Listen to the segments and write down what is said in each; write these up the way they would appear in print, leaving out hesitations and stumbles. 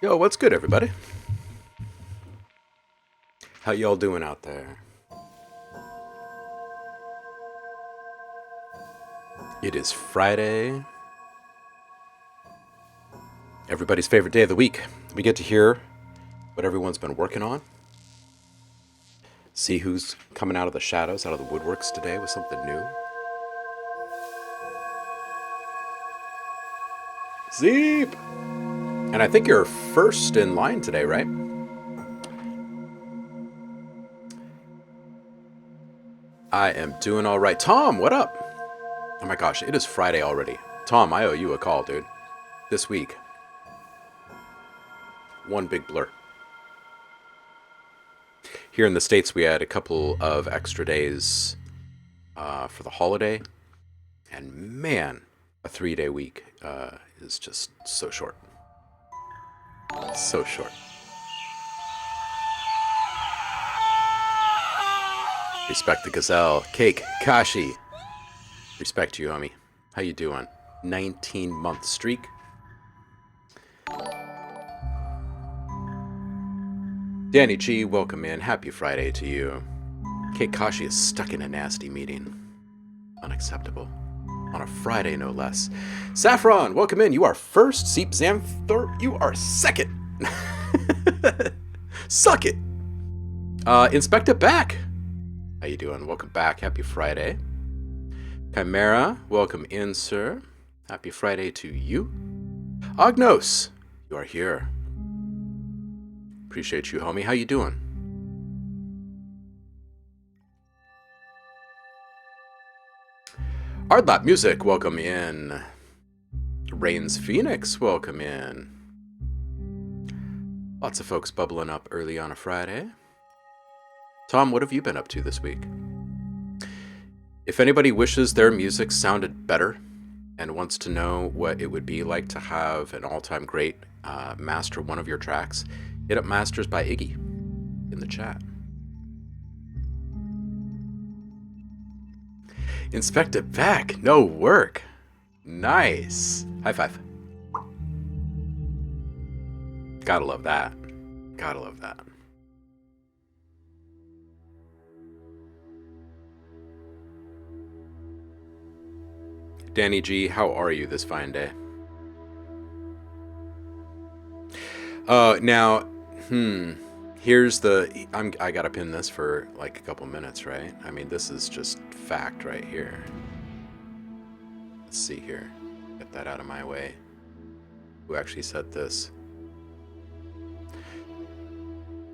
Yo, what's good, everybody? How y'all doing out there? It is Friday, everybody's favorite day of the week. We get to hear what everyone's been working on, see who's coming out of the shadows, out of the woodworks today with something new. Zeep! And I think you're first in line today, right? I am doing all right. Tom, what up? Oh my gosh, it is Friday already. Tom, I owe you a call, dude. This week. One big blur. Here in the States, we had a couple of extra days for the holiday. And man, a 3-day week is just so short. So short. Respect the gazelle. Cake, Kashi. Respect you, homie. How you doing? 19-month streak. Danny G, welcome in. Happy Friday to you. Kate Kashi is stuck in a nasty meeting. Unacceptable. On a Friday, no less. Saffron, welcome in. You are first. Seep Zamthor, you are second. Suck it. Inspector back. How you doing? Welcome back. Happy Friday. Chimera, welcome in, sir. Happy Friday to you. Agnos, you are here. Appreciate you, homie. How you doing? Ardlap Music, welcome in. Rains Phoenix, welcome in. Lots of folks bubbling up early on a Friday. Tom, what have you been up to this week? If anybody wishes their music sounded better and wants to know what it would be like to have an all-time great master one of your tracks, hit up Masters by Iggy in the chat. Inspect it back. No work. Nice. High five. Gotta love that. Gotta love that. Danny G, how are you this fine day? Now, here's I gotta pin this for like a couple minutes, right? I mean, this is just fact right here. Let's see here. Get that out of my way. Who actually said this?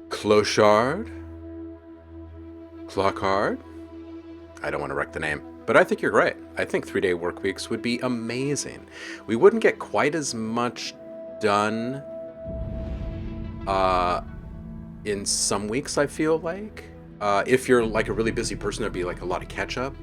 Clochard? Clochard? I don't want to wreck the name, but I think you're right. I think 3-day work weeks would be amazing. We wouldn't get quite as much done in some weeks, I feel like. If you're like a really busy person, it'd be like a lot of catch up.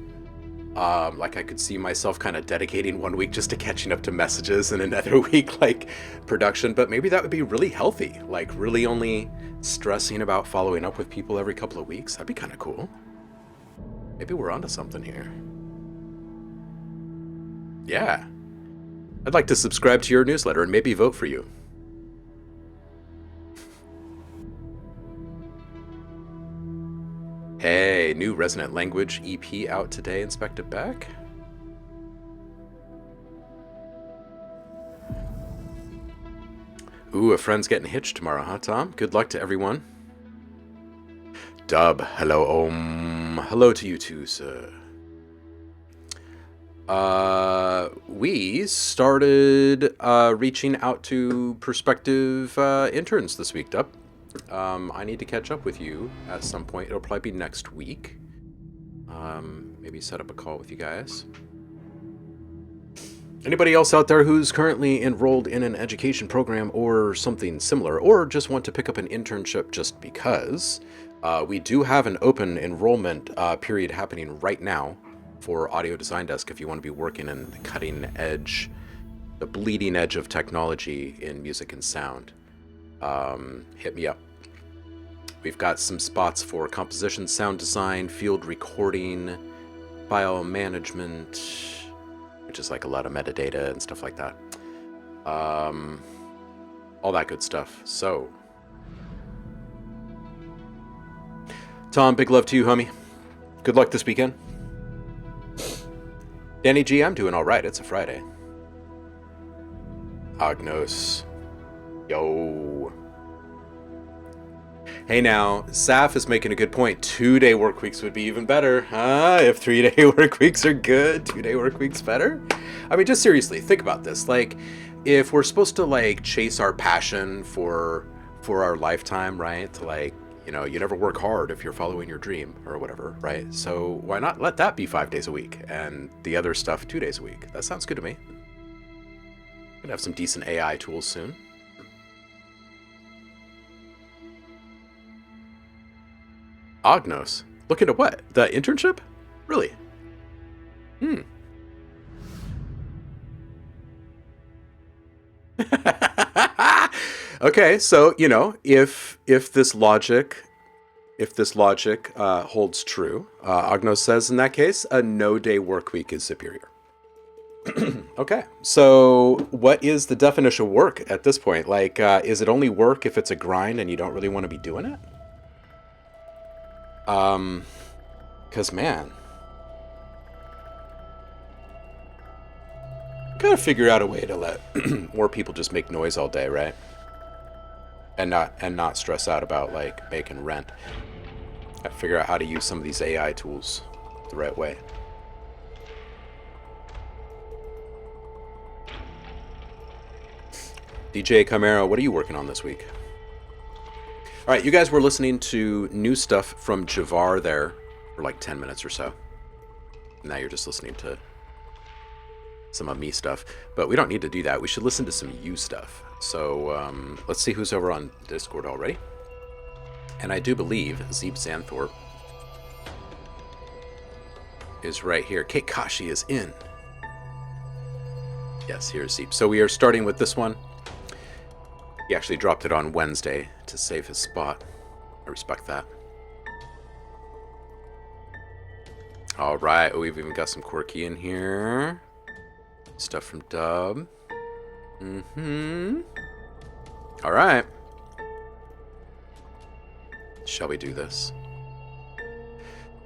Like I could see myself kind of dedicating 1 week just to catching up to messages and another week like production, but maybe that would be really healthy, like really only stressing about following up with people every couple of weeks. That'd be kind of cool. Maybe we're onto something here. Yeah. I'd like to subscribe to your newsletter and maybe vote for you. Hey, new Resonant Language EP out today, Inspector Beck. Ooh, a friend's getting hitched tomorrow, huh, Tom? Good luck to everyone. Dub, hello, hello to you too, sir. We started reaching out to prospective interns this week, Dub. I need to catch up with you at some point. It'll probably be next week. Maybe set up a call with you guys. Anybody else out there who's currently enrolled in an education program or something similar, or just want to pick up an internship just because, we do have an open enrollment period happening right now for Audio Design Desk if you want to be working in the cutting edge, the bleeding edge of technology in music and sound. Hit me up. We've got some spots for composition, sound design, field recording, file management, which is like a lot of metadata and stuff like that. all that good stuff. So, Tom, big love to you, homie. Good luck this weekend. Danny G, I'm doing all right. It's a Friday. Agnos. Yo. Hey now, Saf is making a good point. 2-day work weeks would be even better. If 3-day work weeks are good, 2-day work weeks better? I mean, just seriously, think about this. Like, if we're supposed to, like, chase our passion for our lifetime, right? To, like, you know, you never work hard if you're following your dream or whatever, right? So why not let that be 5 days a week and the other stuff 2 days a week? That sounds good to me. Gonna have some decent AI tools soon. Agnos. Look into what? The internship? Really? Okay, so, you know, if this logic holds true, Agnos says in that case, a no-day work week is superior. Okay, so what is the definition of work at this point? Like, is it only work if it's a grind and you don't really want to be doing it? Because, man, gotta figure out a way to let more people just make noise all day, right? And not stress out about, like, making rent. Gotta figure out how to use some of these AI tools the right way. DJ Camaro, what are you working on this week? All right, you guys were listening to new stuff from Javar there for like 10 minutes or so. Now you're just listening to some of me stuff, but we don't need to do that. We should listen to some you stuff. So let's see who's over on Discord already. And I do believe Zeeb Zanthorpe is right here. Kate Kashi is in. Yes, here's Zeeb. So we are starting with this one. He actually dropped it on Wednesday to save his spot. I respect that. All right. Oh, we've even got some quirky in here. Stuff from Dub. All right. Shall we do this?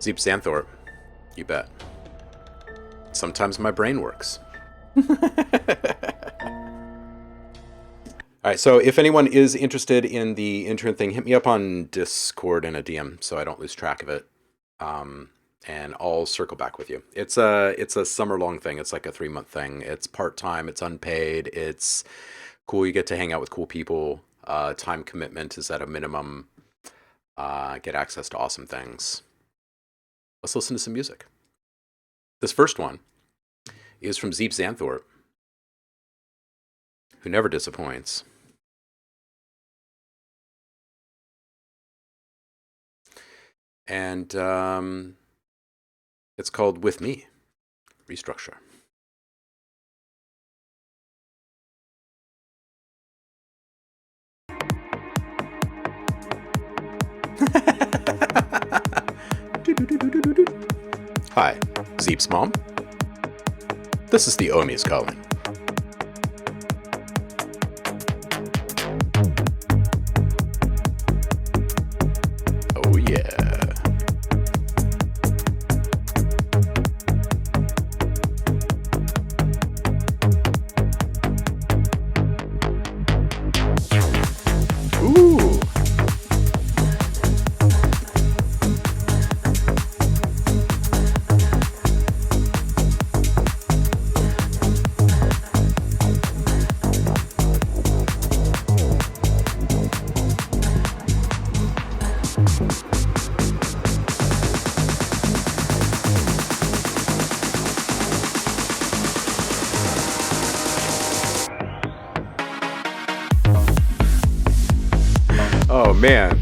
Zeeb Zanthorpe. You bet. Sometimes my brain works. All right, so if anyone is interested in the intern thing, hit me up on Discord in a DM so I don't lose track of it, and I'll circle back with you. It's a summer-long thing. It's like a 3-month thing. It's part-time. It's unpaid. It's cool. You get to hang out with cool people. Time commitment is at a minimum. Get access to awesome things. Let's listen to some music. This first one is from Zeeb Zanthorpe, who never disappoints. And it's called With Me, Restructure. Hi, Zeeb's mom. This is the Omi's calling. Oh yeah. Ooh. Oh man.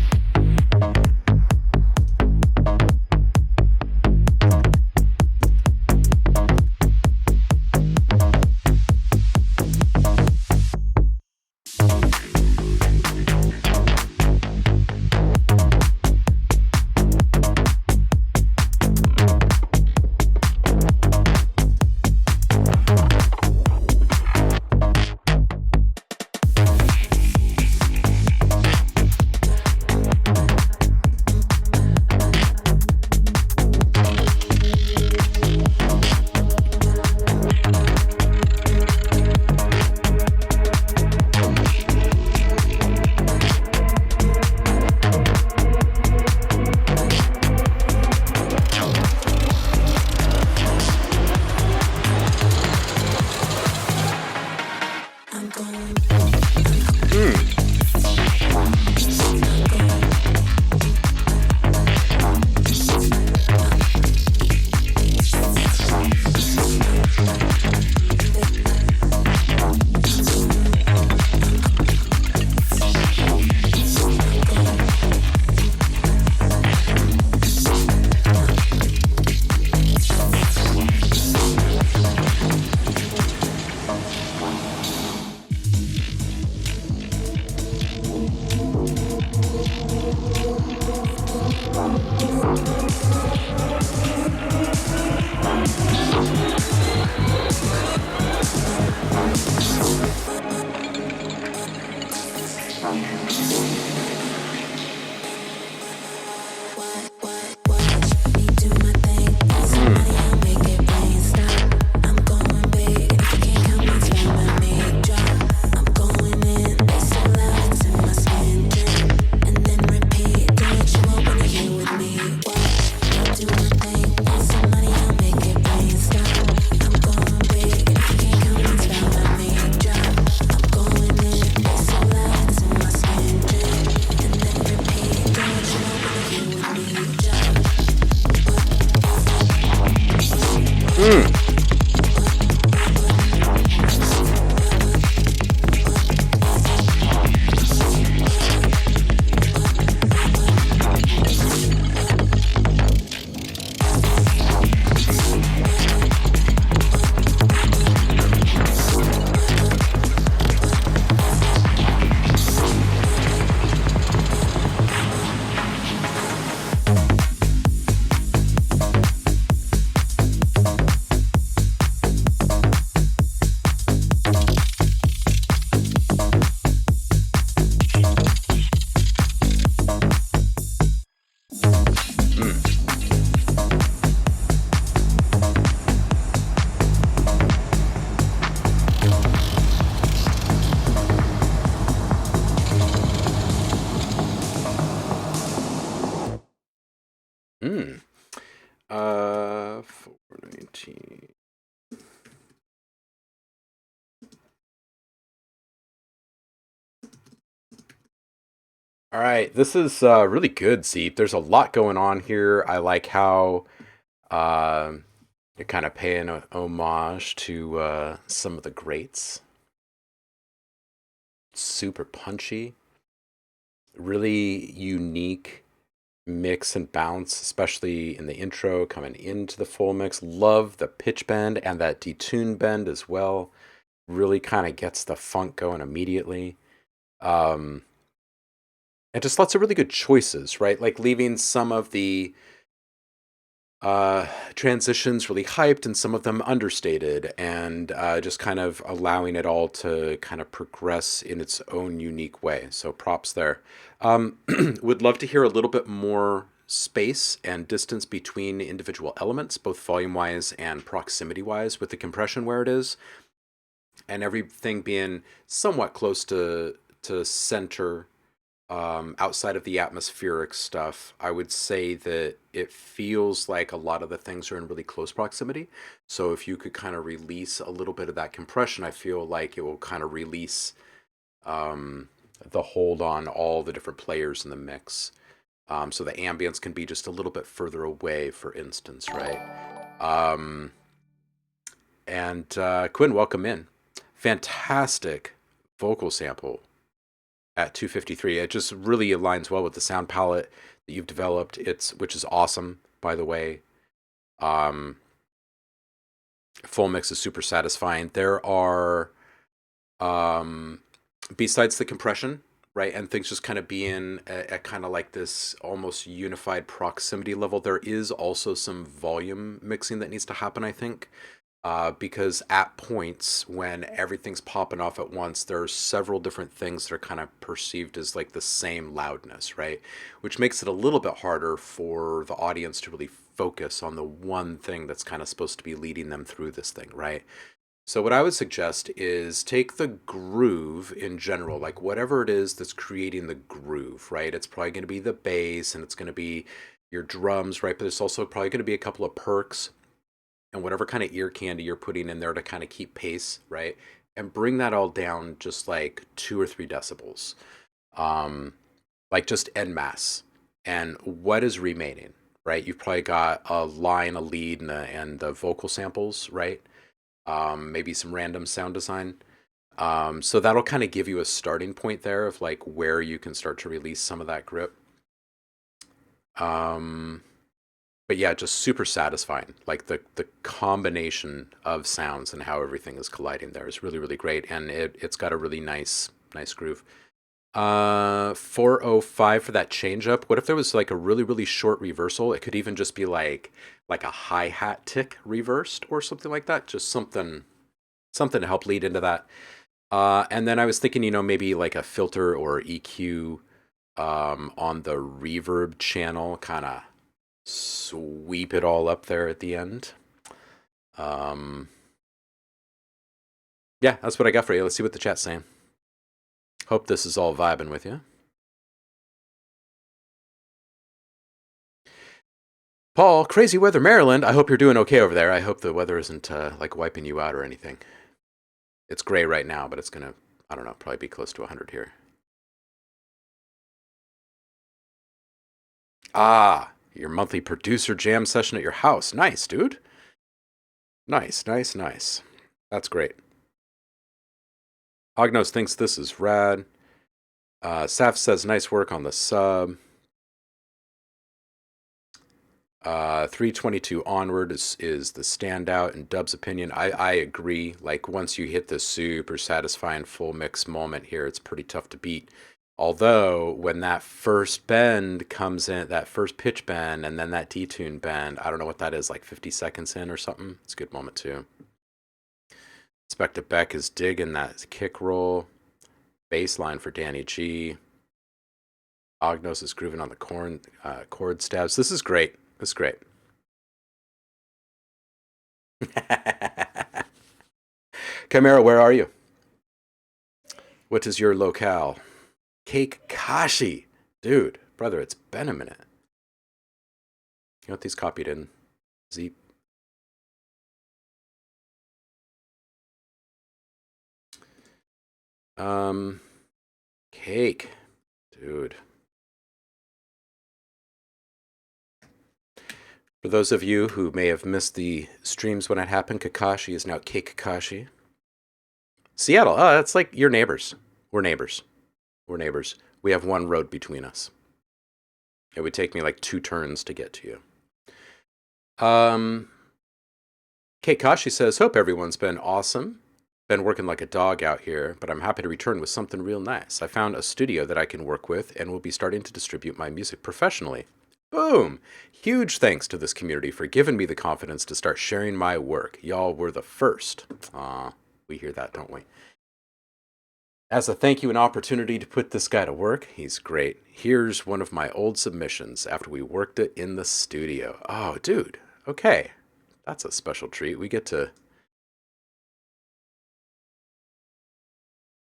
All right, this is really good, Zeep. There's a lot going on here. I like how uh, you're kind of paying a homage to some of the greats. Super punchy, really unique mix and bounce, especially in the intro coming into the full mix. Love the pitch bend and that detune bend as well. Really kind of gets the funk going immediately. Um, and just lots of really good choices, right? Like leaving some of the transitions really hyped and some of them understated, and just kind of allowing it all to kind of progress in its own unique way. So props there. Would love to hear a little bit more space and distance between individual elements, both volume wise and proximity wise, with the compression where it is, and everything being somewhat close to center outside of the atmospheric stuff. I would say that it feels like a lot of the things are in really close proximity. So if you could kind of release a little bit of that compression, I feel like it will kind of release um, the hold on all the different players in the mix. So the ambience can be just a little bit further away, for instance, right? Um, and Quinn, welcome in. Fantastic vocal sample at 253. It just really aligns well with the sound palette that you've developed. Which is awesome, by the way. Um, Full mix is super satisfying. There are um, besides the compression, right, and things just kind of being at kind of like this almost unified proximity level. There is also some volume mixing that needs to happen, I think. Because at points when everything's popping off at once, there are several different things that are kind of perceived as like the same loudness, right? Which makes it a little bit harder for the audience to really focus on the one thing that's kind of supposed to be leading them through this thing, right? So, what I would suggest is take the groove in general, like whatever it is that's creating the groove, right? It's probably going to be the bass and it's going to be your drums, right? But it's also probably going to be a couple of perks and whatever kind of ear candy you're putting in there to kind of keep pace, right? And bring that all down just like 2 or 3 decibels, um, like just en masse. And what is remaining, right? You've probably got a line, a lead, and the vocal samples, right? Maybe some random sound design. So that'll kind of give you a starting point there of like where you can start to release some of that grip. Um, but yeah, just super satisfying. Like the combination of sounds and how everything is colliding there is really really great, and it's got a really nice groove. 405 for that change up. What if there was like a really really short reversal? It could even just be like a hi hat tick reversed or something like that. Just something to help lead into that. And then I was thinking, maybe like a filter or EQ on the reverb channel, kind of sweep it all up there at the end. Um, yeah, that's what I got for you. Let's see what the chat's saying. Hope this is all vibing with you. Paul, crazy weather, Maryland. I hope you're doing okay over there. I hope the weather isn't like wiping you out or anything. It's gray right now, but it's gonna, I don't know, probably be close to 100 here. Ah, your monthly producer jam session at your house. Nice, dude. Nice. That's great. Ognos thinks this is rad. Saf says nice work on the sub. 322 onward is the standout in Dub's opinion. I agree. Like once you hit the super satisfying full mix moment here, it's pretty tough to beat. Although when that first bend comes in, that first pitch bend, and then that detune bend, I don't know what that is, like 50 seconds in or something. It's a good moment too. Inspector Beck is digging that kick roll. Baseline for Danny G. Ognos is grooving on the chord stabs. This is great. This is great. Chimera, where are you? What is your locale? Cake Kashi. Dude, brother, it's been a minute. You want these copied in? Zeep. Um, Cake. Dude. For those of you who may have missed the streams when it happened, Kakashi is now Cake Kakashi. Seattle, oh, that's like your neighbors. We're neighbors. We're neighbors. We have one road between us. It would take me like 2 turns to get to you. Cake Kashi says, hope everyone's been awesome. Been working like a dog out here, but I'm happy to return with something real nice. I found a studio that I can work with and will be starting to distribute my music professionally. Boom! Huge thanks to this community for giving me the confidence to start sharing my work. Y'all were the first. Aw, we hear that, don't we? As a thank you and opportunity to put this guy to work, he's great. Here's one of my old submissions after we worked it in the studio. Oh, dude. Okay. That's a special treat. We get to...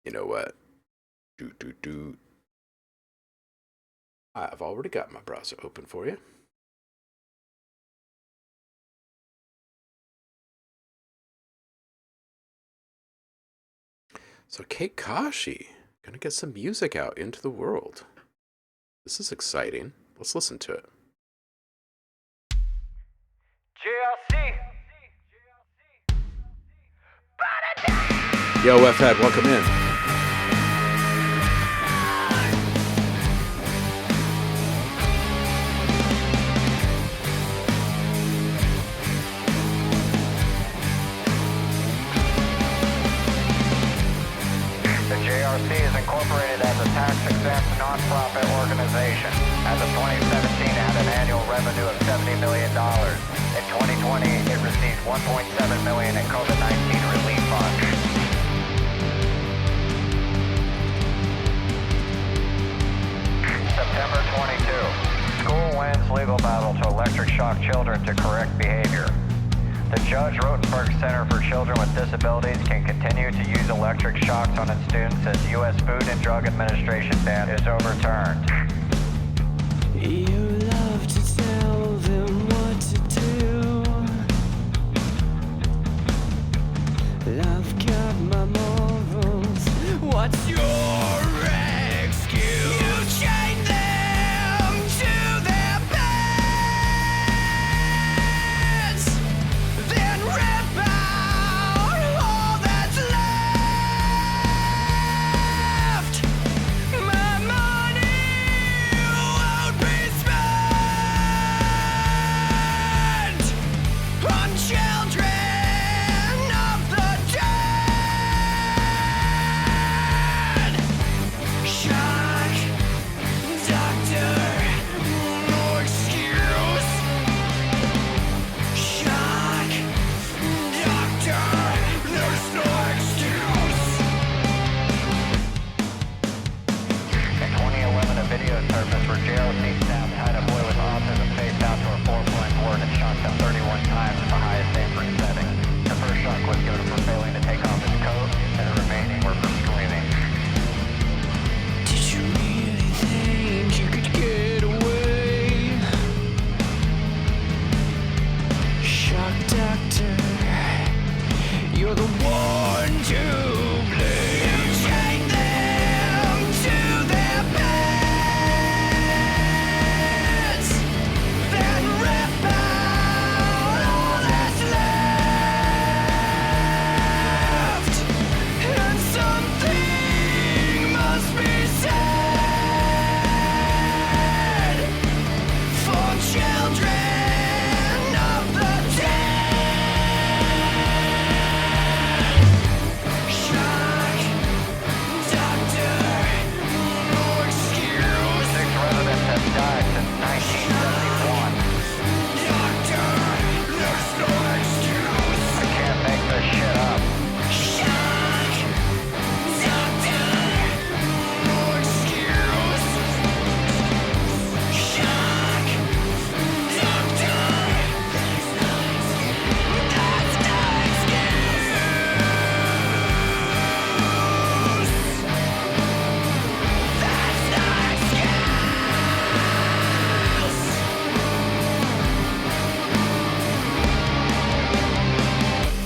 You know what? I've already got my browser open for you. So Cake Kashi, gonna get some music out into the world. This is exciting. Let's listen to it. Yo, F-Head, welcome in. JRC is incorporated as a tax-exempt non-profit organization. As of 2017, it had an annual revenue of $70 million. In 2020, it received $1.7 million in COVID-19 relief funds. September 22. School wins legal battle to electric shock children to correct behavior. The Judge Rotenberg Center for Children with Disabilities can continue to use electric shocks on its students as U.S. Food and Drug Administration ban is overturned. You love to tell them what to do. I've got my morals. What's your excuse? You chain them to their beds, then rip out all that's left. My money won't be spent on children of the dead. Shock doctor, no excuse. Shock doctor, there's no excuse. In 2011, a video surfaced where JLC staff had a boy with autism face down to a 4-point board and shot him 31 times in the highest Stanford setting. The first shock was given for failing to take off his coat, and the remaining were for screaming. Did you really think you could get away? Shock doctor, you're the one to blame. You chain them to their beds, then rip out all that's left. And something must be said for children of the dead. Shock doctor, no excuse. 6 residents have died since 1971. Doctor, there's no excuse. I can't make this shit up. Shock doctor, no excuse. Shock doctor, that's no excuse. That's no excuse.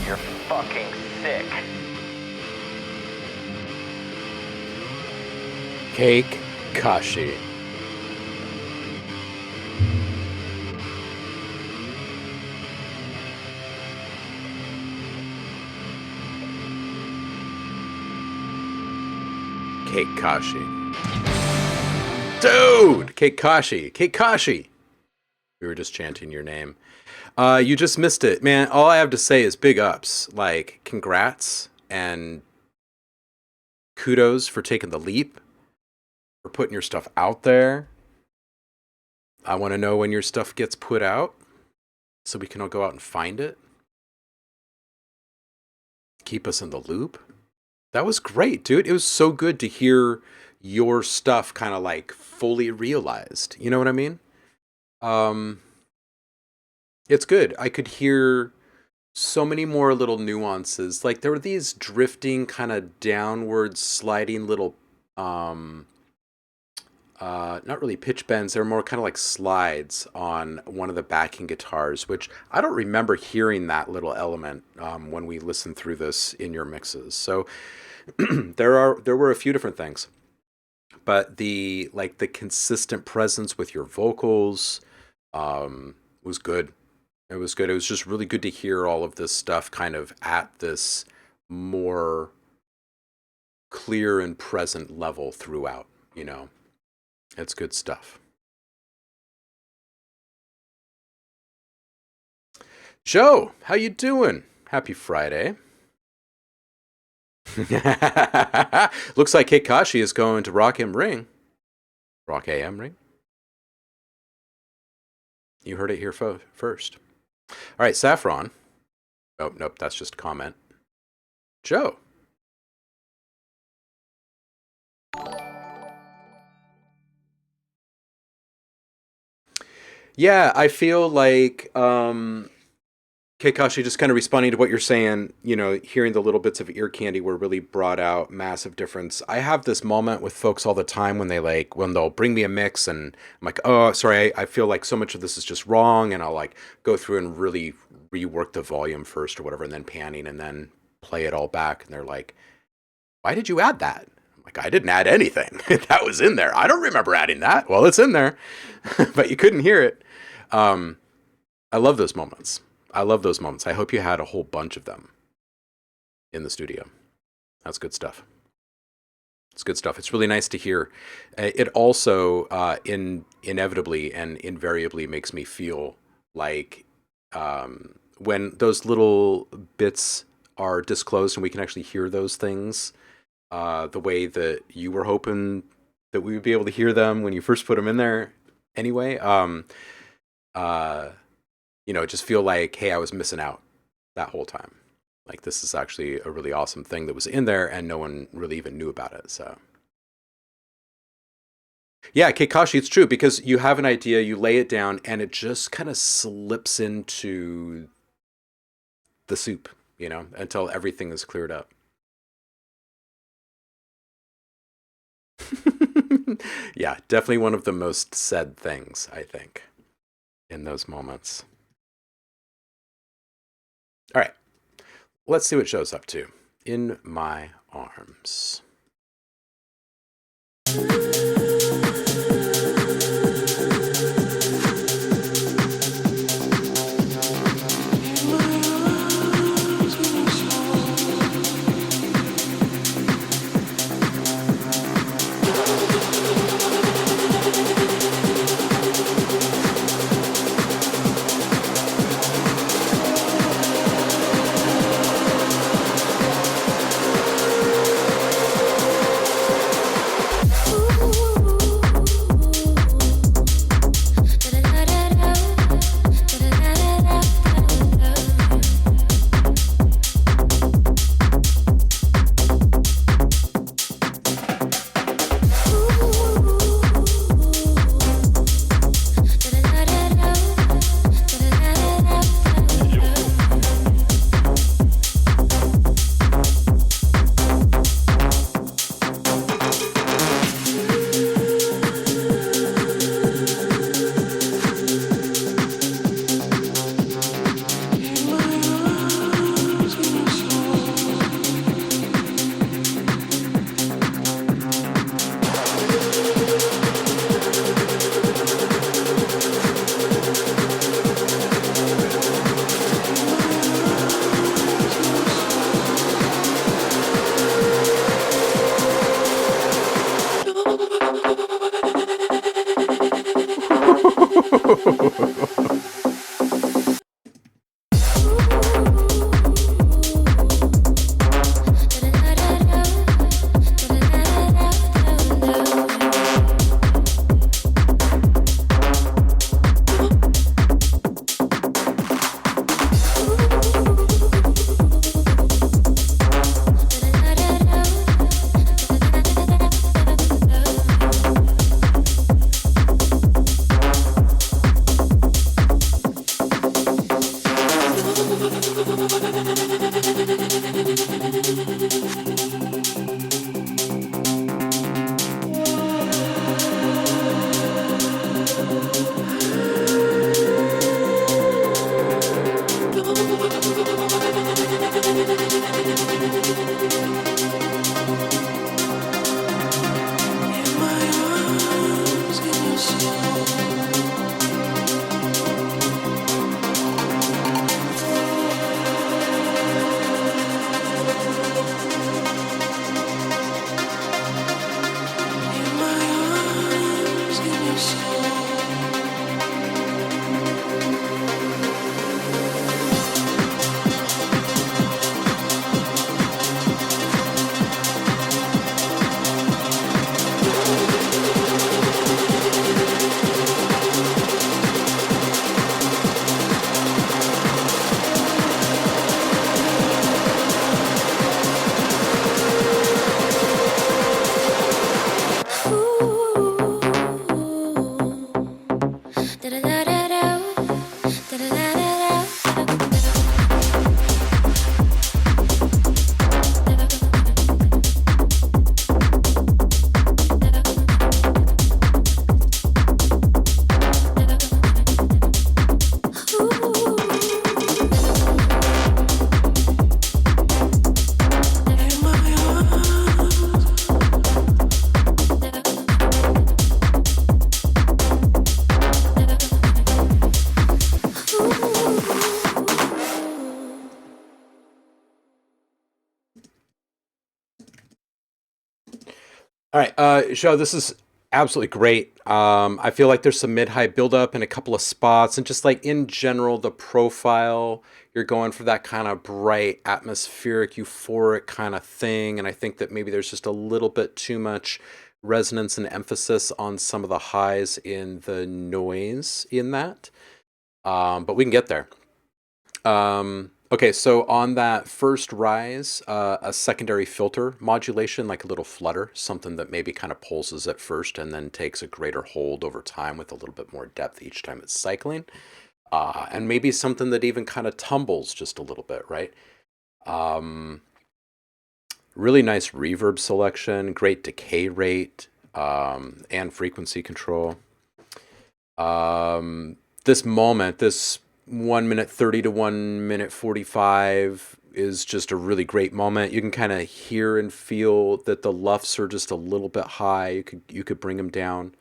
You're fucking sick. Cake Kashi. Keikashi. Dude! Keikashi! Keikashi! We were just chanting your name. You just missed it. Man, all I have to say is big ups. Like, congrats and kudos for taking the leap, for putting your stuff out there. I want to know when your stuff gets put out so we can all go out and find it. Keep us in the loop. That was great, dude. It was so good to hear your stuff kind of like fully realized. You know what I mean? It's good. I could hear so many more little nuances. Like there were these drifting kind of downward sliding little not really pitch bends. They're more kind of like slides on one of the backing guitars, which I don't remember hearing that little element when we listened through this in your mixes. So there were a few different things, but the consistent presence with your vocals was good. It was good. It was just really good to hear all of this stuff kind of at this more clear and present level throughout, you know. It's good stuff. Joe, how you doing? Happy Friday. Looks like Keikashi is going to Rock AM Ring. Rock AM Ring? You heard it here first. All right, Saffron. Oh, nope, that's just a comment. Joe. Yeah, I feel like Keikashi, just kind of responding to what you're saying, you know, hearing the little bits of ear candy were really brought out massive difference. I have this moment with folks all the time when they'll bring me a mix and I'm like, oh, sorry, I feel like so much of this is just wrong. And I'll like go through and really rework the volume first or whatever, and then panning and then play it all back. And they're like, why did you add that? I'm like, I didn't add anything. That was in there. I don't remember adding that. Well, it's in there, but you couldn't hear it. I love those moments. I love those moments. I hope you had a whole bunch of them in the studio. That's good stuff. It's good stuff. It's really nice to hear. It also inevitably and invariably makes me feel like when those little bits are disclosed and we can actually hear those things the way that you were hoping that we would be able to hear them when you first put them in there anyway. You know, just feel like, hey, I was missing out that whole time. Like this is actually a really awesome thing that was in there and no one really even knew about it. So yeah, Keikashi, it's true because you have an idea, you lay it down and it just kind of slips into the soup, you know, until everything is cleared up. Yeah, definitely one of the most said things, I think, in those moments. All right, let's see what Joe's up to. In My Arms. Ooh. All right, show. This is absolutely great. I feel like there's some mid-high buildup in a couple of spots, and just like in general, the profile, you're going for that kind of bright, atmospheric, euphoric kind of thing. And I think that maybe there's just a little bit too much resonance and emphasis on some of the highs in the noise in that. But we can get there. Okay, so on that first rise, a secondary filter modulation, like a little flutter, something that maybe kind of pulses at first and then takes a greater hold over time with a little bit more depth each time it's cycling. And maybe something that even kind of tumbles just a little bit, right? Really nice reverb selection, great decay rate, and frequency control. This moment, this 1 minute 30 to 1 minute 45 is just a really great moment. You can kind of hear and feel that the LUFs are just a little bit high. You could bring them down.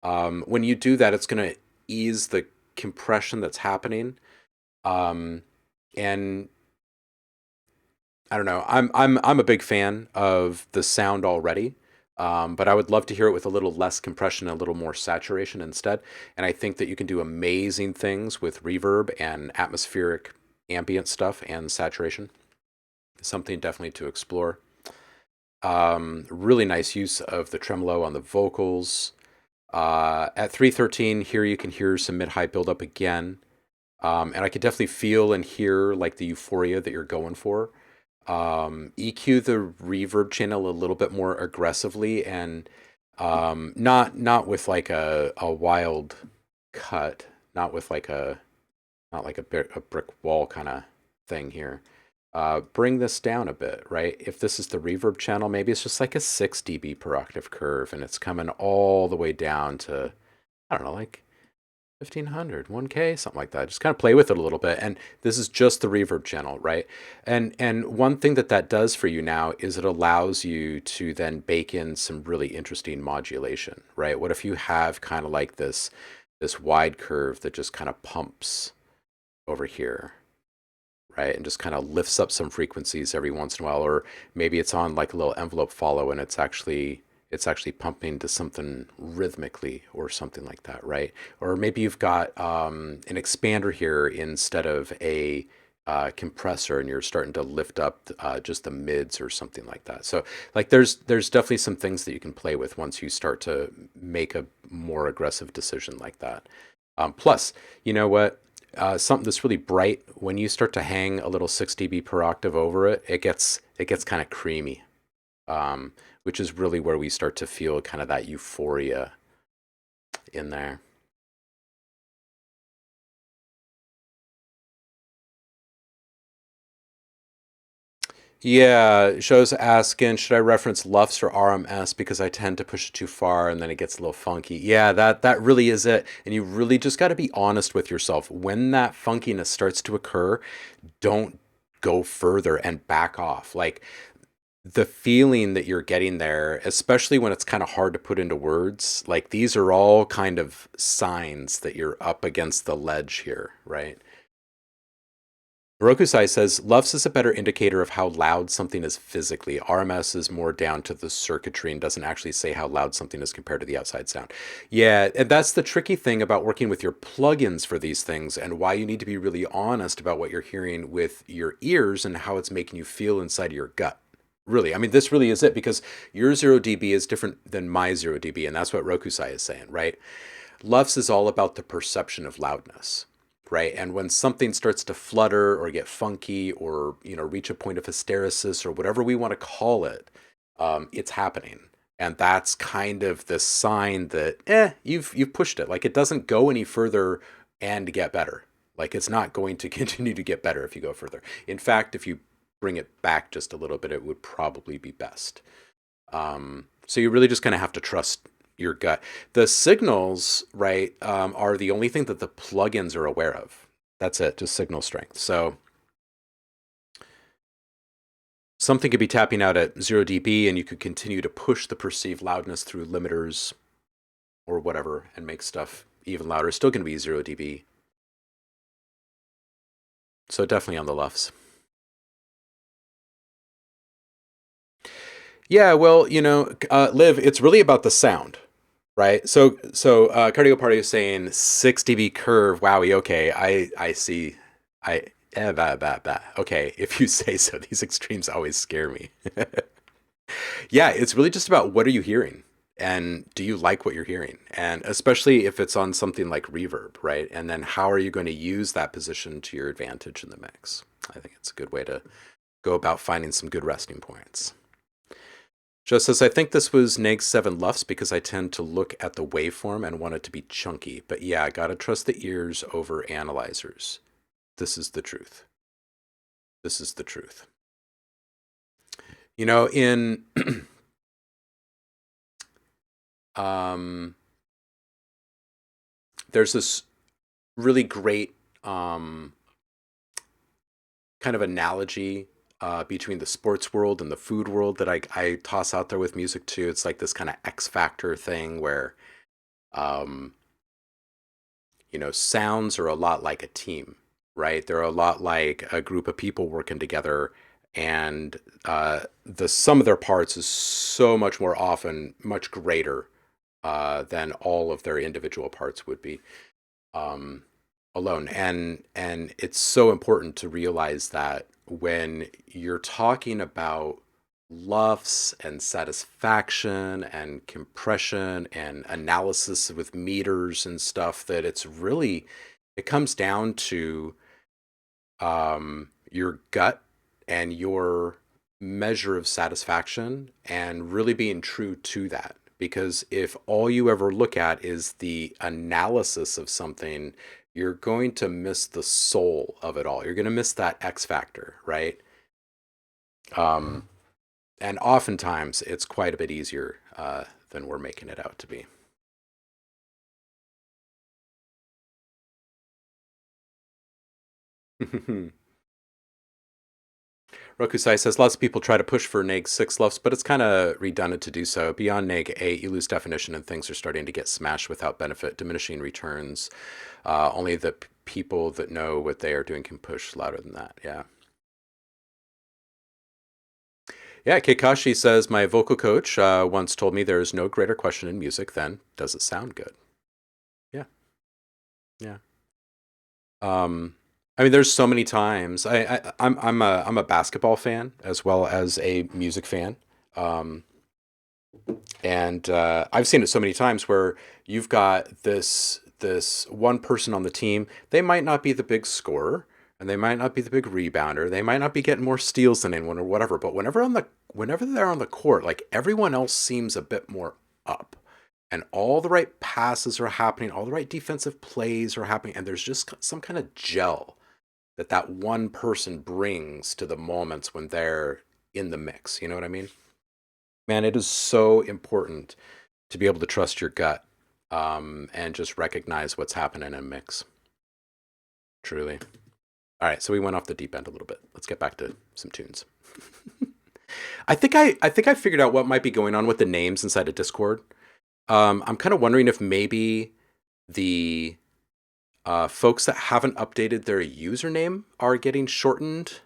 When you do that, it's going to ease the compression that's happening. And I don't know. I'm a big fan of the sound already. But I would love to hear it with a little less compression, a little more saturation instead. And I think that you can do amazing things with reverb and atmospheric ambient stuff and saturation. Something definitely to explore. Really nice use of the tremolo on the vocals. At 313 here, you can hear some mid-high buildup again. And I could definitely feel and hear like the euphoria that you're going for. EQ the reverb channel a little bit more aggressively and not with like a wild cut, not with like a brick wall kind of thing here. Bring this down a bit, right? If this is the reverb channel, maybe it's just like a 6 dB per octave curve and it's coming all the way down to, I don't know, like 1500, 1K, something like that. Just kind of play with it a little bit. And this is just the reverb channel, right? And one thing that does for you now is it allows you to then bake in some really interesting modulation, right? What if you have kind of like this wide curve that just kind of pumps over here, right? And just kind of lifts up some frequencies every once in a while, or maybe it's on like a little envelope follow and it's actually It's actually pumping to something rhythmically or something like that, right? Or maybe you've got an expander here instead of a compressor, and you're starting to lift up just the mids or something like that. So, like, there's definitely some things that you can play with once you start to make a more aggressive decision like that. Plus, you know what? Something that's really bright, when you start to hang a little 6 dB per octave over it, it gets kind of creamy, um, which is really where we start to feel kind of that euphoria in there. Yeah, show's asking, should I reference LUFS or RMS because I tend to push it too far and then it gets a little funky. Yeah, that really is it. And you really just got to be honest with yourself. When that funkiness starts to occur, don't go further and back off. Like, the feeling that you're getting there, especially when it's kind of hard to put into words, like, these are all kind of signs that you're up against the ledge here, right? Rokusai says LUFS is a better indicator of how loud something is physically. RMS is more down to the circuitry and doesn't actually say how loud something is compared to the outside sound. Yeah, and that's the tricky thing about working with your plugins for these things, and why you need to be really honest about what you're hearing with your ears and how it's making you feel inside of your gut. Really, I mean, this really is it, because your 0 dB is different than my 0 dB, and that's what Rokusai is saying, right? LUFS is all about the perception of loudness, right? And when something starts to flutter or get funky, or reach a point of hysteresis or whatever we want to call it, it's happening, and that's kind of the sign that you've pushed it. Like, it doesn't go any further and get better. Like, it's not going to continue to get better if you go further. In fact, if you bring it back just a little bit, it would probably be best. So you really just kind of have to trust your gut. The signals, right, are the only thing that the plugins are aware of. That's it, just signal strength. So something could be tapping out at 0 dB, and you could continue to push the perceived loudness through limiters or whatever and make stuff even louder. It's still going to be 0 dB. So definitely on the LUFS. Yeah, well, Liv, it's really about the sound, right? So Cardio Party is saying 6 dB curve. Wowie, okay, I see. Okay, if you say so. These extremes always scare me. Yeah, it's really just about, what are you hearing? And do you like what you're hearing? And especially if it's on something like reverb, right? And then how are you going to use that position to your advantage in the mix? I think it's a good way to go about finding some good resting points. Joe says, I think this was neg 7 LUFS because I tend to look at the waveform and want it to be chunky. But yeah, I gotta trust the ears over analyzers. This is the truth. This is the truth. In there's this really great kind of analogy between the sports world and the food world that I toss out there with music too. It's like this kind of X factor thing where, um, sounds are a lot like a team, right? They're a lot like a group of people working together, and the sum of their parts is so much more often much greater than all of their individual parts would be. Um, Alone, and it's so important to realize that when you're talking about LUFS and satisfaction and compression and analysis with meters and stuff, that it comes down to your gut and your measure of satisfaction, and really being true to that. Because if all you ever look at is the analysis of something, you're going to miss the soul of it all. You're going to miss that X factor, right? Um, and oftentimes it's quite a bit easier than we're making it out to be. Rokusai says lots of people try to push for neg 6 LUFS, but it's kind of redundant to do so. Beyond neg 8, you lose definition and things are starting to get smashed without benefit, diminishing returns. Only the people that know what they are doing can push louder than that. Yeah. Yeah, Kikashi says, my vocal coach once told me there is no greater question in music than, does it sound good? Yeah. Yeah. I mean, there's so many times. I'm a basketball fan as well as a music fan. And I've seen it so many times where you've got this one person on the team. They might not be the big scorer, and they might not be the big rebounder. They might not be getting more steals than anyone or whatever. But whenever they're on the court, like everyone else seems a bit more up, and all the right passes are happening, all the right defensive plays are happening, and there's just some kind of gel that one person brings to the moments when they're in the mix. You know what I mean? Man, it is so important to be able to trust your gut, and just recognize what's happening in a mix. Truly. All right, so we went off the deep end a little bit. Let's get back to some tunes. I think I figured out what might be going on with the names inside of Discord. I'm kind of wondering if maybe the folks that haven't updated their username are getting shortened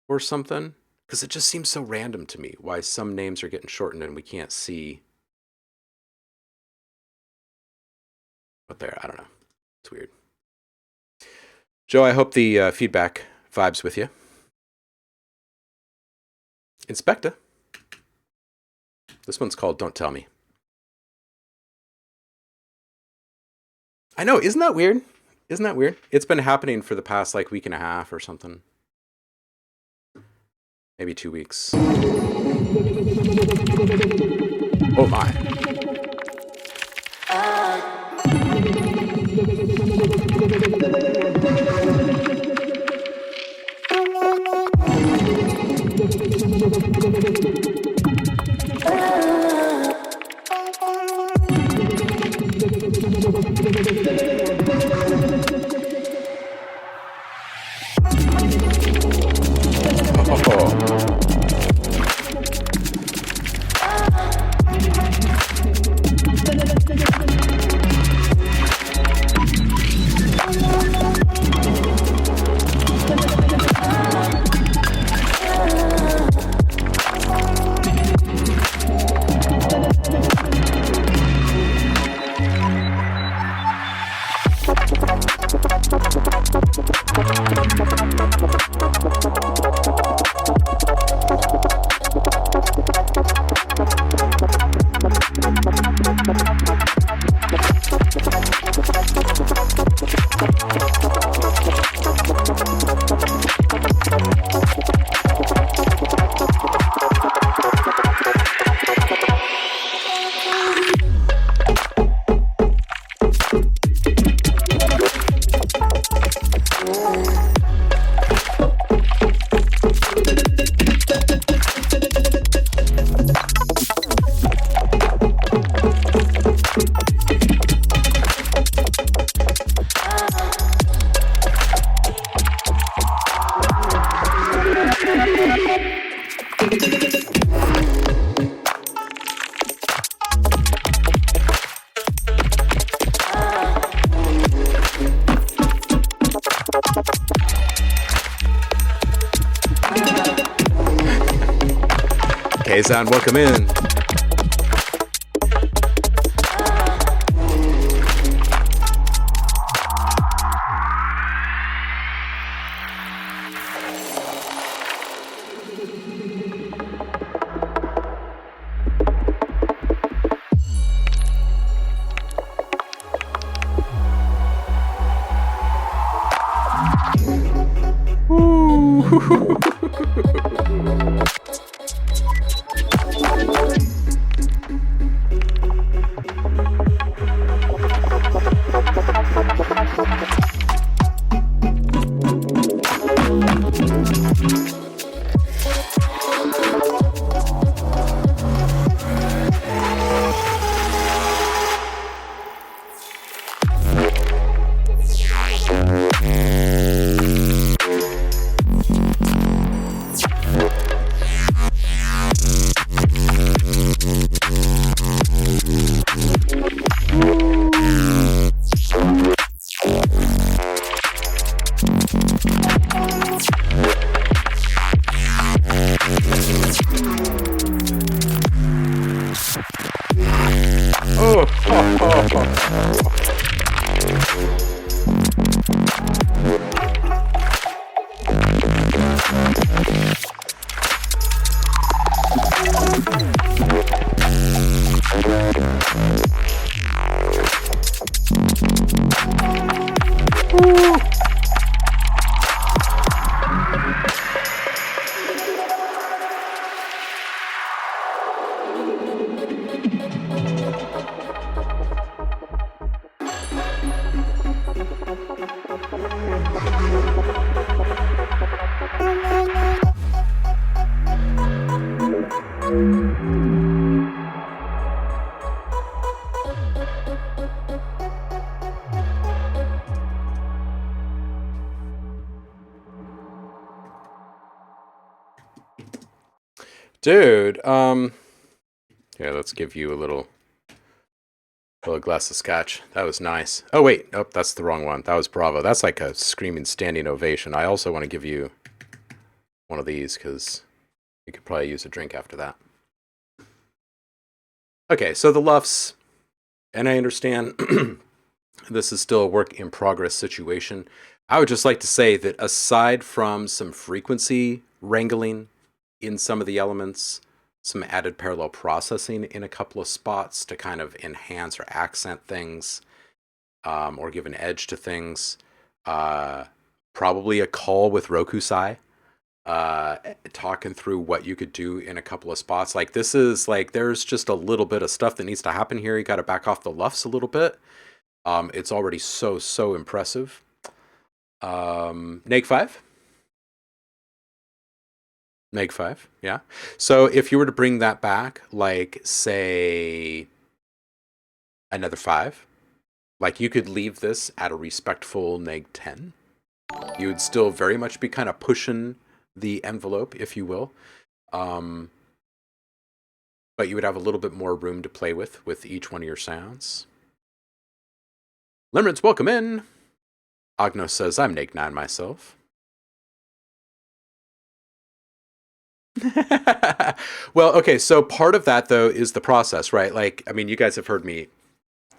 or something. Because it just seems so random to me why some names are getting shortened and we can't see what they're. I don't know. It's weird. Joe, I hope the feedback vibes with you. Inspector. This one's called Don't Tell Me. I know, isn't that weird? Isn't that weird? It's been happening for the past like week and a half or something. Maybe 2 weeks. Oh my. K-Sound, welcome in. Dude, here, let's give you a little glass of scotch. That was nice. Oh, wait. Oh, that's the wrong one. That was Bravo. That's like a screaming standing ovation. I also want to give you one of these because you could probably use a drink after that. Okay, so the Luffs, and I understand this is still a work in progress situation. I would just like to say that aside from some frequency wrangling in some of the elements, some added parallel processing in a couple of spots to kind of enhance or accent things, or give an edge to things. Probably a call with Rokusai, talking through what you could do in a couple of spots. Like this is like, there's just a little bit of stuff that needs to happen here. You got to back off the Luffs a little bit. It's already so impressive. Neg 5. Meg 5, yeah. So if you were to bring that back, like, say, another 5, like, you could leave this at a respectful neg 10. You would still very much be kind of pushing the envelope, if you will. But you would have a little bit more room to play with each one of your sounds. Limerence, welcome in. Agnos says, I'm neg 9 myself. Well, okay, so part of that though is the process, right? Like, I mean, you guys have heard me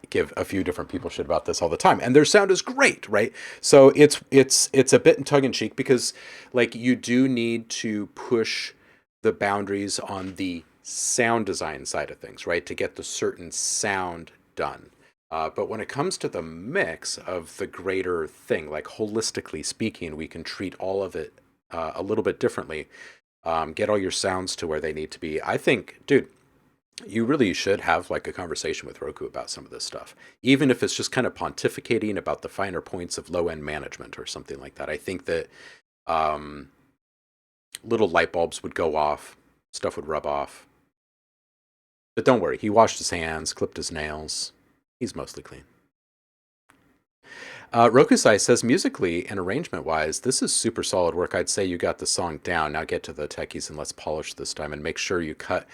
give a few different people shit about this all the time, and their sound is great, right? So it's a bit in tongue in cheek because, like, you do need to push the boundaries on the sound design side of things, right, to get the certain sound done. But when it comes to the mix of the greater thing, like holistically speaking, we can treat all of it a little bit differently. Get all your sounds to where they need to be. I think, dude, you really should have like a conversation with Roku about some of this stuff, even if it's just kind of pontificating about the finer points of low-end management or something like that. I think that little light bulbs would go off, stuff would rub off. But don't worry, he washed his hands, clipped his nails. He's mostly clean. Rokusai says, musically and arrangement-wise, this is super solid work. I'd say you got the song down. Now get to the techies and let's polish this time and make sure you cut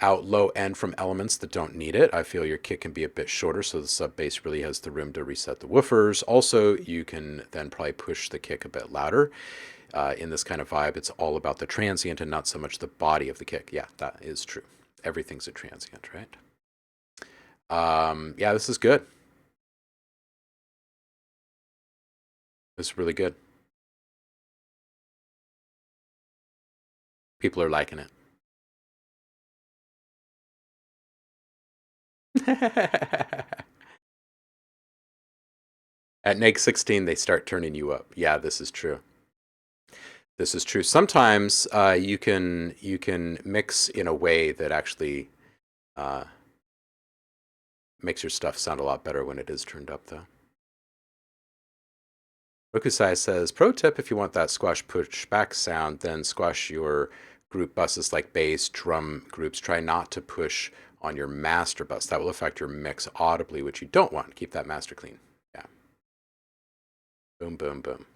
out low end from elements that don't need it. I feel your kick can be a bit shorter, so the sub bass really has the room to reset the woofers. Also, you can then probably push the kick a bit louder. In this kind of vibe, it's all about the transient and not so much the body of the kick. Yeah, that is true. Everything's a transient, right? Yeah, this is good. It's really good. People are liking it. At neg 16, they start turning you up. Yeah, this is true. This is true. Sometimes you can mix in a way that actually makes your stuff sound a lot better when it is turned up, though. Rokusai says, pro tip, if you want that squash push-back sound, then squash your group buses like bass, drum groups. Try not to push on your master bus. That will affect your mix audibly, which you don't want. Keep that master clean. Yeah. Boom, boom, boom.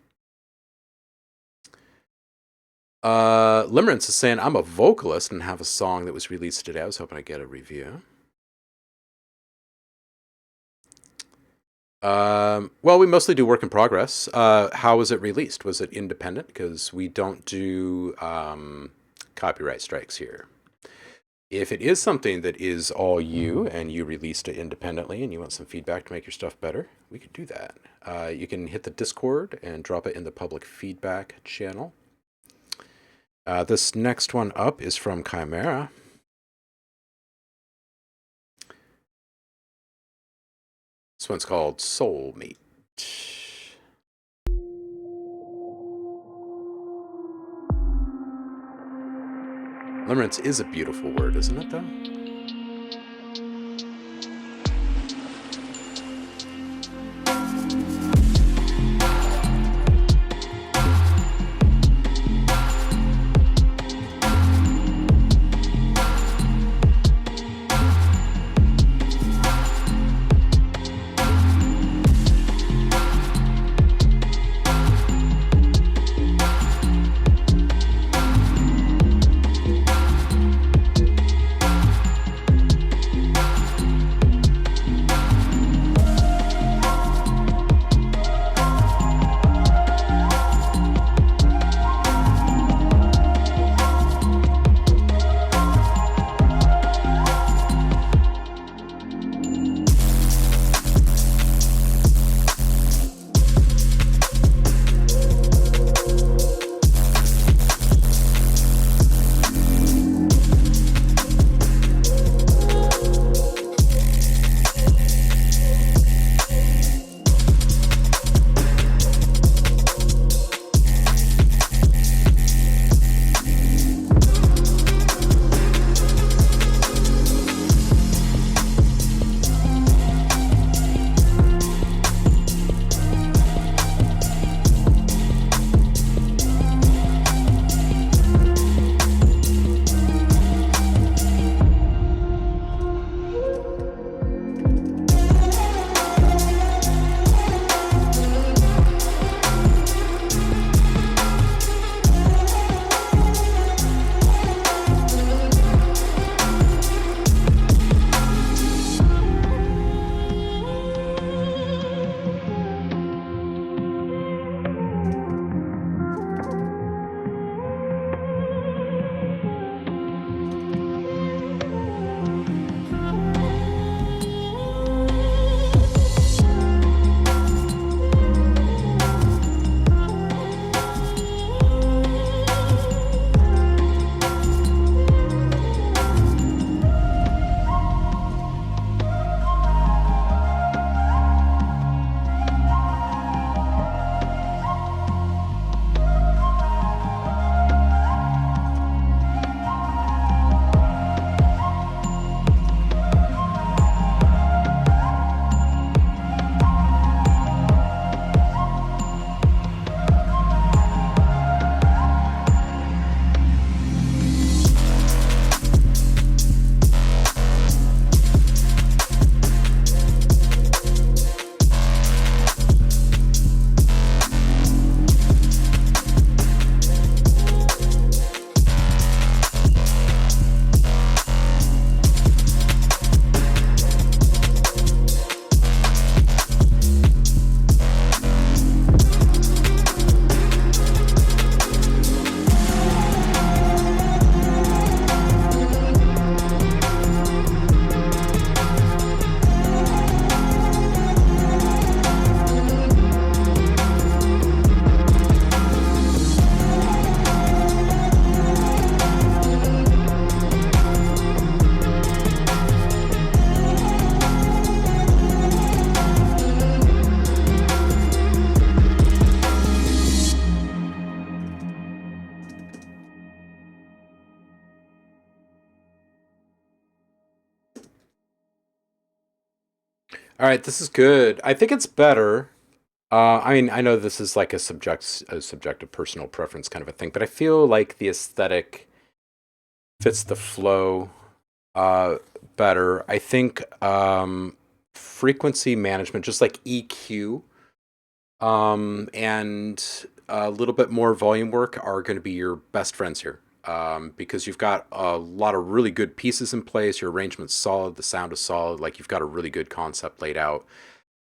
Limerence is saying, I'm a vocalist and have a song that was released today. I was hoping I'd get a review. Well, we mostly do work in progress. How was it released? Was it independent? Because we don't do copyright strikes here. If it is something that is all you and you released it independently and you want some feedback to make your stuff better, we could do that. You can hit the Discord and drop it in the public feedback channel. This next one up is from Chimera. This one's called Soulmate. Limerence is a beautiful word, isn't it, though? All right, this is good. I think it's better. I mean, I know this is like a subjective personal preference kind of a thing, but I feel like the aesthetic fits the flow uh, better. I think frequency management, just like EQ, and a little bit more volume work are going to be your best friends here. Because you've got a lot of really good pieces in place, your arrangement's solid, the sound is solid, like you've got a really good concept laid out.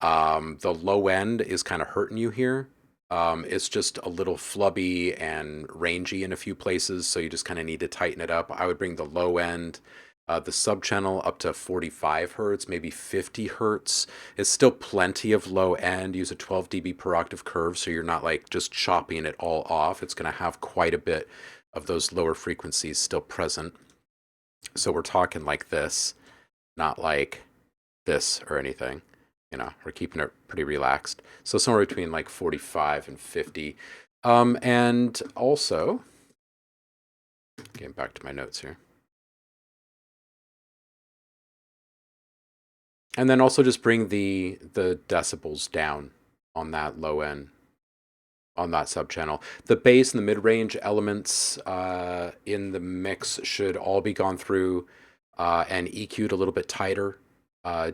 The low end is kind of hurting you here. It's just a little flubby and rangy in a few places, so you just kind of need to tighten it up. I would bring the low end, the sub channel up to 45 hertz, maybe 50 hertz. It's still plenty of low end. Use a 12 dB per octave curve, so you're not like just chopping it all off. It's going to have quite a bit of those lower frequencies still present. So we're talking like this, not like this or anything. You know, we're keeping it pretty relaxed. So somewhere between like 45 and 50. And also, getting back to my notes here. And then also just bring the decibels down on that low end, on that subchannel. The bass and the mid-range elements in the mix should all be gone through and EQ'd a little bit tighter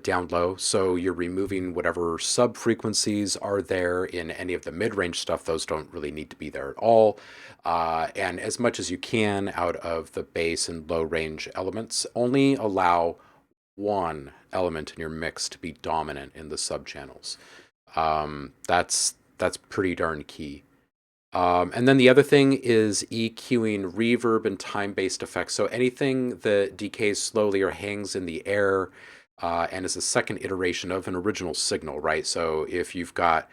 down low. So you're removing whatever sub frequencies are there in any of the mid-range stuff. Those don't really need to be there at all. And as much as you can out of the bass and low range elements, only allow one element in your mix to be dominant in the sub channels. That's pretty darn key. And then the other thing is EQing reverb and time-based effects. So anything that decays slowly or hangs in the air and is a second iteration of an original signal, right? So if you've got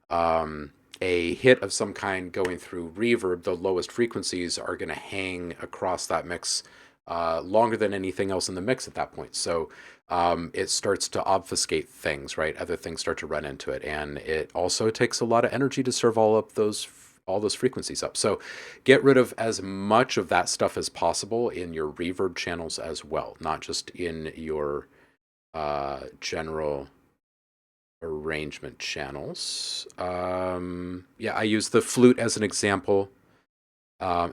a hit of some kind going through reverb, the lowest frequencies are going to hang across that mix longer than anything else in the mix at that point. So it starts to obfuscate things, right? Other things start to run into it, and it also takes a lot of energy to serve all those frequencies up. So get rid of as much of that stuff as possible in your reverb channels as well, not just in your general arrangement channels. Yeah, I use the flute as an example.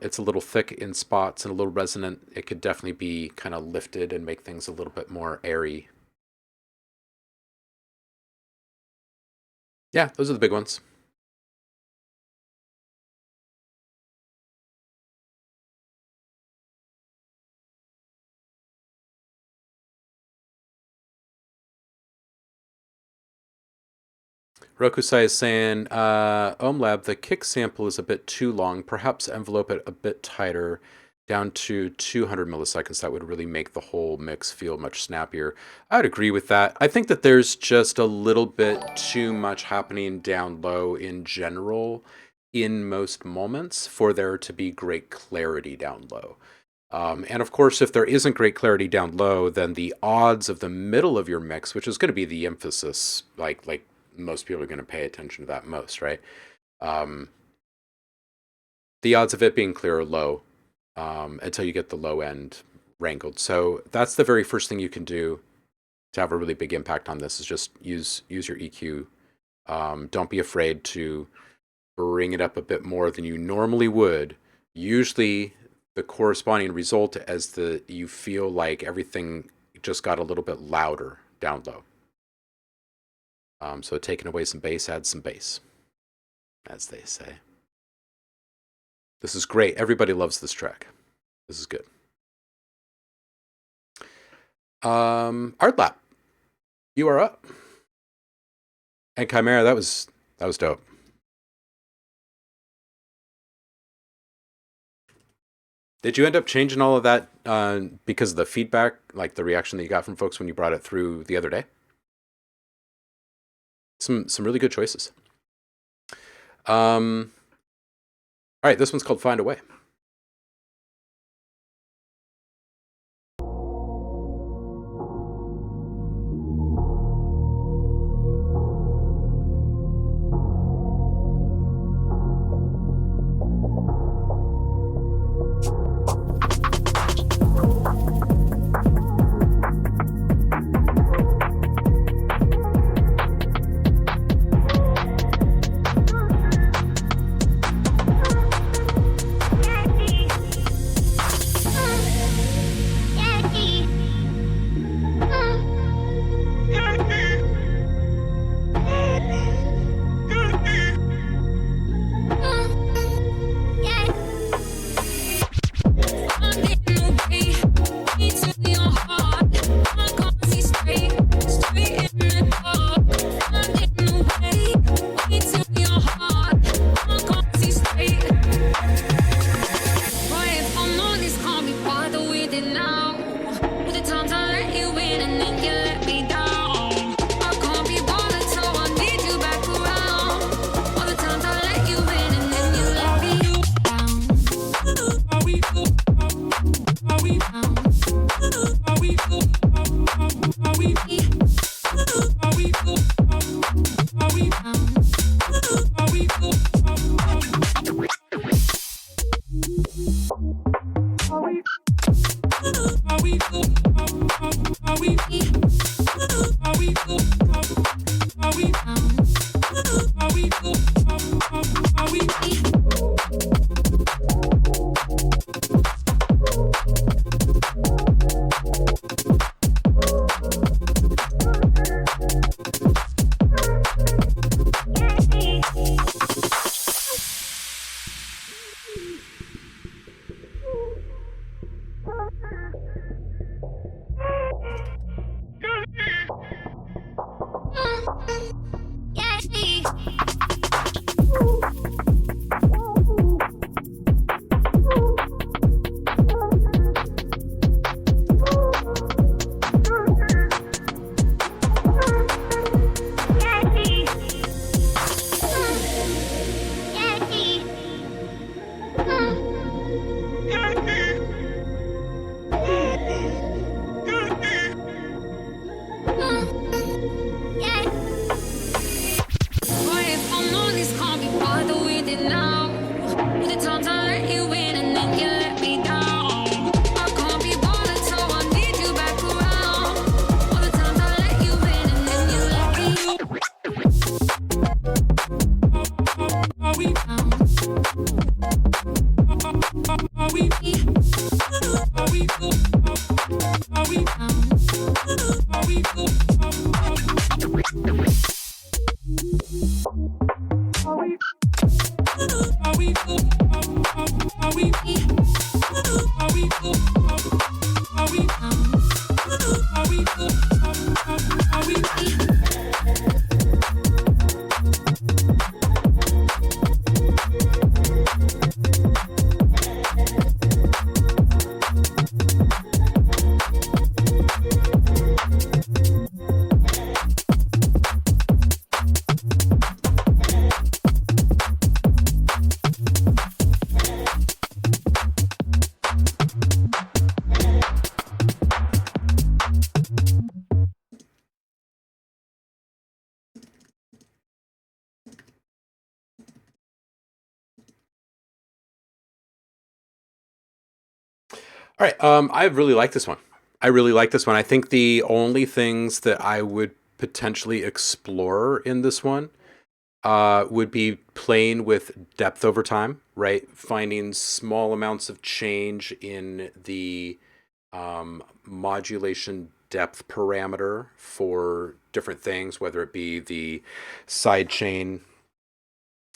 It's a little thick in spots and a little resonant. It could definitely be kind of lifted and make things a little bit more airy. Yeah, those are the big ones. Rokusai is saying, OhmLab, the kick sample is a bit too long. Perhaps envelope it a bit tighter, down to 200 milliseconds. That would really make the whole mix feel much snappier. I'd agree with that. I think that there's just a little bit too much happening down low in general in most moments for there to be great clarity down low. And of course, if there isn't great clarity down low, then the odds of the middle of your mix, which is going to be the emphasis, like most people are going to pay attention to that most, right? The odds of it being clear are low until you get the low end wrangled. So that's the very first thing you can do to have a really big impact on this, is just use your EQ. Don't be afraid to bring it up a bit more than you normally would. Usually the corresponding result as you feel like everything just got a little bit louder down low. So taking away some bass, add some bass, as they say. This is great. Everybody loves this track. This is good. Art Lab, you are up. And Chimera, that was dope. Did you end up changing all of that because of the feedback, like the reaction that you got from folks when you brought it through the other day? Some really good choices. All right, this one's called Find a Way. All right. I really like this one. I really like this one. I think the only things that I would potentially explore in this one would be playing with depth over time, right? Finding small amounts of change in the modulation depth parameter for different things, whether it be the side chain,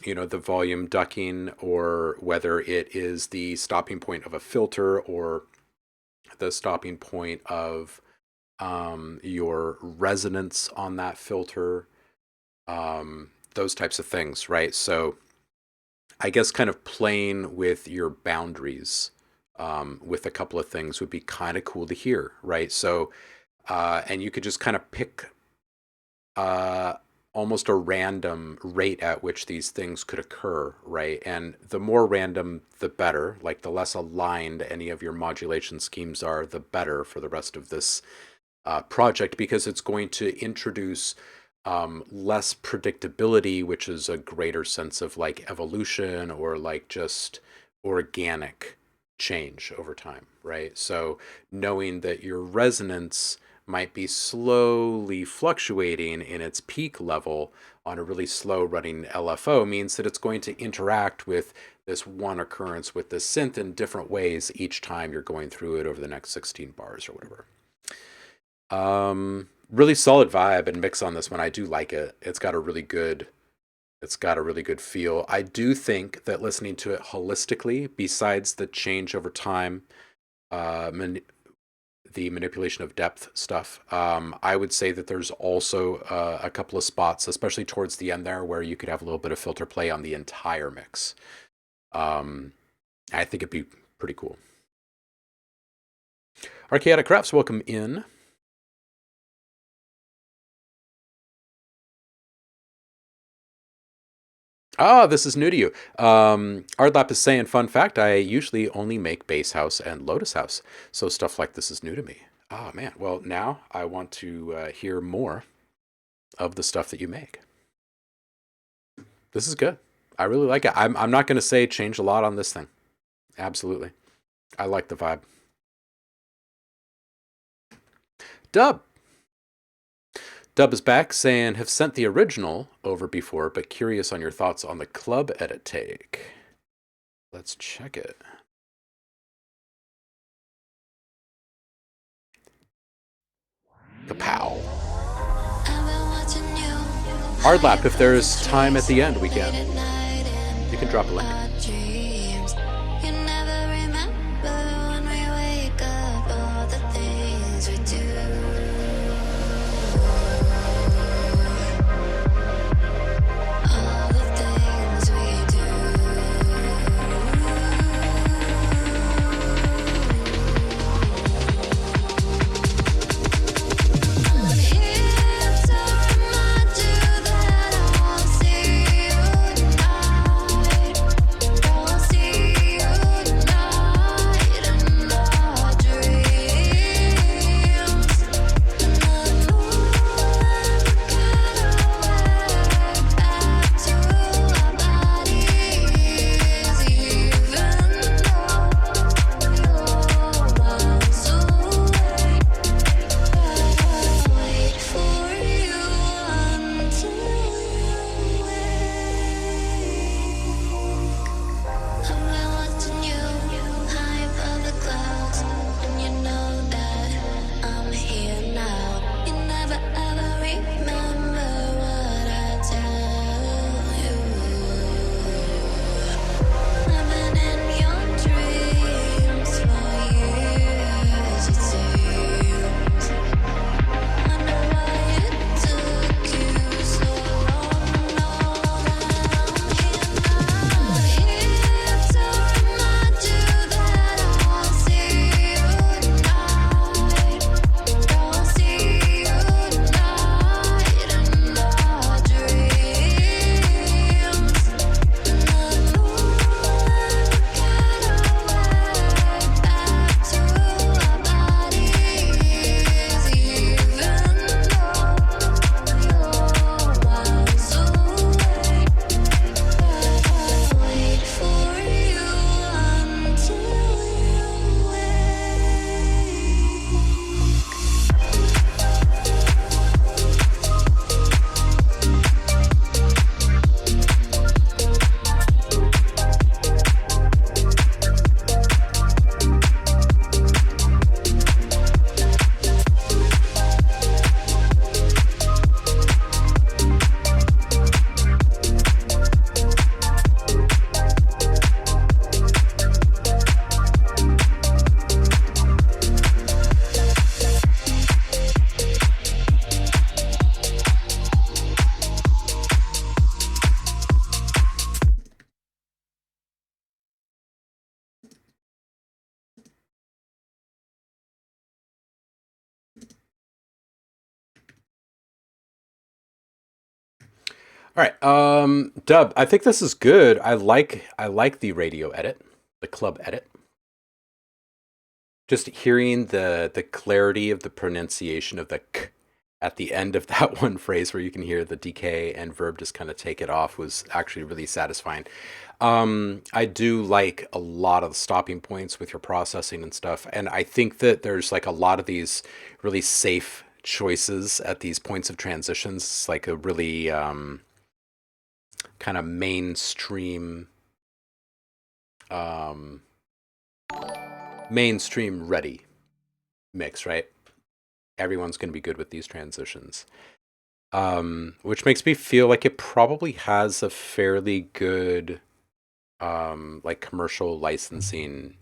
the volume ducking, or whether it is the stopping point of a filter or the stopping point of your resonance on that filter, those types of things, right? So I guess kind of playing with your boundaries with a couple of things would be kind of cool to hear, right? So, and you could just kind of pick almost a random rate at which these things could occur, right? And the more random, the better. Like the less aligned any of your modulation schemes are, the better for the rest of this project, because it's going to introduce less predictability, which is a greater sense of like evolution or like just organic change over time, right? So knowing that your resonance might be slowly fluctuating in its peak level on a really slow running LFO means that it's going to interact with this one occurrence with this synth in different ways each time you're going through it over the next 16 bars or whatever. Really solid vibe and mix on this one. I do like it. It's got a really good feel. I do think that listening to it holistically, besides the change over time, the manipulation of depth stuff, I would say that there's also a couple of spots, especially towards the end there, where you could have a little bit of filter play on the entire mix. I think it'd be pretty cool. Archaetic Crafts, welcome in. Ah, this is new to you. Ardlap is saying, fun fact, I usually only make Bass House and Lotus House, so stuff like this is new to me. Ah, man. Well, now I want to hear more of the stuff that you make. This is good. I really like it. I'm not going to say change a lot on this thing. Absolutely. I like the vibe. Dub is back saying, have sent the original over before, but curious on your thoughts on the club edit take. Let's check it. Kapow. Hardlap, if there's time at the end, you can drop a link. All right, Dub, I think this is good. I like the radio edit, the club edit. Just hearing the clarity of the pronunciation of the k at the end of that one phrase where you can hear the DK and verb just kind of take it off was actually really satisfying. I do like a lot of the stopping points with your processing and stuff, and I think that there's like a lot of these really safe choices at these points of transitions. It's like a really kind of um, mainstream ready mix, right? Everyone's going to be good with these transitions. Which makes me feel like it probably has a fairly good like commercial licensing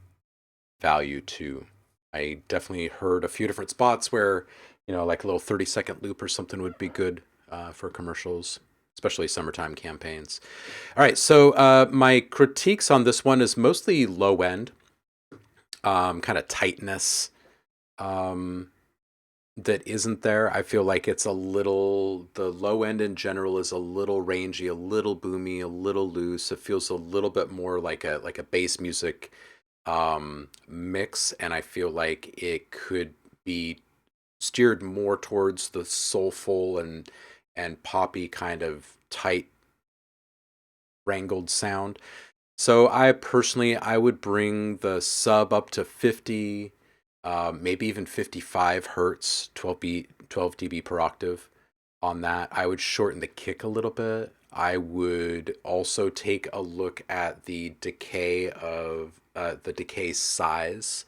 value too. I definitely heard a few different spots where, like a little 30-second loop or something would be good for commercials, especially summertime campaigns. All right, so my critiques on this one is mostly low end, kind of tightness. That isn't there. I feel like it's the low end in general is a little rangy, a little boomy, a little loose. It feels a little bit more like a bass music mix, and I feel like it could be steered more towards the soulful and poppy kind of tight wrangled sound. So I would bring the sub up to 50, maybe even 55 hertz, 12 dB per octave on that. I would shorten the kick a little bit. I would also take a look at the decay size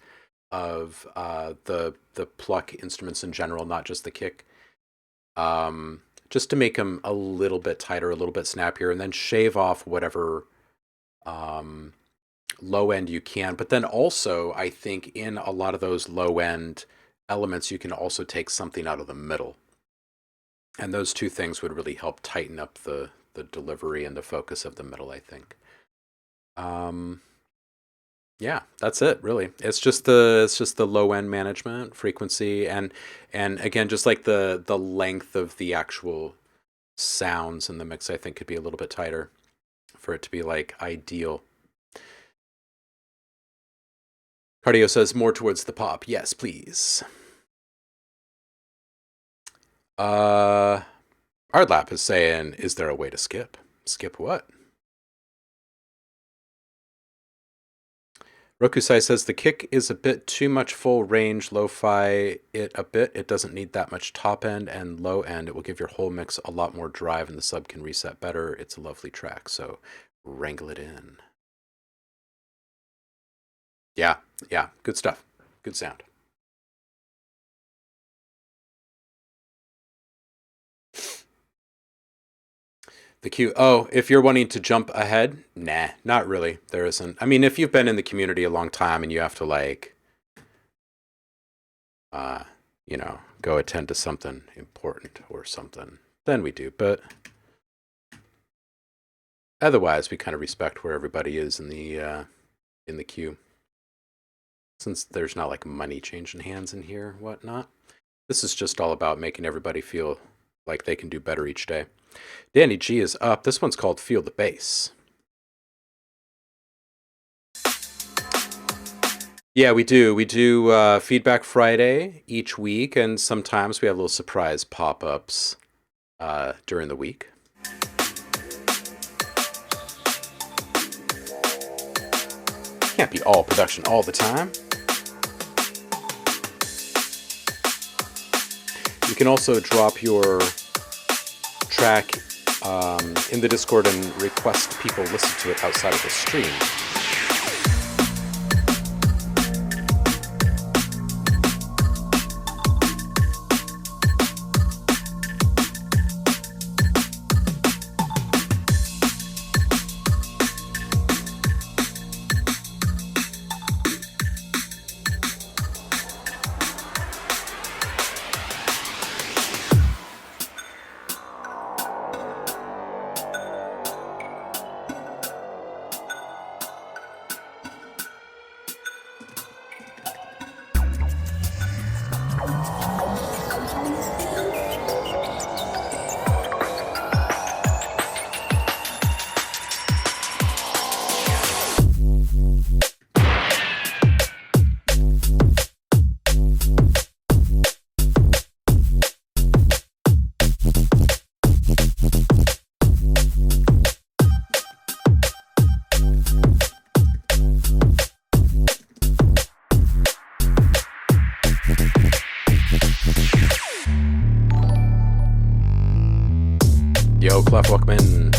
of the pluck instruments in general, not just the kick. Just to make them a little bit tighter, a little bit snappier, and then shave off whatever low end you can. But then also, I think in a lot of those low end elements, you can also take something out of the middle. And those two things would really help tighten up the delivery and the focus of the middle, I think. Yeah, that's it, really. It's just the low end management, frequency, and again, just like the length of the actual sounds in the mix, I think could be a little bit tighter for it to be like ideal. Cardio says more towards the pop. Yes, please. Ardlap is saying, is there a way to skip? Skip what? Rokusai says the kick is a bit too much full range, lo-fi it a bit. It doesn't need that much top end and low end. It will give your whole mix a lot more drive and the sub can reset better. It's a lovely track, so wrangle it in. Yeah, good stuff. Good sound. The queue. Oh, if you're wanting to jump ahead, nah, not really. There isn't. I mean, if you've been in the community a long time and you have to like, go attend to something important or something, then we do. But otherwise, we kind of respect where everybody is in the queue. Since there's not like money changing hands in here, whatnot. This is just all about making everybody feel like they can do better each day. Danny G is up. This one's called Feel the Bass. Yeah, we do. We do Feedback Friday each week, and sometimes we have little surprise pop-ups during the week. Can't be all production all the time. You can also drop your track in the Discord and request people listen to it outside of the stream. Yo, Clef, welcome in.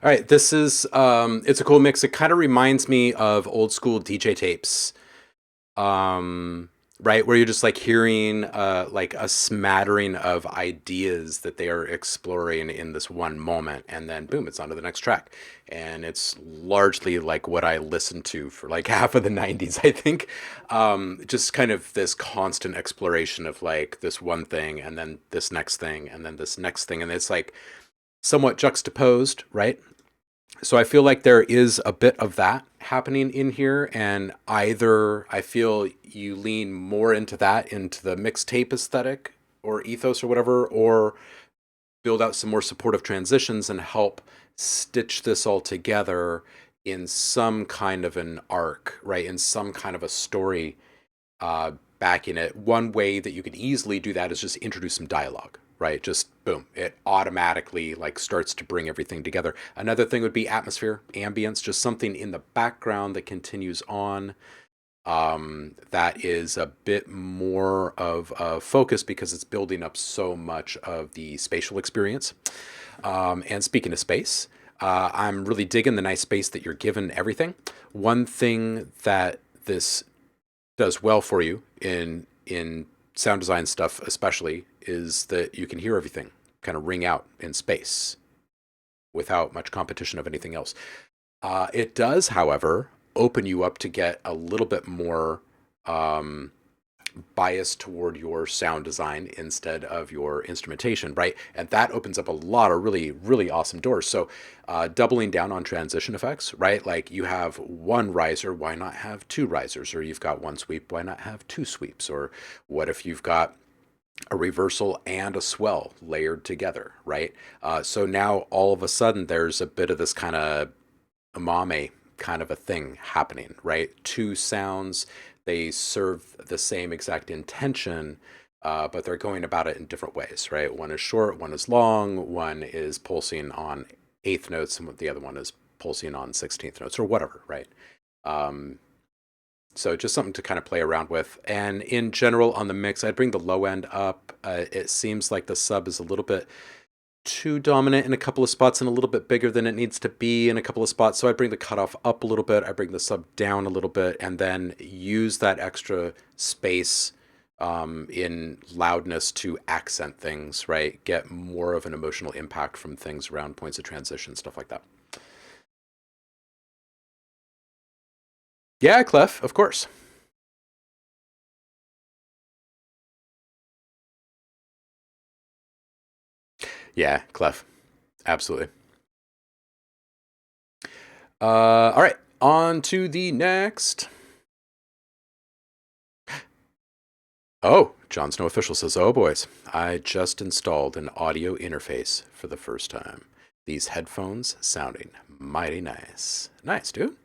All right, this is it's a cool mix. It kind of reminds me of old school DJ tapes, right, where you're just like hearing like a smattering of ideas that they are exploring in this one moment, and then boom, it's on to the next track. And it's largely like what I listened to for like half of the 90s, I think. Just kind of this constant exploration of like this one thing, and then this next thing, and then this next thing, and it's like somewhat juxtaposed, right? So I feel like there is a bit of that happening in here, and either I feel you lean more into that, into the mixtape aesthetic or ethos or whatever, or build out some more supportive transitions and help stitch this all together in some kind of an arc, right? In some kind of a story back in it. One way that you could easily do that is just introduce some dialogue, right? Just boom, it automatically like starts to bring everything together. Another thing would be atmosphere, ambience, just something in the background that continues on. That is a bit more of a focus because it's building up so much of the spatial experience. And speaking of space, I'm really digging the nice space that you're given everything. One thing that this does well for you in sound design stuff especially is that you can hear everything kind of ring out in space without much competition of anything else. It does, however, open you up to get a little bit more bias toward your sound design instead of your instrumentation, right? And that opens up a lot of really, really awesome doors. So doubling down on transition effects, right? Like you have one riser, why not have two risers? Or you've got one sweep, why not have two sweeps? Or what if you've got a reversal and a swell layered together, right? So now all of a sudden there's a bit of this kind of umami kind of a thing happening, right? Two sounds, they serve the same exact intention, but they're going about it in different ways, right? One is short, one is long, one is pulsing on eighth notes, and the other one is pulsing on 16th notes or whatever, right? So just something to kind of play around with. And in general on the mix, I'd bring the low end up. It seems like the sub is a little bit too dominant in a couple of spots and a little bit bigger than it needs to be in a couple of spots. So I bring the cutoff up a little bit, I bring the sub down a little bit, and then use that extra space in loudness to accent things, right? Get more of an emotional impact from things around points of transition, stuff like that. Yeah, Clef, of course. Yeah, Clef. Absolutely. All right, on to the next. Oh, Jon Snow Official says, oh boys, I just installed an audio interface for the first time. These headphones sounding mighty nice. Nice, dude.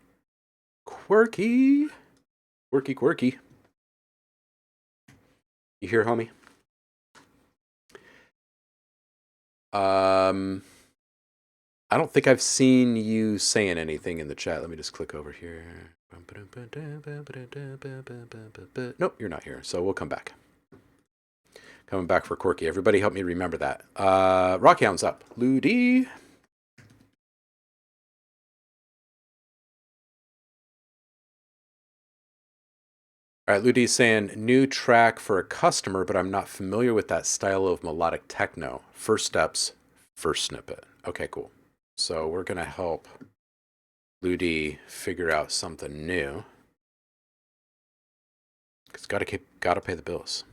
Quirky. Quirky, quirky. You hear, homie? I don't think I've seen you saying anything in the chat. Let me just click over here. Nope, you're not here, so we'll come back. Coming back for Quirky. Everybody help me remember that. Rockhound's up. Ludi. All right, Ludi's saying new track for a customer, but I'm not familiar with that style of melodic techno. First steps, first snippet. Okay, cool. So we're gonna help Ludi figure out something new. It's gotta pay the bills.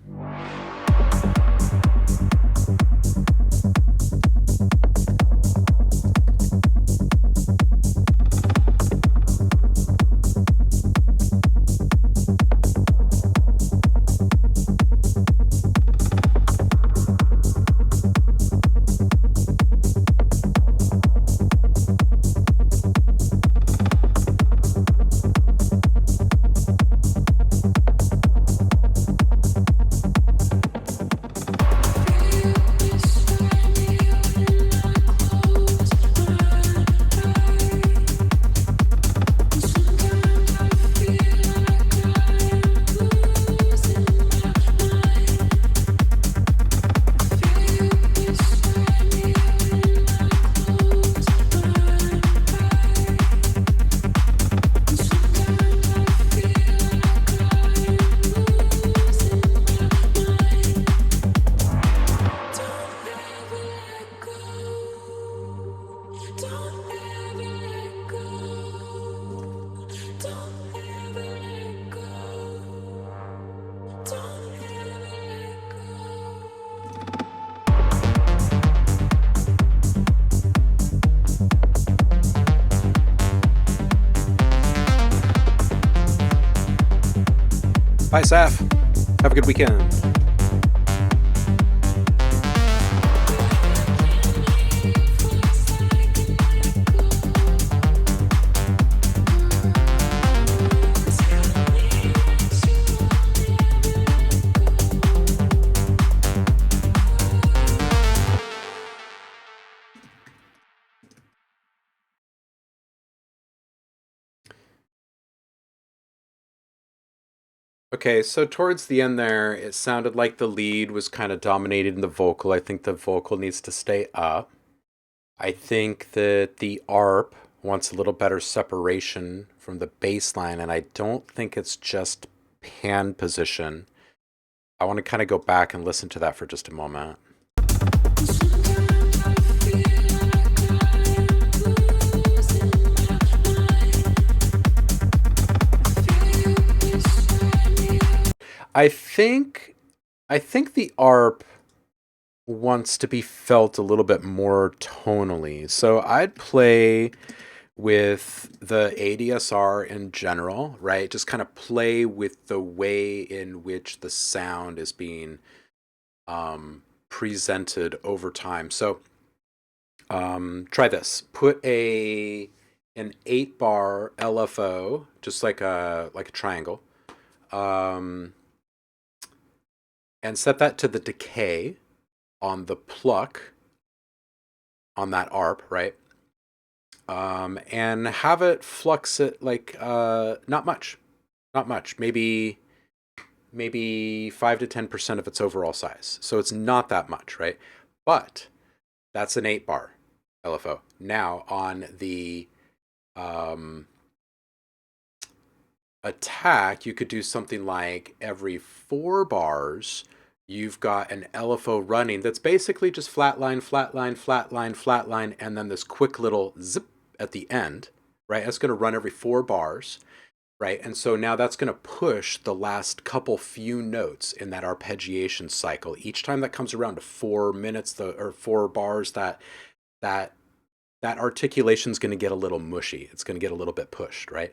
Bye, Saf. Have a good weekend. Okay, so towards the end there, it sounded like the lead was kind of dominating the vocal. I think the vocal needs to stay up. I think that the ARP wants a little better separation from the bass line, and I don't think it's just hand position. I want to kind of go back and listen to that for just a moment. I think the ARP wants to be felt a little bit more tonally. So I'd play with the ADSR in general, right? Just kind of play with the way in which the sound is being presented over time. So try this. Put an 8-bar LFO, just like a triangle. And set that to the decay on the pluck on that ARP, right? And have it flux it like not much, maybe 5 to 10% of its overall size. So it's not that much, right? But that's an 8-bar LFO. Now on the attack, you could do something like every 4 bars, you've got an LFO running that's basically just flatline, flatline, flatline, flatline, and then this quick little zip at the end, right? That's going to run every 4 bars, right? And so now that's going to push the last few notes in that arpeggiation cycle. Each time that comes around to 4 minutes, or 4 bars, that articulation is going to get a little mushy. It's going to get a little bit pushed, right?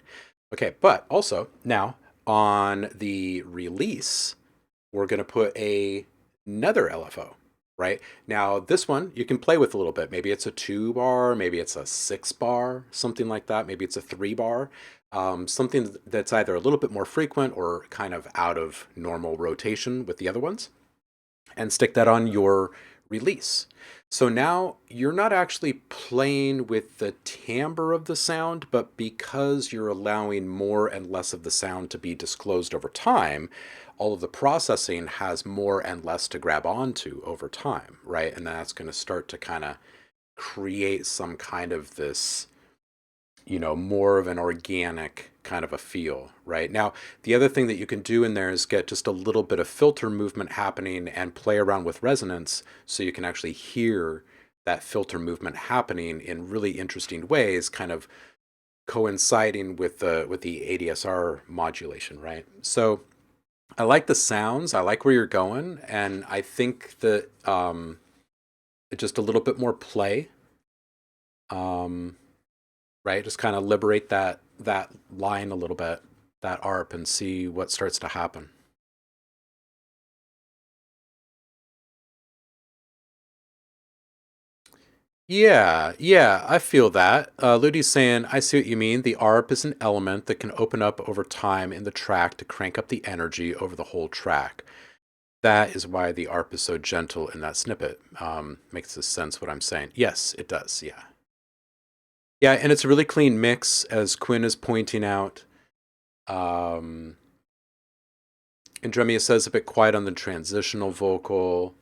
Okay, but also now on the release, we're going to put another LFO, right? Now this one you can play with a little bit. Maybe it's a 2-bar, maybe it's a 6-bar, something like that. Maybe it's a 3-bar, something that's either a little bit more frequent or kind of out of normal rotation with the other ones, and stick that on your release. So now you're not actually playing with the timbre of the sound, but because you're allowing more and less of the sound to be disclosed over time, all of the processing has more and less to grab onto over time, right? And that's going to start to kind of create some kind of this you know, more of an organic kind of a feel, right? Now, the other thing that you can do in there is get just a little bit of filter movement happening and play around with resonance so you can actually hear that filter movement happening in really interesting ways, kind of coinciding with the ADSR modulation, right? So I like the sounds, I like where you're going, and I think that just a little bit more play, right? Just kind of liberate that line a little bit, that ARP, and see what starts to happen. Yeah, I feel that. Ludi's saying, I see what you mean. The ARP is an element that can open up over time in the track to crank up the energy over the whole track. That is why the ARP is so gentle in that snippet. Makes this sense what I'm saying. Yes, it does, yeah. Yeah, and it's a really clean mix, as Quinn is pointing out. Andremia says a bit quiet on the transitional vocal.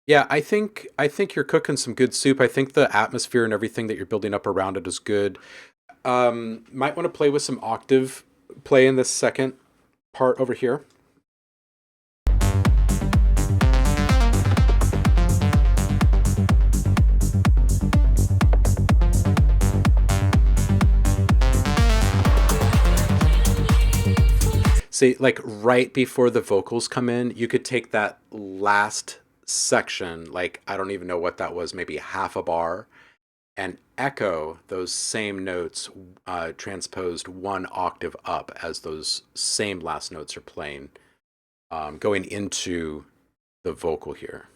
Yeah, I think you're cooking some good soup. I think the atmosphere and everything that you're building up around it is good. Might want to play with some octave play in this second part over here. See, like right before the vocals come in, you could take that last section, like I don't even know what that was, maybe half a bar, and echo those same notes transposed one octave up as those same last notes are playing, going into the vocal here.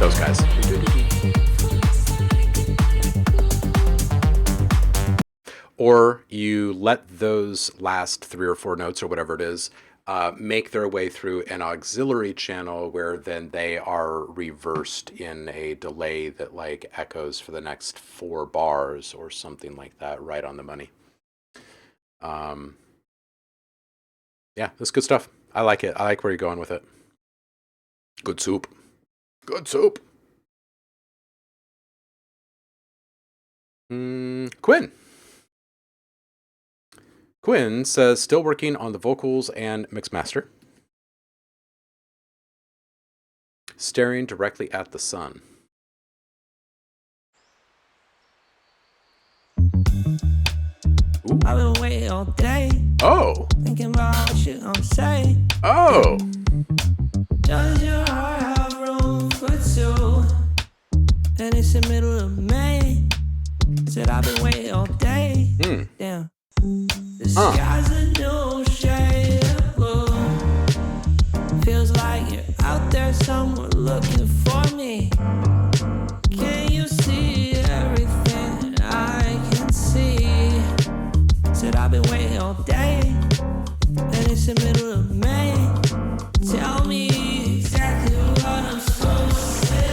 Those guys. Or you let those last 3 or 4 notes or whatever it is make their way through an auxiliary channel where then they are reversed in a delay that like echoes for the next 4 bars or something like that, right on the money. Yeah, that's good stuff. I like it. I like where you're going with it. Good soup. Good soup. Quinn. Quinn says, still working on the vocals and mixmaster. Staring directly at the sun. Ooh. I've been waiting all day, Oh. thinking about what you gonna say. Oh. Does your heart have room for two? And it's the middle of May. Said I've been waiting all day. Damn. The sky's a new shade of blue. Feels like you're out there somewhere looking for me. Can you see everything I can see? Said I've been waiting all day, and it's the middle of May. Tell me exactly what I'm supposed to say.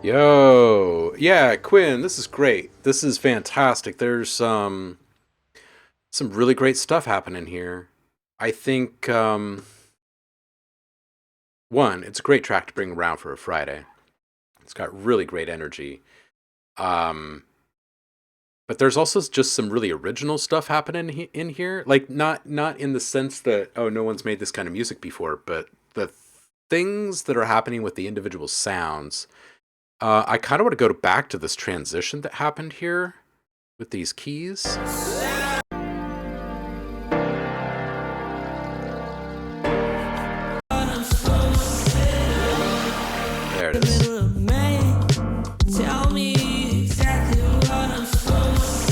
Yo, Yeah, Quinn, this is great. This is fantastic. There's some really great stuff happening here. I think one, it's a great track to bring around for a Friday. It's got really great energy. Um, but there's also just some really original stuff happening in here. Like not in the sense that oh no one's made this kind of music before, but the things that are happening with the individual sounds. I kind of want to go back to this transition that happened here with these keys. There it is. Tell me exactly what I'm supposed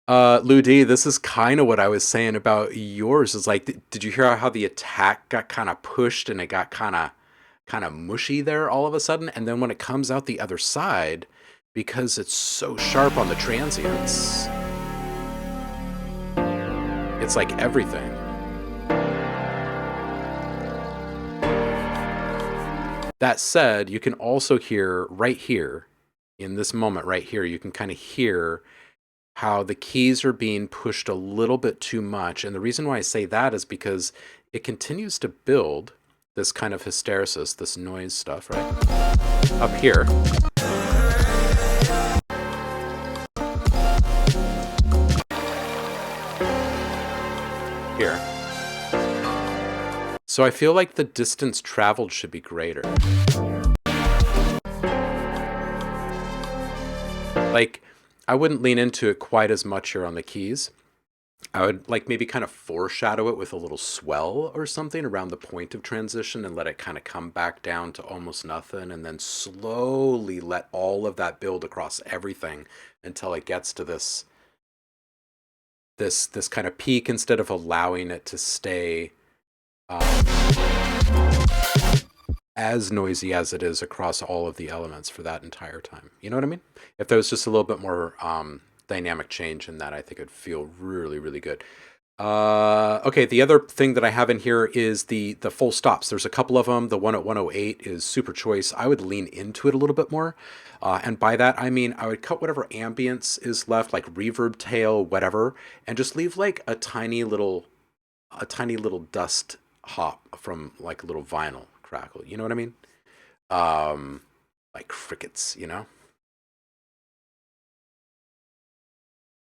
to Lou D, this is kind of what I was saying about yours. Is like, did you hear how the attack got kind of pushed and it got kind of mushy there all of a sudden? And then when it comes out the other side, because it's so sharp on the transients, it's like everything. That said, you can also hear right here, in this moment right here, you can kind of hear how the keys are being pushed a little bit too much. And the reason why I say that is because it continues to build this kind of hysteresis, this noise stuff, right? Up here. Here. So I feel like the distance traveled should be greater. Like, I wouldn't lean into it quite as much here on the keys. I would like maybe kind of foreshadow it with a little swell or something around the point of transition and let it kind of come back down to almost nothing, and then slowly let all of that build across everything until it gets to this kind of peak instead of allowing it to stay as noisy as it is across all of the elements for that entire time. You know what I mean? If there was just a little bit more dynamic change in that, I think it'd feel really, really good. Okay, the other thing that I have in here is the full stops. There's a couple of them. The one at 108 is super choice. I would lean into it a little bit more. And by that, I mean, I would cut whatever ambience is left, like reverb tail, whatever, and just leave like a tiny little dust hop from like a little vinyl crackle. You know what I mean? Like crickets, you know?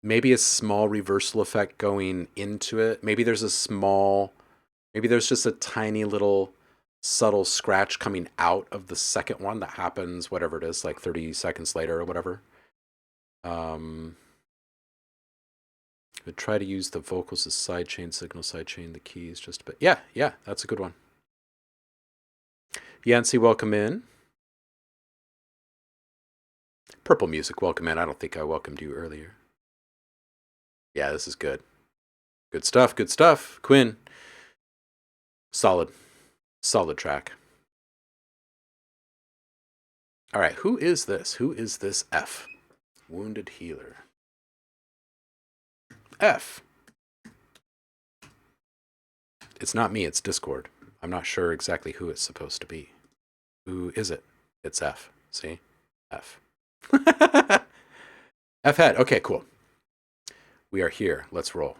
Maybe a small reversal effect going into it. Maybe there's just a tiny little subtle scratch coming out of the second one that happens, whatever it is, like 30 seconds later or whatever. Would try to use the vocals as sidechain, signal sidechain, the keys just a bit. Yeah, that's a good one. Yancy, welcome in. Purple Music, welcome in. I don't think I welcomed you earlier. Yeah, this is good. Good stuff. Quinn, solid track. All right, who is this? Who is this F? Wounded Healer. F. It's not me, it's Discord. I'm not sure exactly who it's supposed to be. Who is it? It's F. See? F. F head. Okay, cool. We are here. Let's roll.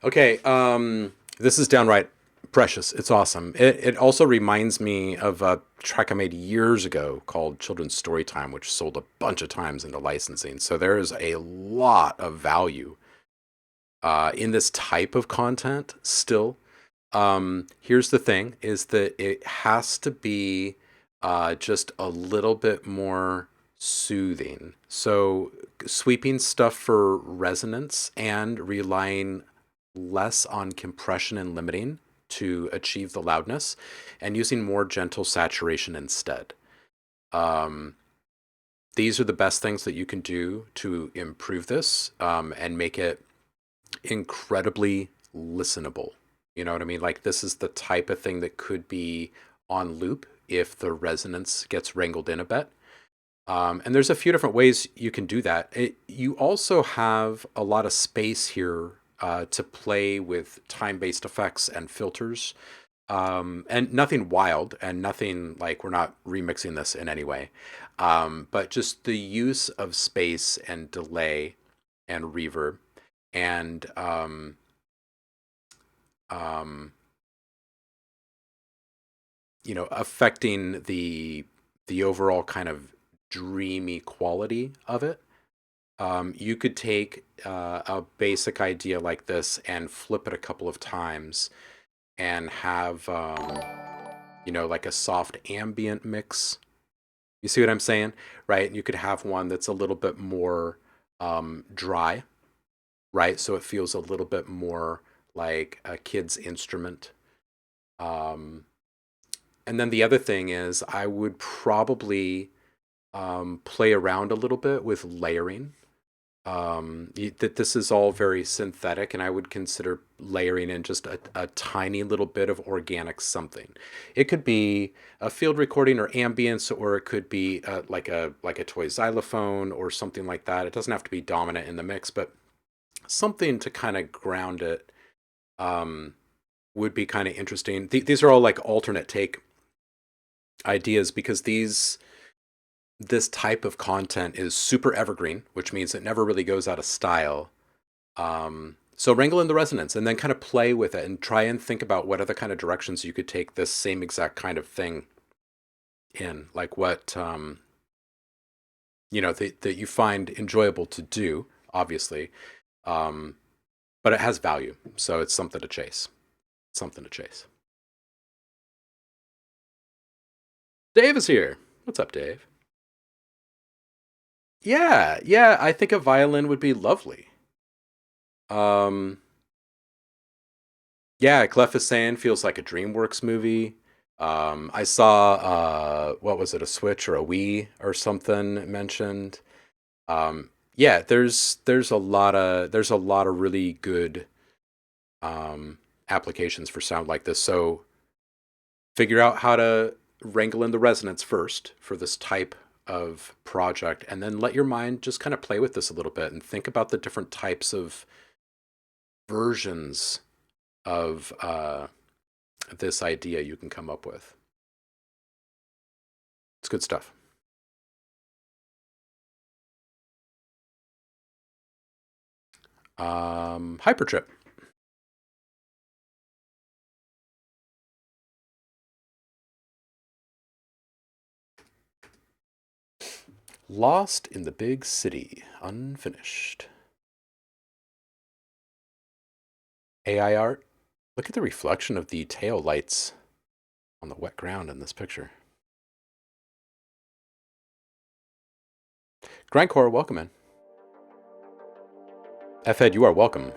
Okay, this is downright precious. It's awesome. It also reminds me of a track I made years ago called Children's Storytime, which sold a bunch of times into licensing. So there is a lot of value in this type of content still. Here's the thing, is that it has to be just a little bit more soothing. So sweeping stuff for resonance and relying less on compression and limiting to achieve the loudness, and using more gentle saturation instead. These are the best things that you can do to improve this and make it incredibly listenable. You know what I mean? Like, this is the type of thing that could be on loop if the resonance gets wrangled in a bit. And there's a few different ways you can do that. You also have a lot of space here to play with time-based effects and filters. And nothing wild, and nothing like, we're not remixing this in any way. But just the use of space and delay and reverb and affecting the overall kind of dreamy quality of it. You could take a basic idea like this and flip it a couple of times and have like a soft ambient mix. You see what I'm saying, right? You could have one that's a little bit more dry, right? So it feels a little bit more like a kid's instrument. And then the other thing is, I would probably play around a little bit with layering. That this is all very synthetic, and I would consider layering in just a tiny little bit of organic something. It could be a field recording or ambience, or it could be like a toy xylophone or something like that. It doesn't have to be dominant in the mix, but something to kind of ground it would be kind of interesting. These are all like alternate take ideas, because this type of content is super evergreen, which means it never really goes out of style. So wrangle in the resonance and then kind of play with it and try and think about what other kind of directions you could take this same exact kind of thing in, like what that you find enjoyable to do, obviously, but it has value, so it's something to chase. Dave is here. What's up, Dave? Yeah, I think a violin would be lovely. Yeah, Clef is saying feels like a DreamWorks movie. I saw what was it, a Switch or a Wii or something mentioned. Yeah, there's a lot of really good applications for sound like this. So figure out how to wrangle in the resonance first for this type of project, and then let your mind just kind of play with this a little bit and think about the different types of versions of this idea you can come up with. It's good stuff. Hypertrip. Lost in the Big City, unfinished. AI art. Look at the reflection of the tail lights on the wet ground in this picture. Grindcore, welcome in. F-Ed, you are welcome.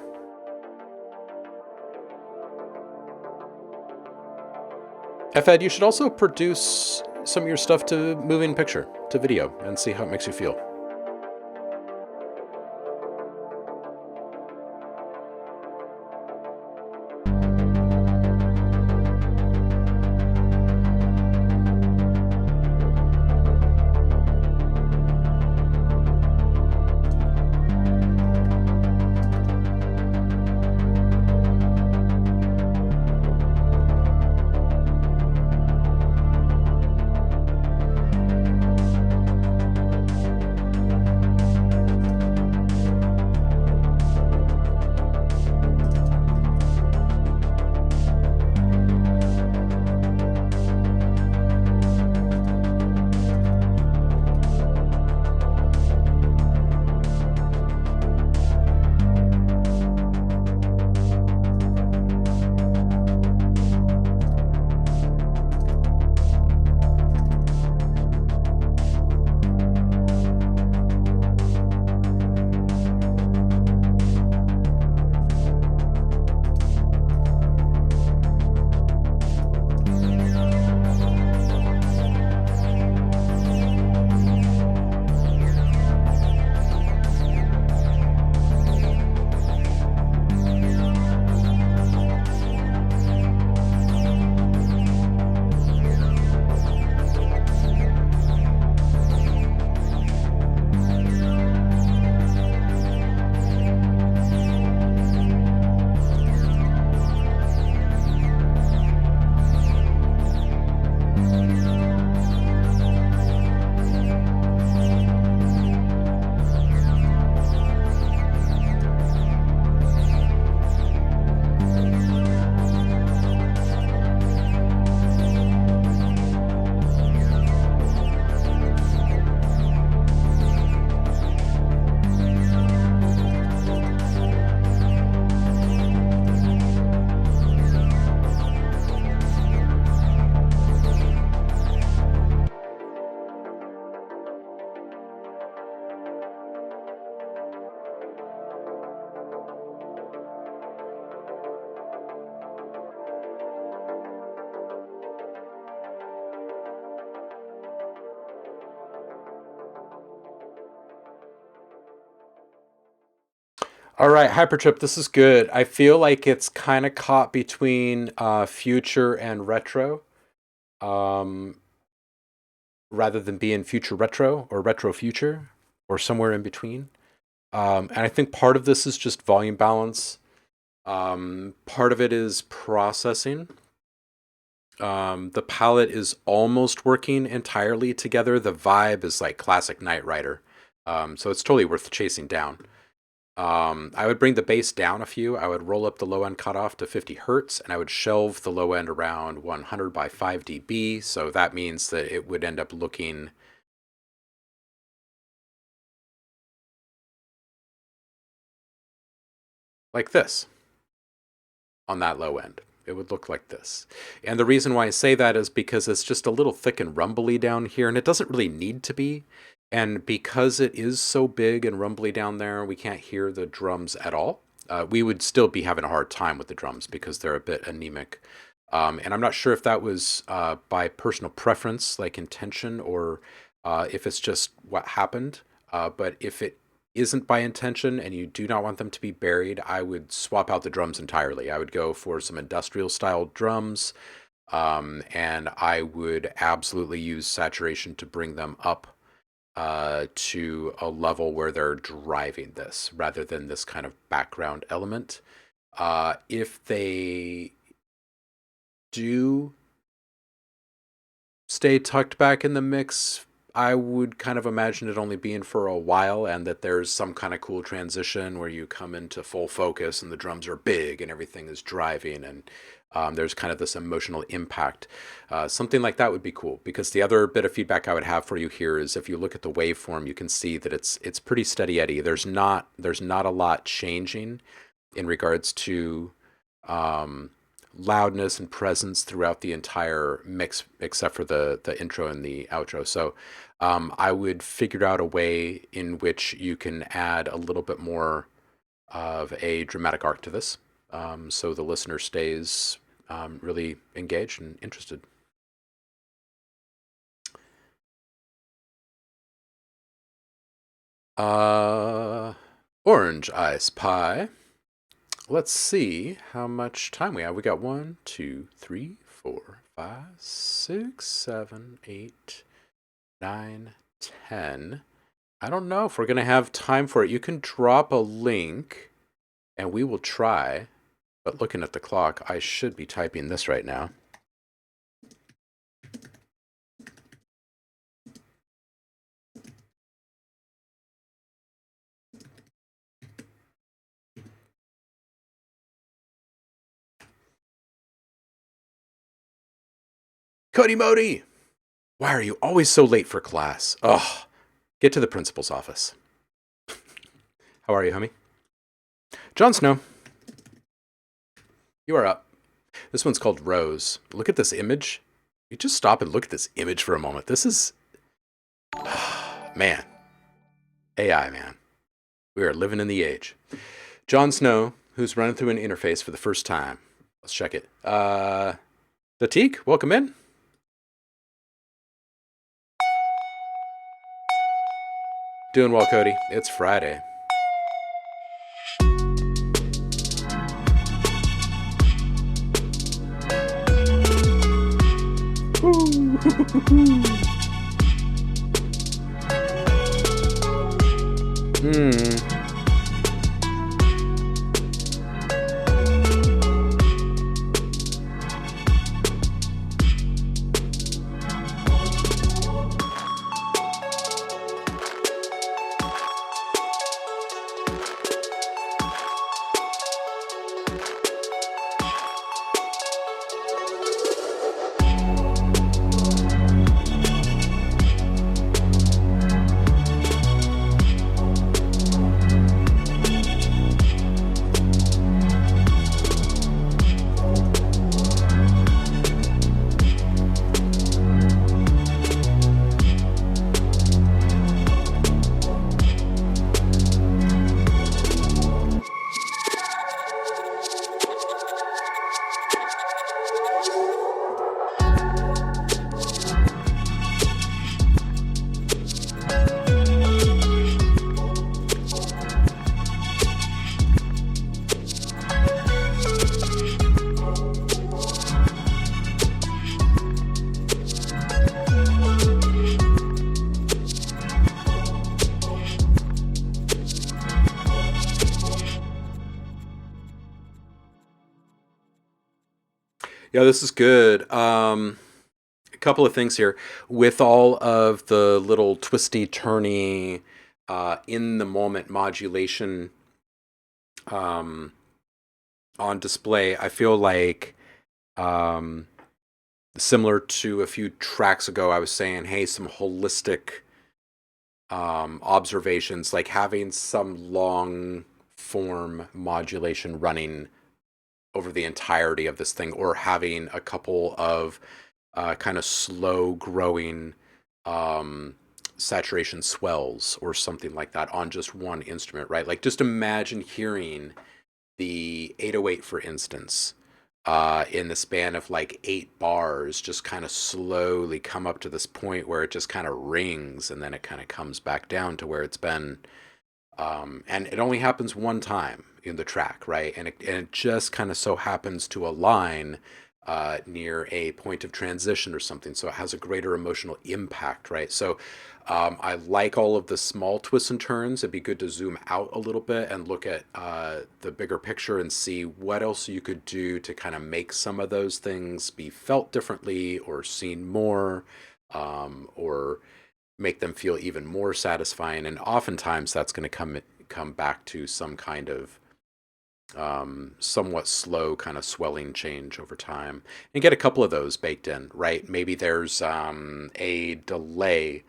F-Ed, you should also produce some of your stuff to moving picture, to video, and see how it makes you feel. All right, Hypertrip, this is good. I feel like it's kind of caught between future and retro, um, rather than being future retro or retro future or somewhere in between. And I think part of this is just volume balance. Part of it is processing. The palette is almost working entirely together. The vibe is like classic Knight Rider. So it's totally worth chasing down. I would bring the bass down a few. I would roll up the low end cutoff to 50 hertz, and I would shelve the low end around 100 by 5 dB. So that means that it would end up looking like this on that low end. It would look like this. And the reason why I say that is because it's just a little thick and rumbly down here, and it doesn't really need to be. And because it is so big and rumbly down there, we can't hear the drums at all. We would still be having a hard time with the drums because they're a bit anemic. And I'm not sure if that was by personal preference, like intention, or if it's just what happened. But if it isn't by intention and you do not want them to be buried, I would swap out the drums entirely. I would go for some industrial style drums, and I would absolutely use saturation to bring them up to a level where they're driving this rather than this kind of background element. If they do stay tucked back in the mix, I would kind of imagine it only being for a while, and that there's some kind of cool transition where you come into full focus and the drums are big and everything is driving, and there's kind of this emotional impact. Something like that would be cool, because the other bit of feedback I would have for you here is if you look at the waveform, you can see that it's pretty steady eddy. There's not a lot changing in regards to loudness and presence throughout the entire mix, except for the intro and the outro. So I would figure out a way in which you can add a little bit more of a dramatic arc to this, so the listener stays really engaged and interested. Orange ice pie. Let's see how much time we have. We got 1, 2, 3, 4, 5, 6, 7, 8, 9, 10. I don't know if we're going to have time for it. You can drop a link and we will try. But looking at the clock, I should be typing this right now. Cody Modi, why are you always so late for class? Oh, get to the principal's office. How are you, homie? Jon Snow, you are up. This one's called Rose. Look at this image. You just stop and look at this image for a moment. This is, man, AI, man. We are living in the age. Jon Snow, who's running through an interface for the first time. Let's check it. Datik, welcome in. Doing well, Cody. It's Friday. Yeah, this is good. A couple of things here. With all of the little twisty, turny, in the moment modulation on display, I feel like similar to a few tracks ago, I was saying, hey, some holistic observations, like having some long form modulation running over the entirety of this thing, or having a couple of kind of slow growing saturation swells or something like that on just one instrument, right? Like just imagine hearing the 808, for instance, in the span of like 8 bars, just kind of slowly come up to this point where it just kind of rings and then it kind of comes back down to where it's been. And it only happens one time in the track, right? And it just kind of so happens to align near a point of transition or something. So it has a greater emotional impact, right? So I like all of the small twists and turns. It'd be good to zoom out a little bit and look at the bigger picture and see what else you could do to kind of make some of those things be felt differently or seen more, or make them feel even more satisfying. And oftentimes that's going to come back to some kind of somewhat slow kind of swelling change over time, and get a couple of those baked in, right? Maybe there's a delay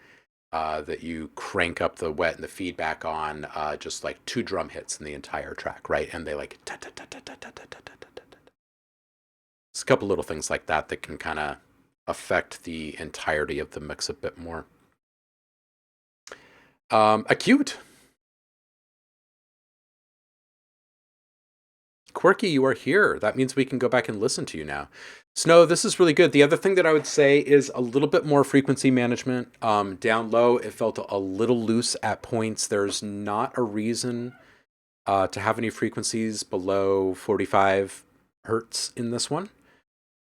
that you crank up the wet and the feedback on, just like 2 drum hits in the entire track, right? And they like it's a couple little things like that that can kind of affect the entirety of the mix a bit more. Acute. Quirky, you are here. That means we can go back and listen to you now. Snow, this is really good. The other thing that I would say is a little bit more frequency management. Down low, it felt a little loose at points. There's not a reason to have any frequencies below 45 hertz in this one.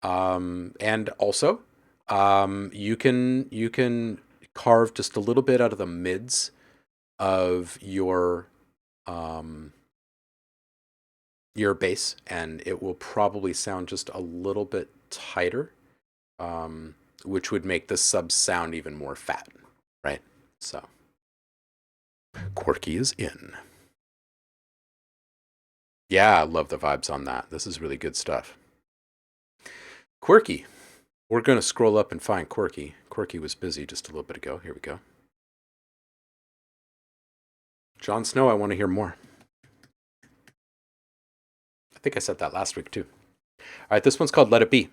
And also, you can carve just a little bit out of the mids of your bass, and it will probably sound just a little bit tighter, which would make the subs sound even more fat, right? So, Quirky is in. Yeah, I love the vibes on that. This is really good stuff. Quirky. We're going to scroll up and find Quirky. Quirky was busy just a little bit ago. Here we go. Jon Snow, I want to hear more. I think I said that last week too. All right, this one's called Let It Be.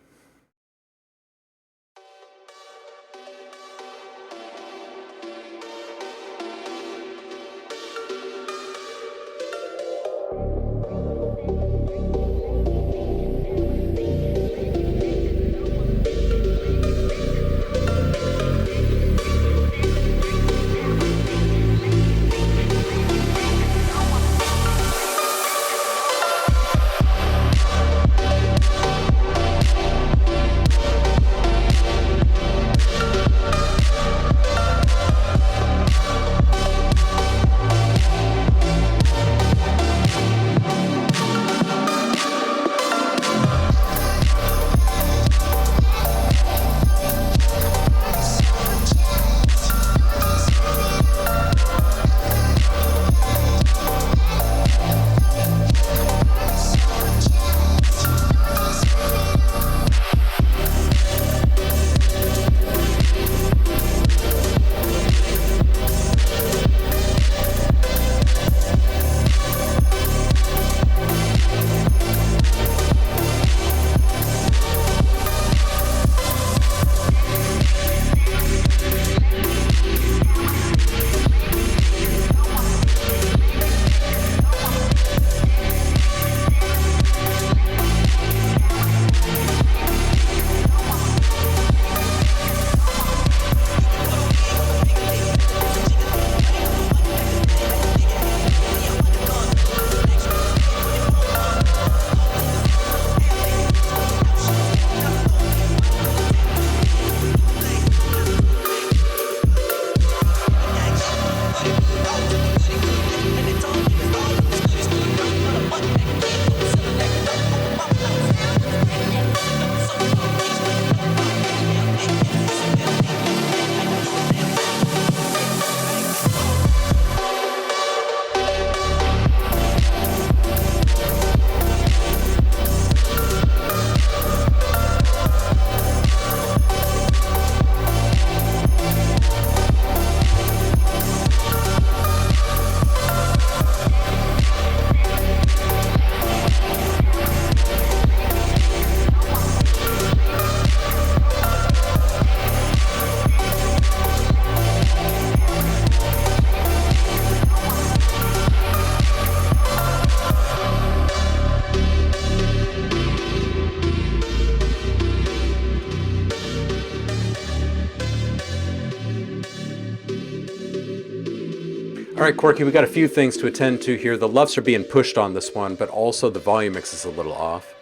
All right, Corky, we got a few things to attend to here. The LUFS are being pushed on this one, but also the volume mix is a little off.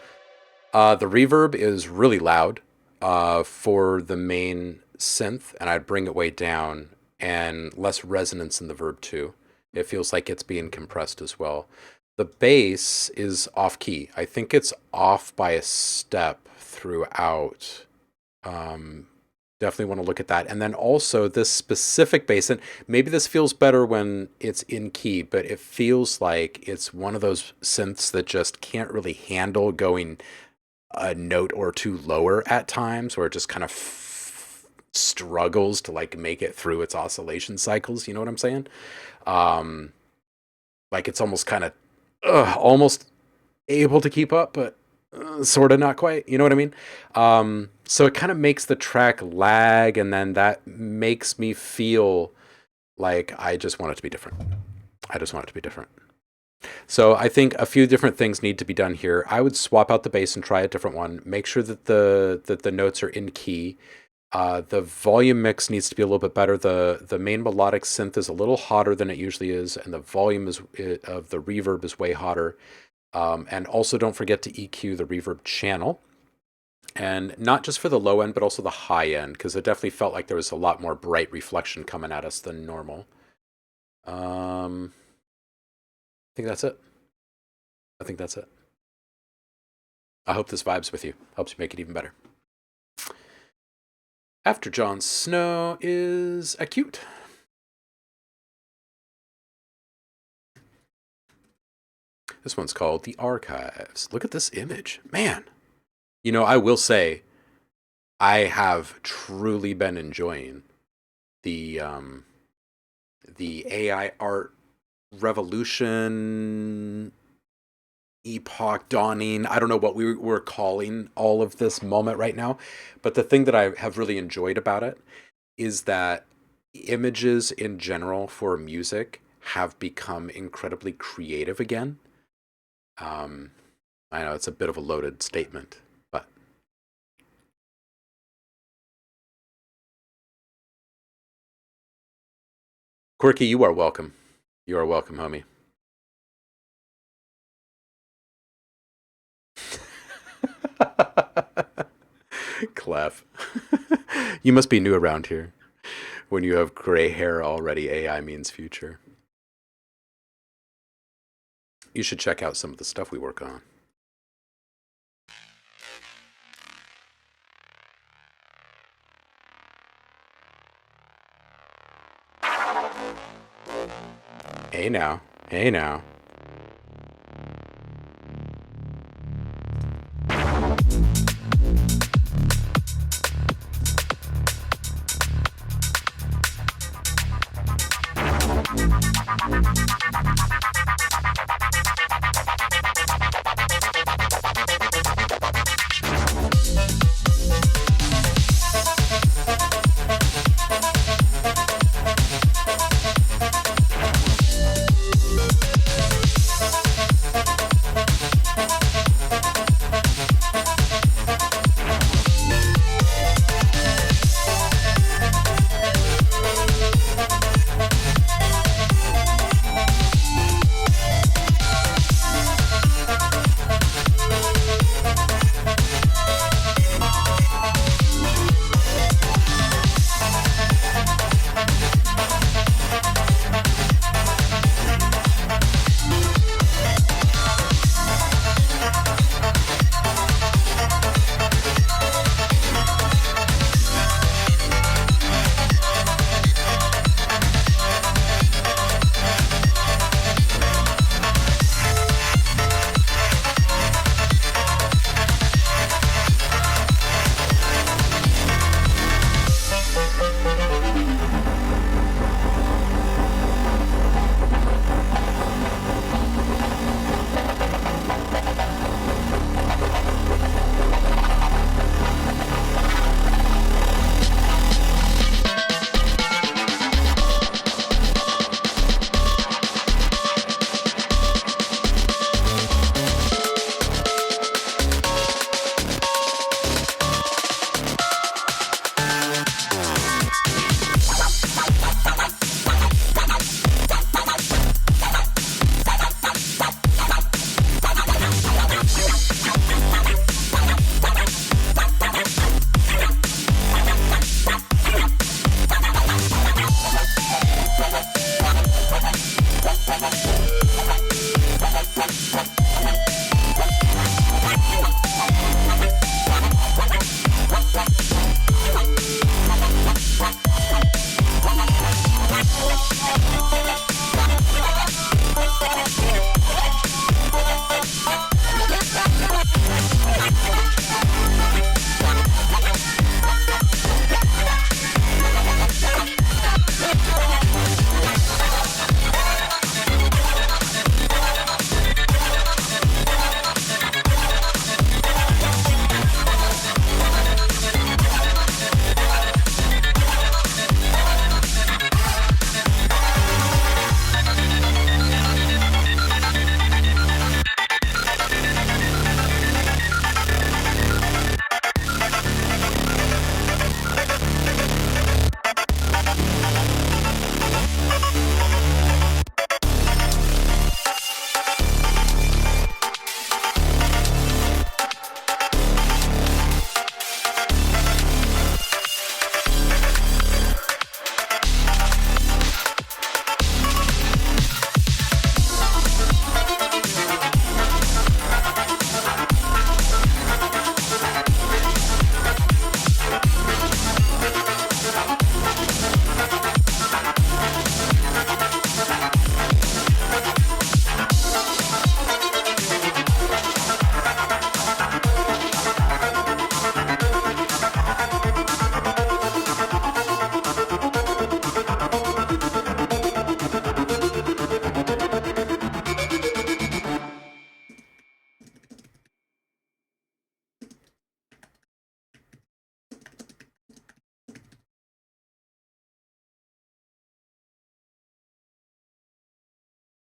The reverb is really loud for the main synth, and I'd bring it way down, and less resonance in the verb too. It feels like it's being compressed as well. The bass is off key. I think it's off by a step throughout. Definitely want to look at that. And then also this specific bass, and maybe this feels better when it's in key, but it feels like it's one of those synths that just can't really handle going a note or two lower at times, where it just kind of struggles to like make it through its oscillation cycles. You know what I'm saying? Like it's almost kind of almost able to keep up, but sort of not quite. You know what I mean? So it kind of makes the track lag, and then that makes me feel like I just want it to be different. I just want it to be different. So I think a few different things need to be done here. I would swap out the bass and try a different one. Make sure that the notes are in key. The volume mix needs to be a little bit better. The main melodic synth is a little hotter than it usually is, and the volume of the reverb is way hotter. And also don't forget to EQ the reverb channel. And not just for the low end, but also the high end, because it definitely felt like there was a lot more bright reflection coming at us than normal. I think that's it. I think that's it. I hope this vibes with you. Helps you make it even better. After Jon Snow is Acute. This one's called The Archives. Look at this image. Man. You know, I will say, I have truly been enjoying the AI art revolution, epoch, dawning. I don't know what we're calling all of this moment right now. But the thing that I have really enjoyed about it is that images in general for music have become incredibly creative again. I know it's a bit of a loaded statement, but Quirky, you are welcome. You are welcome, homie. Clef. You must be new around here. When you have gray hair already, AI means future. You should check out some of the stuff we work on. Hey now. Hey now.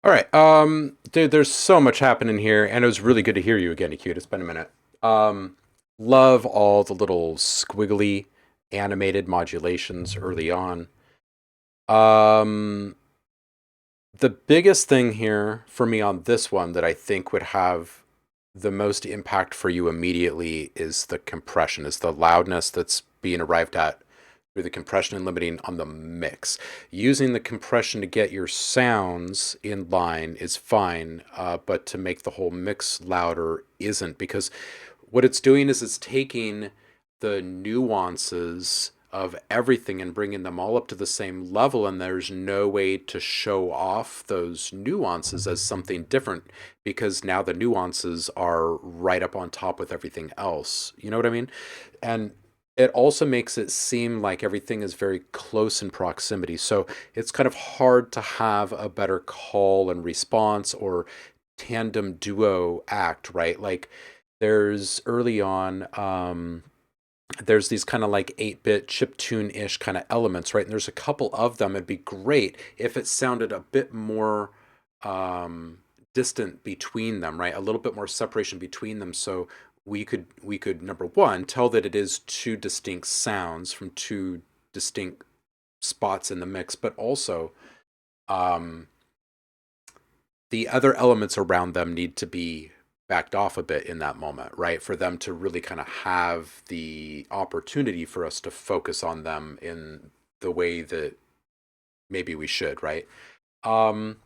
All right. Dude, there's so much happening here, and it was really good to hear you again, Acute. It's been a minute. Um, Love all the little squiggly animated modulations early on. Um, the biggest thing here for me on this one that I think would have the most impact for you immediately is the compression, is the loudness that's being arrived at through the compression and limiting on the mix. Using the compression to get your sounds in line is fine, but to make the whole mix louder isn't, because what it's doing is it's taking the nuances of everything and bringing them all up to the same level, and there's no way to show off those nuances as something different because now the nuances are right up on top with everything else. You know what I mean? And it also makes it seem like everything is very close in proximity. So it's kind of hard to have a better call and response or tandem duo act, right? Like there's early on, there's these kind of like 8-bit chip tune-ish kind of elements, right? And there's a couple of them. It'd be great if it sounded a bit more um, distant between them, right? A little bit more separation between them, so we could number one tell that it is two distinct sounds from two distinct spots in the mix, but also um, the other elements around them need to be backed off a bit in that moment, right? For them to really kind of have the opportunity for us to focus on them in the way that maybe we should, right? Um,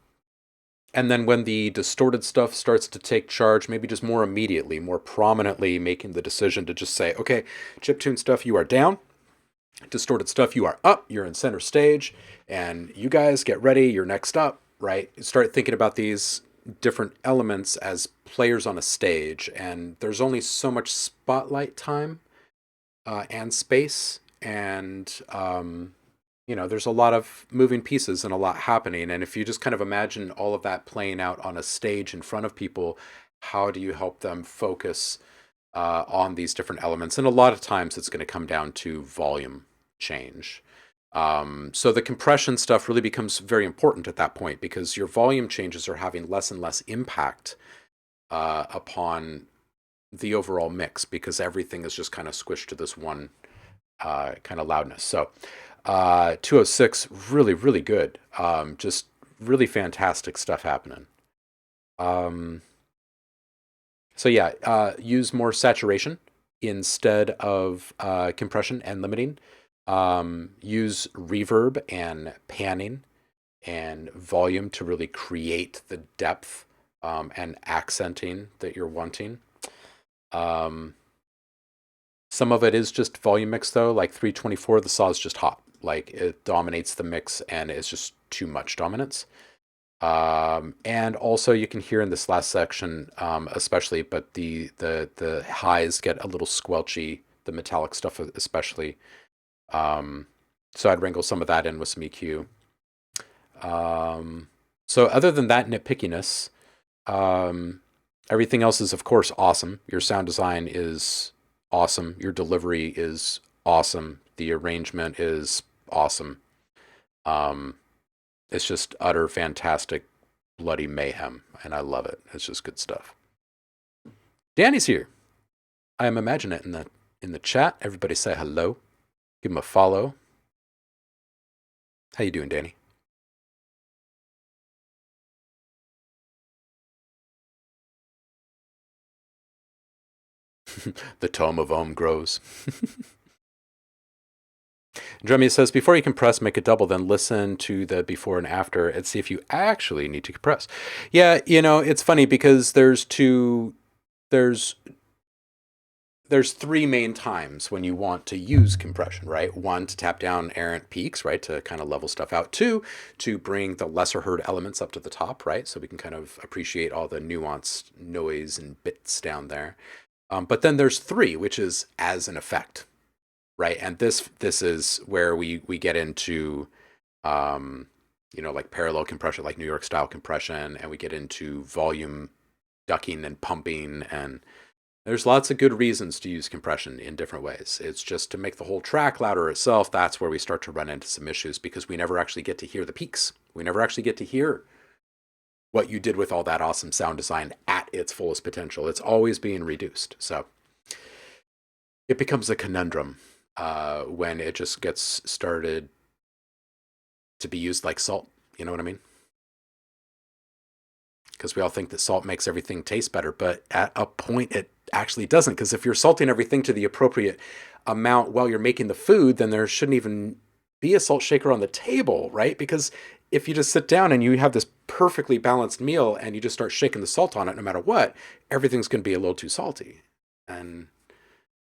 and then when the distorted stuff starts to take charge, maybe just more immediately, more prominently making the decision to just say, okay, chiptune stuff, you are down. Distorted stuff, you are up. You're in center stage. And you guys get ready. You're next up, right? Start thinking about these different elements as players on a stage. And there's only so much spotlight time and space. And there's a lot of moving pieces and a lot happening. And if you just kind of imagine all of that playing out on a stage in front of people, how do you help them focus on these different elements? And a lot of times it's going to come down to volume change. So the compression stuff really becomes very important at that point because your volume changes are having less and less impact upon the overall mix because everything is just kind of squished to this one kind of loudness. So 206, really, really good. Just really fantastic stuff happening. So yeah, use more saturation instead of compression and limiting. Use reverb and panning and volume to really create the depth and accenting that you're wanting. Some of it is just volume mix though, like 324, the saw is just hot. Like it dominates the mix and it's just too much dominance. And also you can hear in this last section, especially, but the highs get a little squelchy, the metallic stuff especially. So I'd wrangle some of that in with some EQ. So other than that nitpickiness, everything else is of course awesome. Your sound design is awesome. Your delivery is awesome. The arrangement is awesome. It's just utter fantastic bloody mayhem, and I love it. It's just good stuff. Danny's here. I am imagining it in the chat. Everybody say hello. Give him a follow. How you doing, Danny? The tome of Ohm grows. Drummy says, before you compress, make a double, then listen to the before and after and see if you actually need to compress. Yeah, it's funny because there's three main times when you want to use compression, right? One, to tap down errant peaks, right? To kind of level stuff out. Two, to bring the lesser heard elements up to the top, right? So we can kind of appreciate all the nuanced noise and bits down there. But then there's three, which is as an effect, right? And this is where we get into, like parallel compression, like New York style compression, and we get into volume ducking and pumping, and there's lots of good reasons to use compression in different ways. It's just to make the whole track louder itself. That's where we start to run into some issues because we never actually get to hear the peaks. We never actually get to hear what you did with all that awesome sound design at its fullest potential. It's always being reduced. So it becomes a conundrum when it just gets started to be used like salt. You know what I mean? Because we all think that salt makes everything taste better, but at a point it actually doesn't. Because if you're salting everything to the appropriate amount while you're making the food, then there shouldn't even be a salt shaker on the table, right? Because if you just sit down and you have this perfectly balanced meal and you just start shaking the salt on it, no matter what, everything's going to be a little too salty. And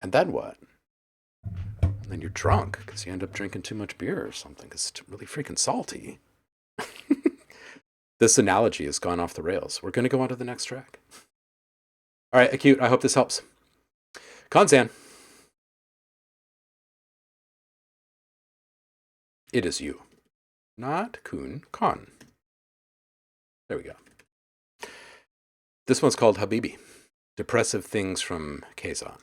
then what? And then you're drunk because you end up drinking too much beer or something because it's really freaking salty. This analogy has gone off the rails. We're going to go on to the next track. All right, Acute, I hope this helps. Konzan. It is you. Not Kun, Kon. There we go. This one's called Habibi. Depressive Things from Kazan.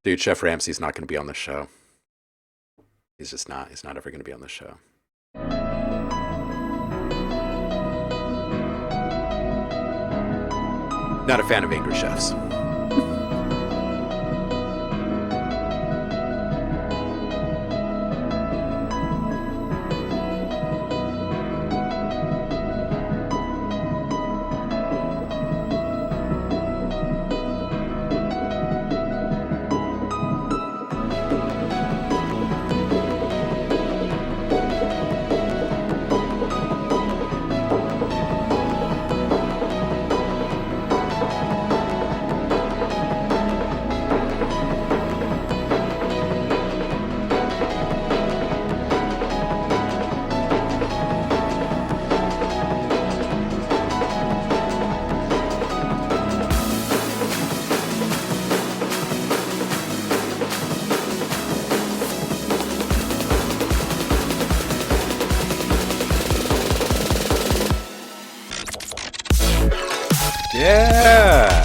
Dude, Chef Ramsay's not going to be on the show. He's just not. He's not ever going to be on the show. Not a fan of angry chefs. Yeah.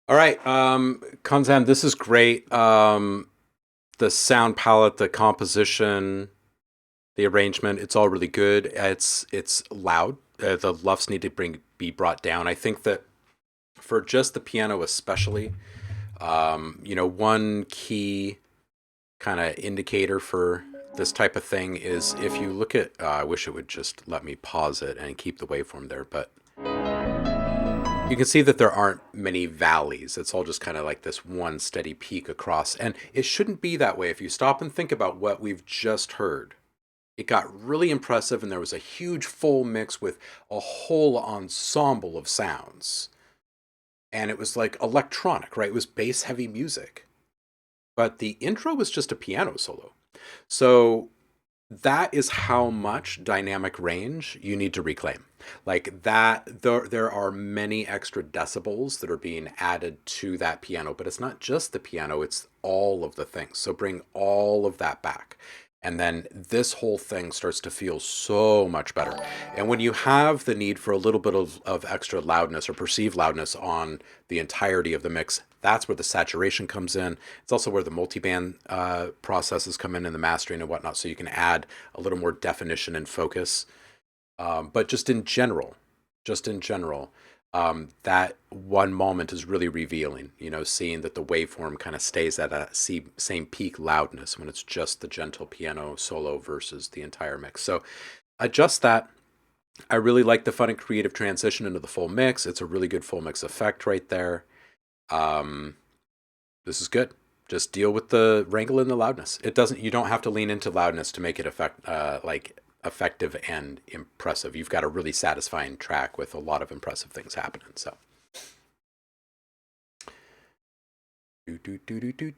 All right, Konzan, this is great. The sound palette, the composition, the arrangement, it's all really good. It's loud. The luffs need to be brought down. I think that for just the piano especially, one key kind of indicator for this type of thing is if you look at, I wish it would just let me pause it and keep the waveform there, but you can see that there aren't many valleys. It's all just kind of like this one steady peak across. And it shouldn't be that way. If you stop and think about what we've just heard, it got really impressive and there was a huge full mix with a whole ensemble of sounds. And it was like electronic, right? It was bass heavy music. But the intro was just a piano solo. So that is how much dynamic range you need to reclaim. Like that, there are many extra decibels that are being added to that piano, but it's not just the piano, it's all of the things. So bring all of that back. And then this whole thing starts to feel so much better. And when you have the need for a little bit of extra loudness or perceived loudness on the entirety of the mix, that's where the saturation comes in. It's also where the multiband processes come in and the mastering and whatnot, so you can add a little more definition and focus. But just in general, that one moment is really revealing, you know, seeing that the waveform kind of stays at a same peak loudness when it's just the gentle piano solo versus the entire mix. So adjust that. I really like the fun and creative transition into the full mix. It's a really good full mix effect right there. This is good. Just deal with the wrangle in the loudness. You don't have to lean into loudness to make it effective and impressive. You've got a really satisfying track with a lot of impressive things happening. So,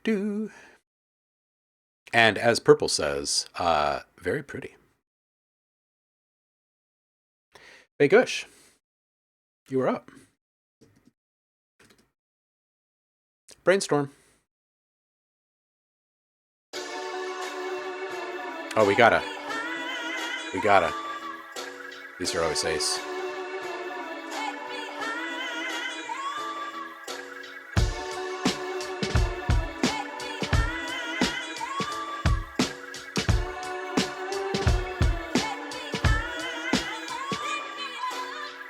do. And as Purple says, very pretty. Begush, you are up. Brainstorm. Oh, we gotta. These are always ace.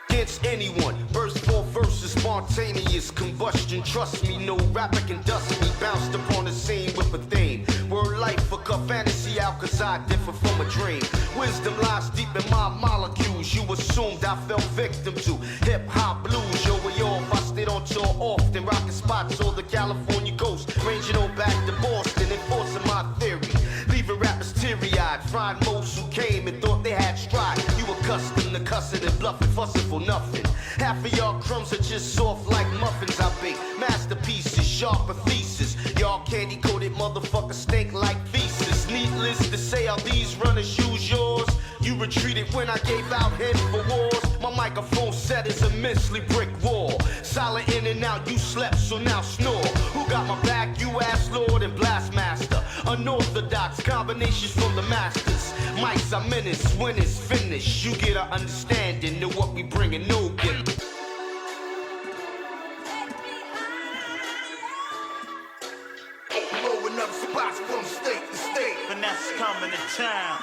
Against anyone, burst for verses, spontaneous combustion. Trust me, no rapper can dust me. Bounced upon the scene with a theme. Word life, fuck up fantasy out, cause I differ from a dream. Wisdom lies deep in my molecules. You assumed I fell victim to hip hop blues. Yo, way off, I stayed on tour often, rocking spots on the California coast, ranging on back to Boston, enforcing my theory. Leaving rappers teary-eyed, fried most who came and thought they had stride. You accustomed to cussing and bluffing, fussing for nothing. Half of y'all crumbs are just soft like muffins I bake. Masterpieces, sharper thesis. Y'all candy-coated motherfuckers stink like feces. Needless to say, how these runners use yours. You retreated when I gave out hints for wars. My microphone set is a immensely brick wall. Silent in and out, you slept, so now snore. Who got my back? You ass lord and blastmaster. Unorthodox combinations from the masters. Mics are menace when it's finished. You get an understanding of what we bringing, no getting. Blowing up spots from state to state. Finesse coming to town.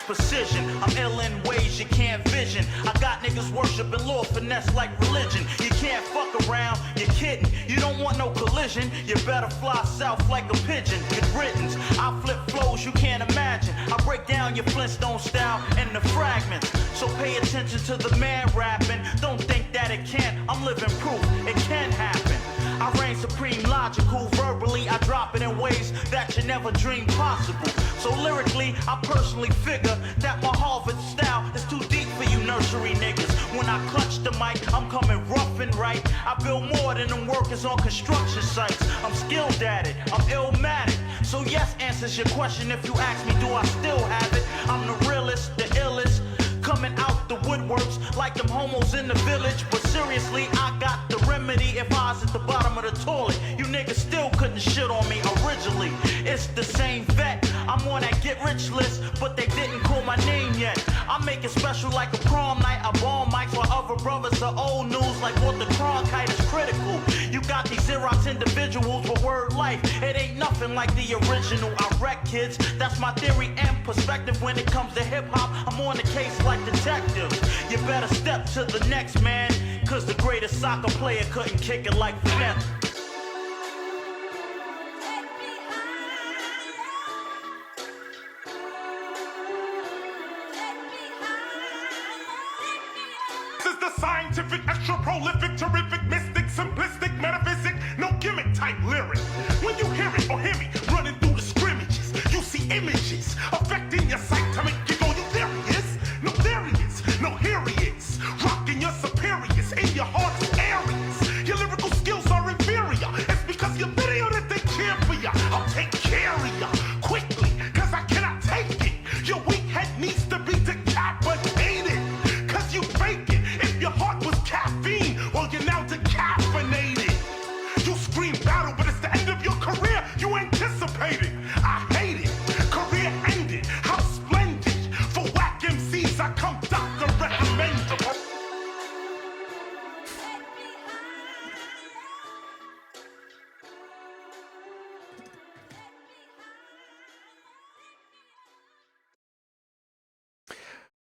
Precision, I'm ill in ways you can't vision. I got niggas worshiping Lord Finesse like religion. You can't fuck around, you're kidding. You don't want no collision, you better fly south like a pigeon. Good riddance, I flip flows you can't imagine. I break down your Flintstone style in the fragments. So pay attention to the man rapping. Don't think that it can't, I'm living proof, it can happen. I reign supreme logical, verbally I drop it in ways that you never dreamed possible. So lyrically, I personally figure that my Harvard style is too deep for you nursery niggas. When I clutch the mic, I'm coming rough and right. I build more than them workers on construction sites. I'm skilled at it, I'm illmatic. So yes answers your question if you ask me, do I still have it? I'm the realest, the illest. Coming out the woodworks like them homos in the village. But seriously, I got the remedy if I was at the bottom of the toilet. You niggas still couldn't shit on me originally. It's the same vet. I'm on that get rich list, but they didn't call my name yet. I make it special like a prom night. I bomb mics while other brothers are old news like what the Cronkite is critical. You got these Xerox individuals with word life. It ain't nothing like the original. I wreck kids. That's my theory and perspective when it comes to hip hop. I'm on the case like detectives. You better step to the next man, cause the greatest soccer player couldn't kick it like Finesse. This is the scientific, extra prolific, terrific, mystic, simplistic, metaphysic, no gimmick type lyric. When you hear it or hear me running through the scrimmages, you see images affecting your sight to make you go, you there he is? No, there he is. No, here he is. Rocking your superiors in your hardest areas. Your lyrical skills are inferior. It's because your video that they cheer for you. I'll take care of you quickly, cause I cannot take it. Your weak head needs to be decapitated, cause you fake it. If your heart was caffeine, well, you're now decaffeinated. You scream battle, but it's the end of your career. You anticipated. I hate it. Career ended. How splendid. For whack MCs, I come doctor recommendable.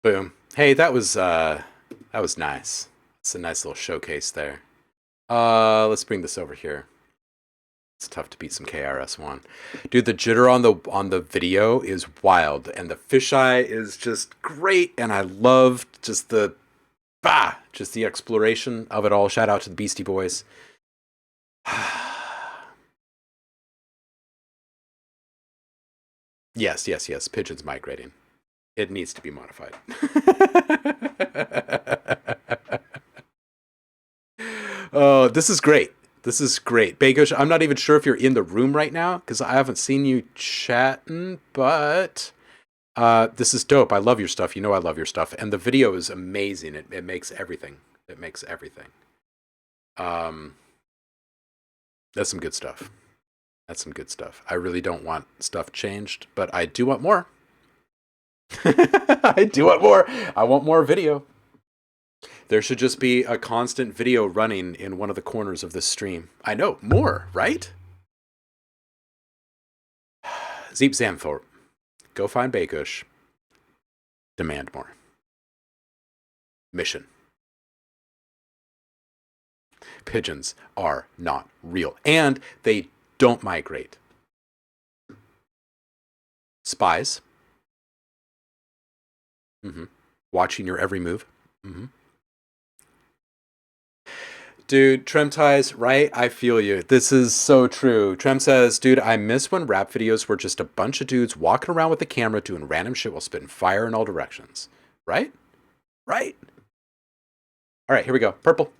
Boom. Hey, that was nice. It's a nice little showcase there. Let's bring this over here. It's tough to beat some KRS-One. Dude, the jitter on the video is wild, and the fisheye is just great, and I love just the exploration of it all. Shout out to the Beastie Boys. Yes. Pigeon's migrating. It needs to be modified. Oh, this is great. This is great. Bagosh, I'm not even sure if you're in the room right now because I haven't seen you chatting, but this is dope. I love your stuff. You know I love your stuff. And the video is amazing. It makes everything. It makes everything. That's some good stuff. That's some good stuff. I really don't want stuff changed, but I do want more. I do want more. I want more video. There should just be a constant video running in one of the corners of this stream. I know, more, right? Zeep Zamthorpe, go find Bakush. Demand more. Mission. Pigeons are not real, and they don't migrate. Spies. Watching your every move. Dude, Trem ties, right? I feel you. This is so true. Trem says, dude, I miss when rap videos were just a bunch of dudes walking around with a camera doing random shit while spitting fire in all directions. Right? Right? All right, here we go. Purple.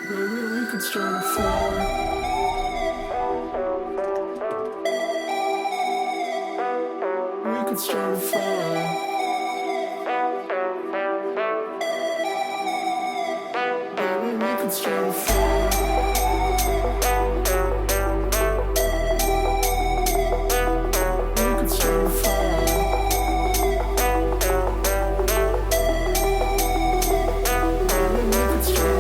Maybe we could start a fire. We could start a fire. Maybe we could start a fire. We could start a fire. Maybe we could start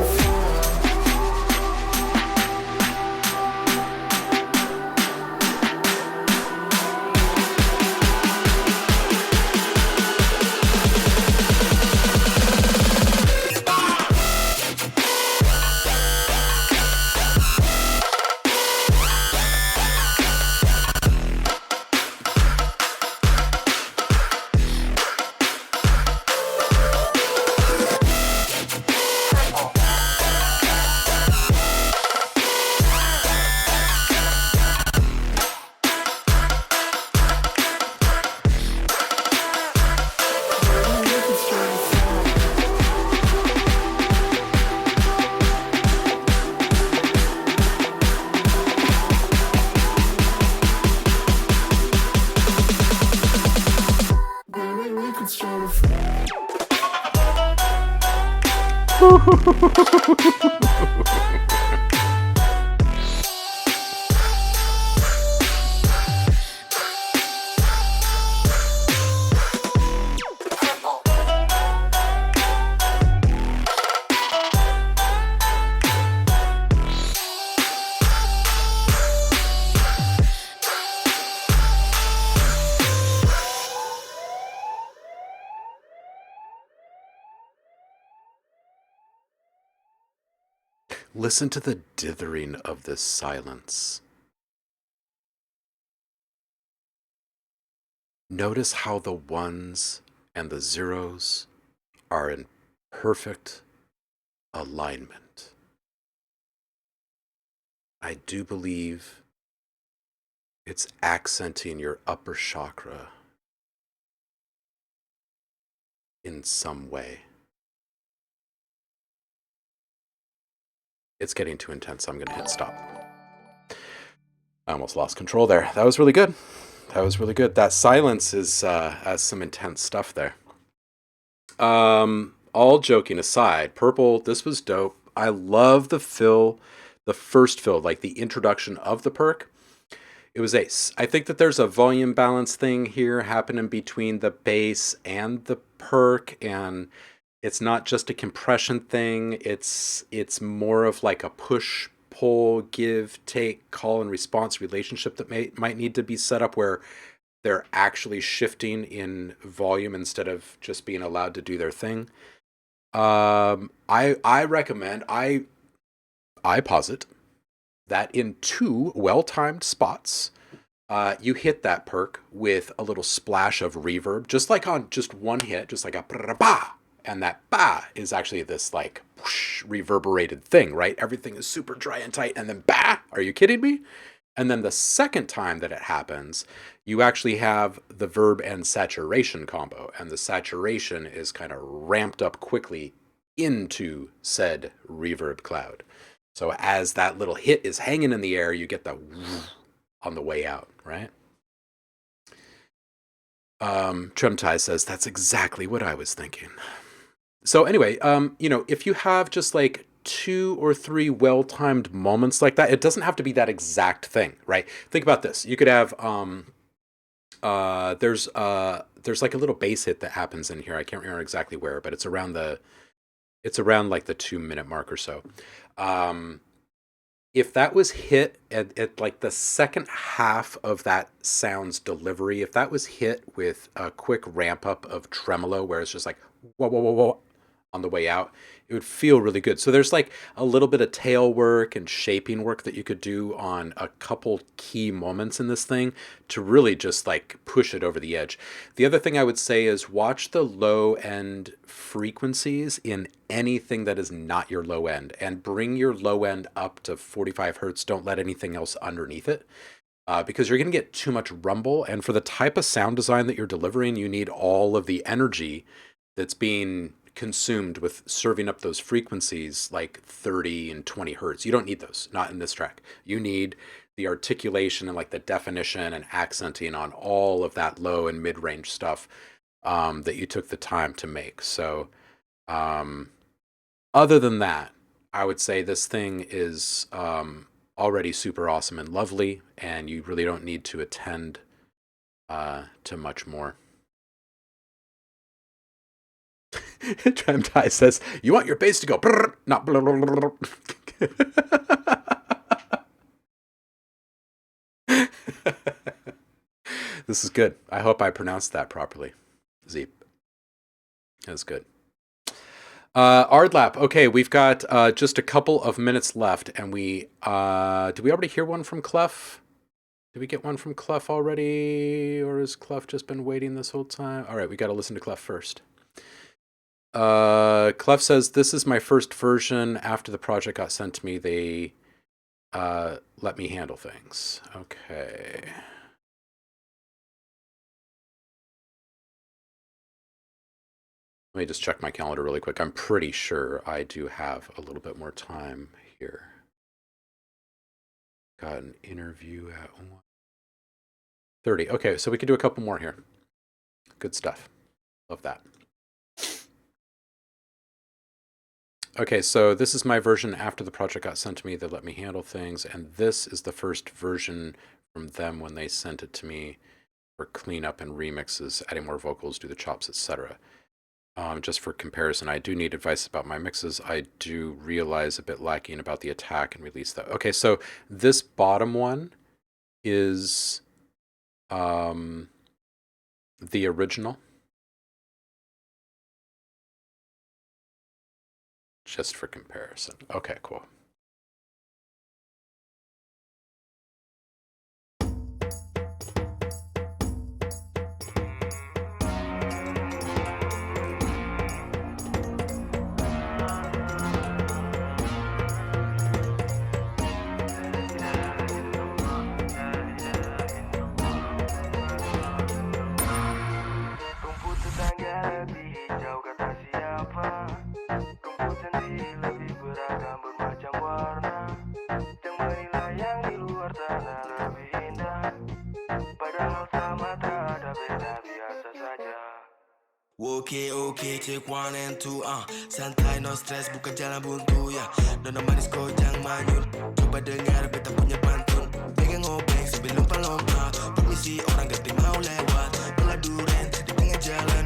a fire. Listen to the dithering of this silence. Notice how the ones and the zeros are in perfect alignment. I do believe it's accenting your upper chakra in some way. It's getting too intense, so I'm going to hit stop. I almost lost control there. That was really good. That was really good. That silence is has some intense stuff there. All joking aside, Purple, this was dope. I love the fill, the first fill, like the introduction of the perk. It was ace. I think that there's a volume balance thing here happening between the bass and the perk, and it's not just a compression thing. It's more of like a push pull, give, take, call, and response relationship that might need to be set up where they're actually shifting in volume instead of just being allowed to do their thing. I recommend, I posit that in 2 well-timed spots, you hit that perk with a little splash of reverb, just like on just one hit, just like a ba, and that ba is actually this like whoosh, reverberated thing, right? Everything is super dry and tight, and then ba, are you kidding me? And then the second time that it happens, you actually have the verb and saturation combo, and the saturation is kind of ramped up quickly into said reverb cloud. So as that little hit is hanging in the air, you get the on the way out, right? Tremtai says, that's exactly what I was thinking. So anyway, you know, if you have just like 2 or 3 well-timed moments like that, it doesn't have to be that exact thing, right? Think about this. You could have, there's like a little bass hit that happens in here. I can't remember exactly where, but it's around like the 2-minute mark or so. If that was hit at like the second half of that sound's delivery, if that was hit with a quick ramp up of tremolo where it's just like whoa, whoa, whoa, whoa on the way out, it would feel really good. So there's like a little bit of tail work and shaping work that you could do on a couple key moments in this thing to really just like push it over the edge. The other thing I would say is watch the low end frequencies in anything that is not your low end, and bring your low end up to 45 hertz. Don't let anything else underneath it. Because you're going to get too much rumble, and for the type of sound design that you're delivering, you need all of the energy that's being consumed with serving up those frequencies like 30 and 20 hertz. You don't need those, not in this track. You need the articulation and like the definition and accenting on all of that low and mid-range stuff that you took the time to make. So other than that, I would say this thing is already super awesome and lovely, and you really don't need to attend to much more. Tremtai says, you want your bass to go brrr, not blah, blah, blah, blah. This is good. I hope I pronounced that properly. Zeep. That's good. Ardlap. Okay, we've got just a couple of minutes left, and we did we already hear one from Clef? Did we get one from Clef already, or has Clef just been waiting this whole time? All right, we got to listen to Clef first. Clef says, this is my first version. After the project got sent to me, they let me handle things. Okay. Let me just check my calendar really quick. I'm pretty sure I do have a little bit more time here. Got an interview at 1:30. Okay, so we can do a couple more here. Good stuff. Love that. Okay, so this is my version after the project got sent to me. They let me handle things, and this is the first version from them when they sent it to me for cleanup and remixes, adding more vocals, do the chops, etc. Just for comparison, I do need advice about my mixes. I do realize a bit lacking about the attack and release though. Okay, so this bottom one is the original. Just for comparison. Okay, cool. Oke, check 1 and 2, santai no stress, bukan jalan buntu ya. Dona manis kojang manyun, coba dengar beta punya pantun. Pegang obeng sebelum pelompat, permisi orang gak mau lewat. Belah duren di tengah jalan.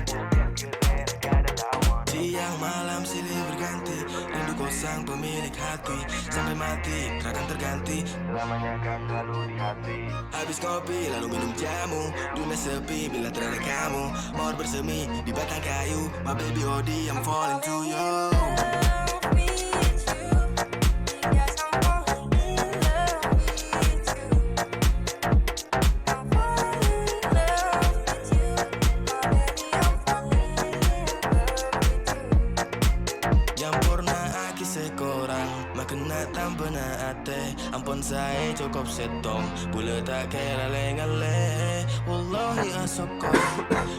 Siang malam silih berganti, rindu kosan pemilik. pemilik hati. Sampai mati, takkan terganti. Selamanya akan selalu di hati. Habis kopi, lalu minum jamu. Dunia sepi bila terada kamu. Mawar bersemi di batang kayu. My baby Odi, I'm falling to you. Ampun saya cukup setong Bula tak kira lengale Wallahi asoko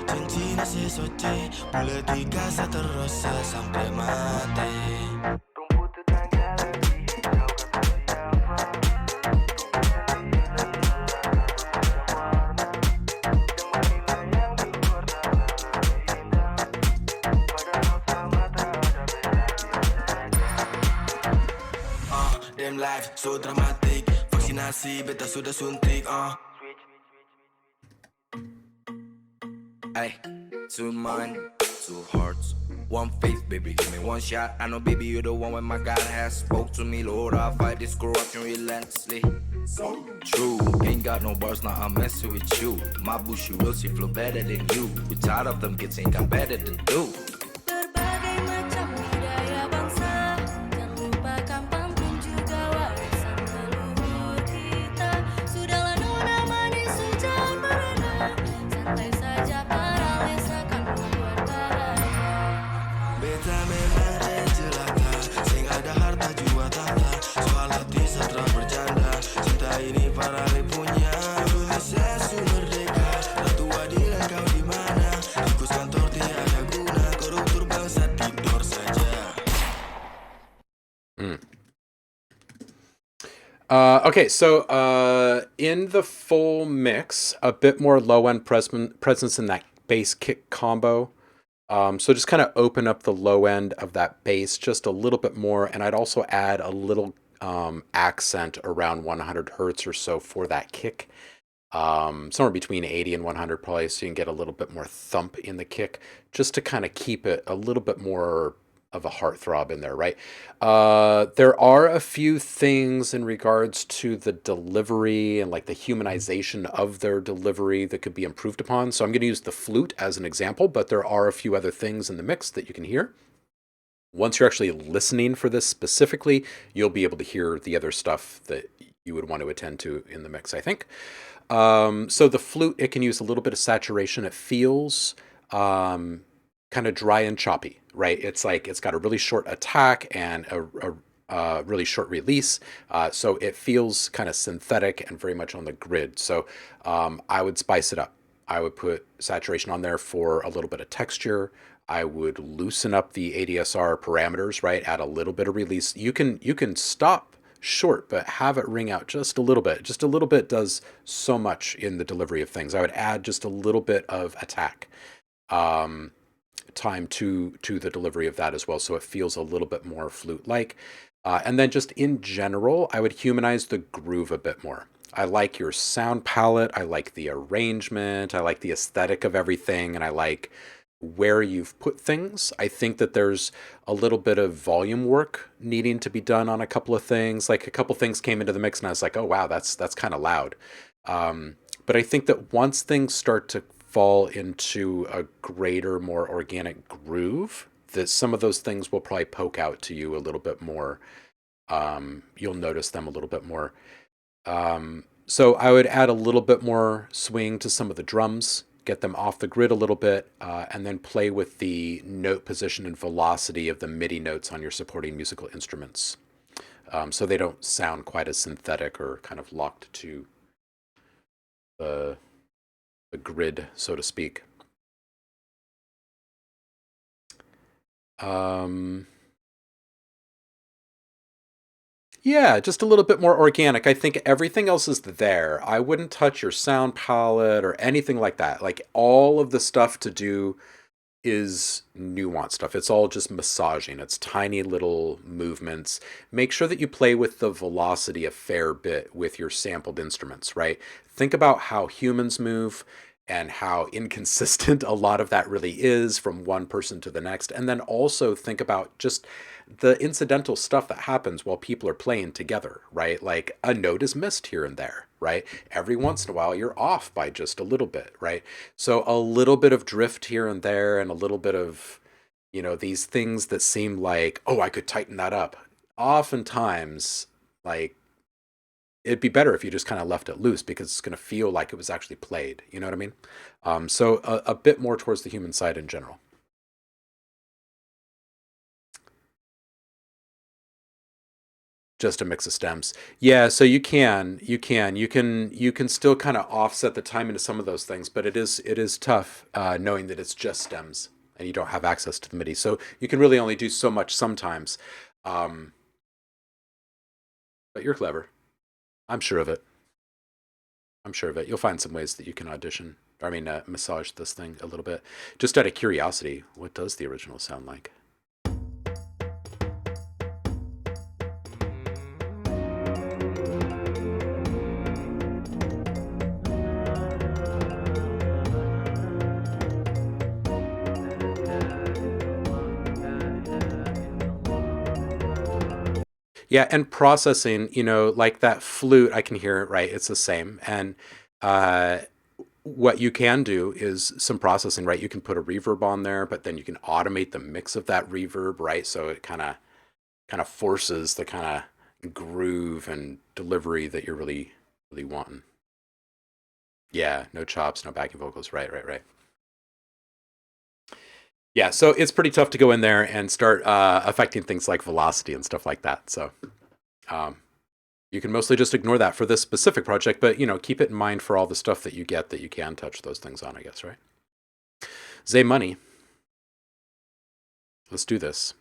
Cincina sesoce Bula tiga terus sampai mati Rumput tetangga lagi hijau kata siapa Temanilah yang di luar tanah lebih indah Padahal sama tak ada bedanya Damn life so dramatic Vaksinasi beta sudah suntik Ay, two mind, two hearts, one faith, baby, give me one shot. I know, baby, you're the one when my God has spoke to me. Lord, I fight this corruption relentlessly. So true, ain't got no bars, now I'm messing with you. My bush, you will see flow better than you. We tired of them kids, ain't got better to do. Berbagai macam budaya bangsa Jangan lupakan pantun juga warisan leluhur kita Sudahlah nona manis hujan mereda Santai saja para lesakan membuat bahagia Beta memang jelaka Sing ada harta jua tahta Soal hati setelah bercanda Cinta ini para punya Indonesia su merdeka Ratu adil kau di mana Tikus kantor tiada guna Koruptor bangsa tidur saja Okay, so in the full mix, a bit more low-end presence in that bass kick combo. So just kind of open up the low end of that bass just a little bit more, and I'd also add a little accent around 100 hertz or so for that kick. Somewhere between 80 and 100 probably, so you can get a little bit more thump in the kick, just to kind of keep it a little bit more of a heartthrob in there, right? There are a few things in regards to the delivery and like the humanization of their delivery that could be improved upon. So I'm going to use the flute as an example, but there are a few other things in the mix that you can hear. Once you're actually listening for this specifically, you'll be able to hear the other stuff that you would want to attend to in the mix, I think. So the flute, it can use a little bit of saturation. It feels kind of dry and choppy, right? It's like it's got a really short attack and a really short release. So it feels kind of synthetic and very much on the grid. So I would spice it up. I would put saturation on there for a little bit of texture. I would loosen up the ADSR parameters, right? Add a little bit of release. You can stop short, but have it ring out just a little bit. Just a little bit does so much in the delivery of things. I would add just a little bit of attack time to the delivery of that as well, so it feels a little bit more flute-like. And then just in general, I would humanize the groove a bit more. I like your sound palette, I like the arrangement, I like the aesthetic of everything, and I like where you've put things. I think that there's a little bit of volume work needing to be done on a couple of things. Like a couple things came into the mix and I was like, oh wow, that's kind of loud. But I think that once things start to fall into a greater, more organic groove, that some of those things will probably poke out to you a little bit more. You'll notice them a little bit more. So I would add a little bit more swing to some of the drums, get them off the grid a little bit, and then play with the note position and velocity of the MIDI notes on your supporting musical instruments. So they don't sound quite as synthetic or kind of locked to the grid, so to speak. Yeah, just a little bit more organic. I think everything else is there. I wouldn't touch your sound palette or anything like that. Like all of the stuff to do is nuanced stuff. It's all just massaging. It's tiny little movements. Make sure that you play with the velocity a fair bit with your sampled instruments, right? Think about how humans move and how inconsistent a lot of that really is from one person to the next. And then also think about just the incidental stuff that happens while people are playing together, right? Like a note is missed here and there, right? Every once in a while you're off by just a little bit, right? So a little bit of drift here and there, and a little bit of, you know, these things that seem like, oh, I could tighten that up. Oftentimes, like, it'd be better if you just kind of left it loose, because it's going to feel like it was actually played. You know what I mean? So a bit more towards the human side in general. Just a mix of stems. Yeah, so you can still kind of offset the time into some of those things, but it is tough knowing that it's just stems and you don't have access to the MIDI. So you can really only do so much sometimes. But you're clever. I'm sure of it. I'm sure of it. You'll find some ways that you can audition. I mean, massage this thing a little bit. Just out of curiosity, what does the original sound like? Yeah, and processing, you know, like that flute, I can hear it, right? It's the same. And what you can do is some processing, right? You can put a reverb on there, but then you can automate the mix of that reverb, right? So it kind of forces the kind of groove and delivery that you're really wanting. Yeah, no chops, no backing vocals, right. Yeah, so it's pretty tough to go in there and start affecting things like velocity and stuff like that. So you can mostly just ignore that for this specific project, but, you know, keep it in mind for all the stuff that you get that you can touch those things on, I guess, right? Zay Money. Let's do this.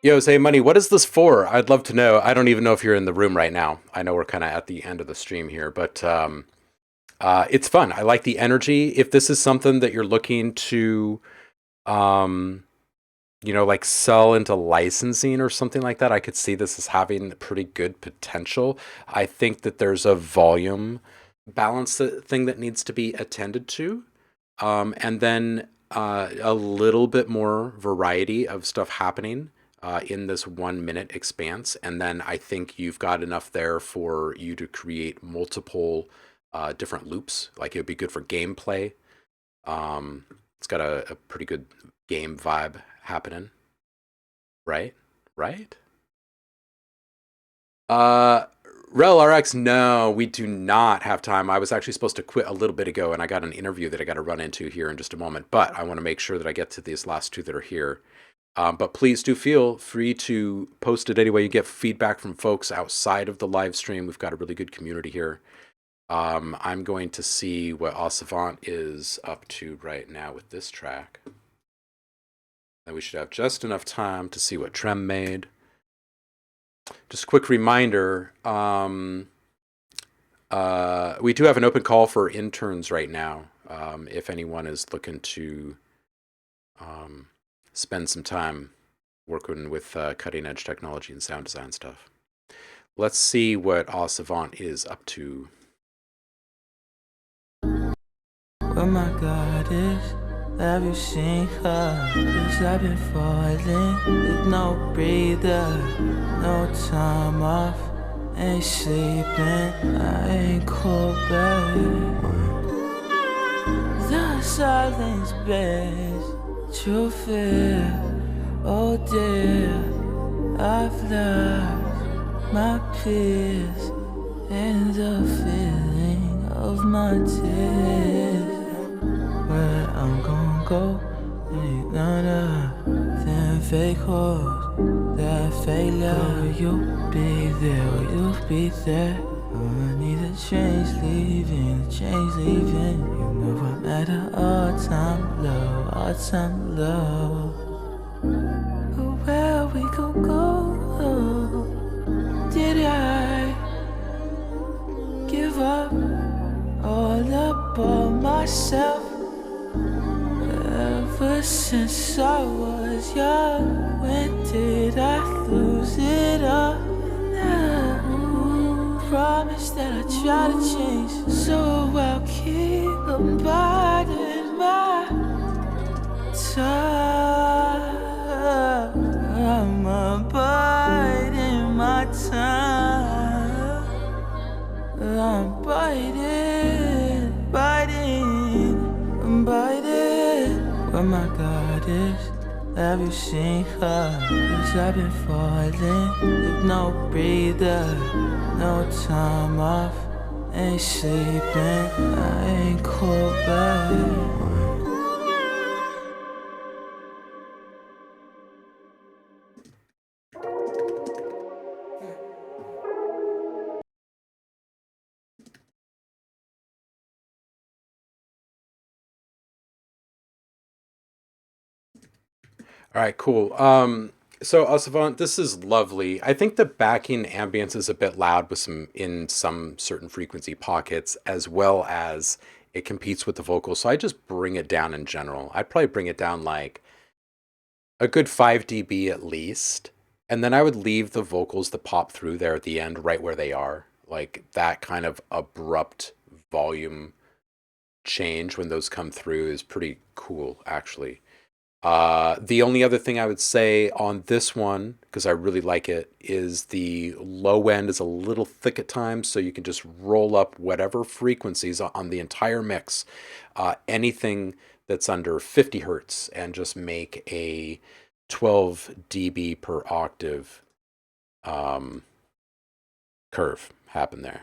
Yo, Say Money, what is this for? I'd love to know. I don't even know if you're in the room right now. I know we're kind of at the end of the stream here, but it's fun. I like the energy. If this is something that you're looking to, you know, like sell into licensing or something like that, I could see this as having pretty good potential. I think that there's a volume balance thing that needs to be attended to. And then a little bit more variety of stuff happening in this 1 minute expanse. And then I think you've got enough there for you to create multiple different loops. Like it would be good for gameplay. It's got a pretty good game vibe happening. Right? Rel RX, no, we do not have time. I was actually supposed to quit a little bit ago, and I got an interview that I got to run into here in just a moment. But I want to make sure that I get to these last two that are here. But please do feel free to post it anyway. You get feedback from folks outside of the live stream. We've got a really good community here. I'm going to see what Savant is up to right now with this track. And we should have just enough time to see what Trem made. Just a quick reminder, we do have an open call for interns right now. If anyone is looking to spend some time working with cutting edge technology and sound design stuff. Let's see what Savant is up to. Oh my God, have you seen her? 'Cause I've been falling with no breather, no time off. ain't sleeping, I ain't cold, babe. The silence bears true fear. Oh dear, I've lost my peace and the feeling of my tears. Where I'm gonna go, ain't none of them fake hoes, that fake love. Will you be there? Will you be there? I need a change leaving, a change leaving. You know I'm at an all-time low, all-time low. But where we gon' go? Did I give up all about myself? Ever since I was young, when did I lose it all? I promise that I try to change, so I'll keep abiding my time. I'm abiding my time. I'm biting, I'm biting. Where my God is, have you seen her? 'Cause I've been falling with no breather, no time off. Ain't sleeping, I ain't cold, babe. All right, cool. So Savant, this is lovely. I think the backing ambience is a bit loud with some certain frequency pockets, as well as it competes with the vocals. So I just bring it down in general. I'd probably bring it down like a good 5 dB at least. And then I would leave the vocals that pop through there at the end right where they are. Like that kind of abrupt volume change when those come through is pretty cool, actually. The only other thing I would say on this one, because I really like it, is the low end is a little thick at times, so you can just roll up whatever frequencies on the entire mix, anything that's under 50 hertz, and just make a 12 dB per octave curve happen there.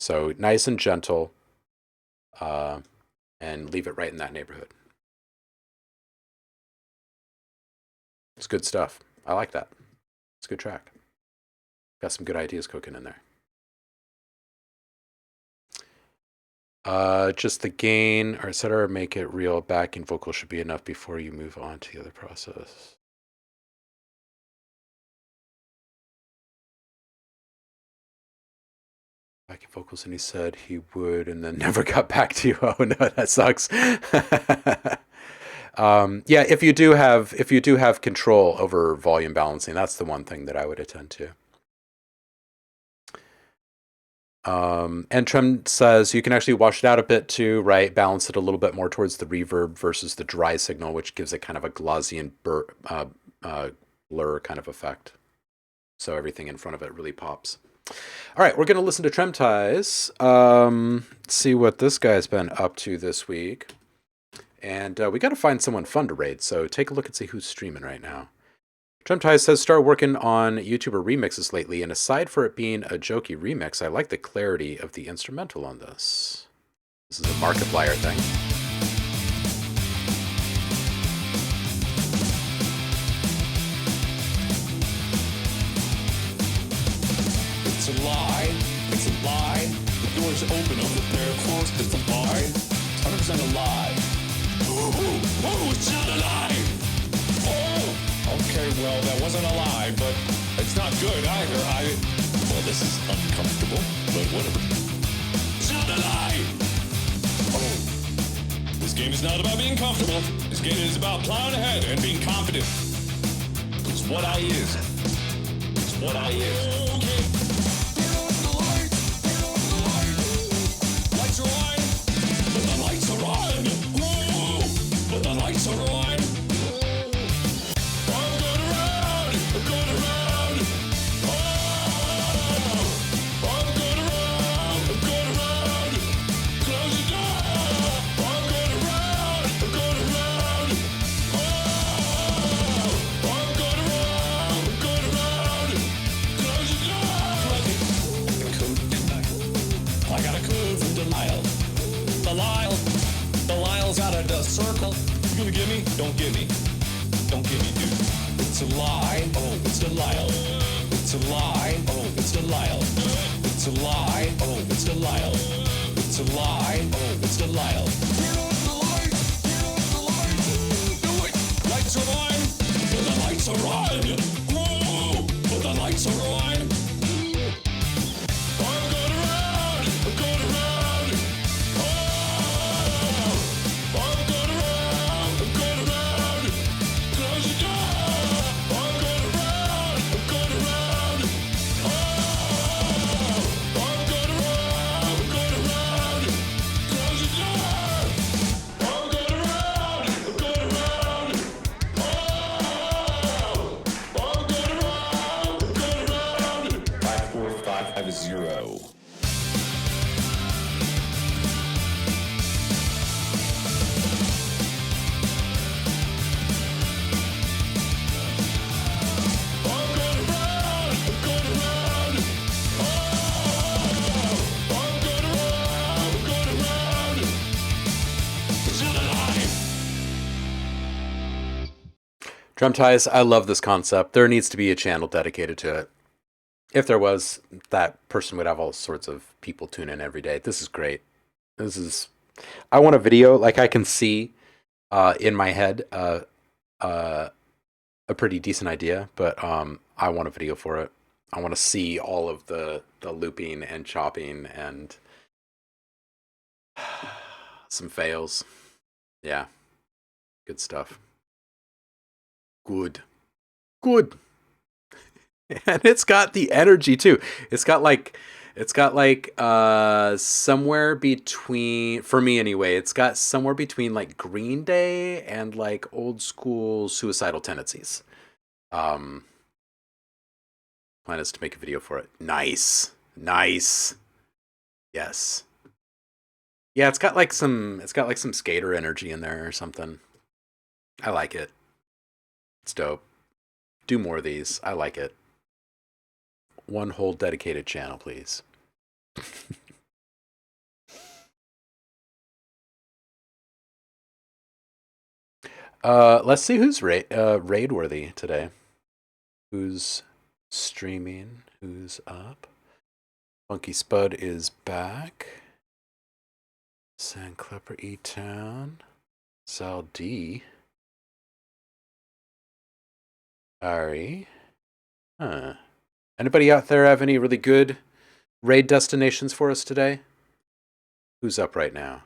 So nice and gentle, and leave it right in that neighborhood. It's good stuff. I like that. It's a good track. Got some good ideas cooking in there. Just the gain, or etc. Make it real. Backing vocal should be enough before you move on to the other process. Backing vocals, and he said he would, and then never got back to you. Oh no, that sucks. Yeah, if you do have control over volume balancing, that's the one thing that I would attend to. And Trem says you can actually wash it out a bit too, right? Balance it a little bit more towards the reverb versus the dry signal, which gives it kind of a Gaussian blur kind of effect. So everything in front of it really pops. All right, we're going to listen to Tremtize. See what this guy's been up to this week. And we got to find someone fun to raid, so take a look and see who's streaming right now. Tremtize says, start working on YouTuber remixes lately, and aside for it being a jokey remix, I like the clarity of the instrumental on this. This is a Markiplier thing. It's a lie. It's a lie. The door's open over there. Closed. It's a lie. It's 100% a lie. Oh, it's not a lie! Oh! Okay, well, that wasn't a lie, but it's not good either. Well, this is uncomfortable, but whatever. It's not a lie! Oh. This game is not about being comfortable. This game is about plowing ahead and being confident. It's what I is. It's what I is. Okay. Turn on the lights. Turn on the lights. Lights are on. But the lights are on. But the lights are on. I'm going around. I'm going around. Oh. gonna get me? Don't get me. Don't get me, dude. It's a lie. Oh, it's Delisle. It's a lie. Oh, it's Delisle. It's a lie. Oh, it's Delisle. It's a lie. Oh, it's Delisle. Turn on the lights. Turn on the lights. Do it. Lights are on. The lights are on. Whoa. The lights are on. I'm going around. I'm going around. Oh. I'm going around. I'm going around. Close the door. I'm going around. I'm going around. Oh. I'm going around. I'm going around. Close the door. I'm going around. I'm going around. Oh. I'm going around. I'm going around. 54550. Drum ties, I love this concept. There needs to be a channel dedicated to it. If there was, that person would have all sorts of people tune in every day. This is great. This is... I want a video, like I can see in my head a pretty decent idea, but I want a video for it. I want to see all of the looping and chopping and some fails. Yeah. Good stuff. Good. And it's got the energy too. It's got like somewhere between, for me anyway, it's got somewhere between like Green Day and like old school Suicidal Tendencies. Plan is to make a video for it. Nice. Yes. Yeah, it's got like some skater energy in there or something. I like it. It's dope. Do more of these. I like it. One whole dedicated channel, please. Let's see who's raid worthy today. Who's streaming? Who's up? Funky Spud is back. Sandclipper E-Town. Sal D. Ari. Huh. Anybody out there have any really good raid destinations for us today? Who's up right now?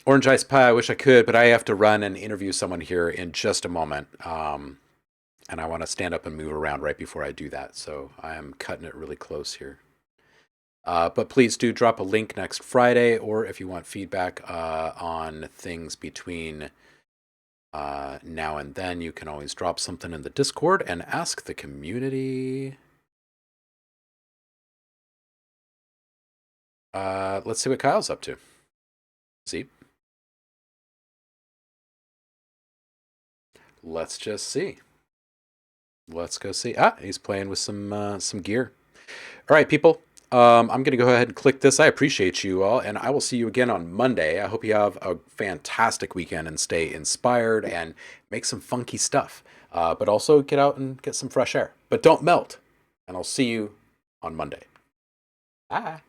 Orange Ice Pie, I wish I could, but I have to run and interview someone here in just a moment. And I want to stand up and move around right before I do that. So I am cutting it really close here. But please do drop a link next Friday, or if you want feedback on things between now and then, you can always drop something in the Discord and ask the community. Let's see what Kyle's up to. See? Let's just see. Let's go see. Ah, he's playing with some gear. All right, people. I'm going to go ahead and click this. I appreciate you all, and I will see you again on Monday. I hope you have a fantastic weekend and stay inspired and make some funky stuff. But also get out and get some fresh air. But don't melt. And I'll see you on Monday. Bye.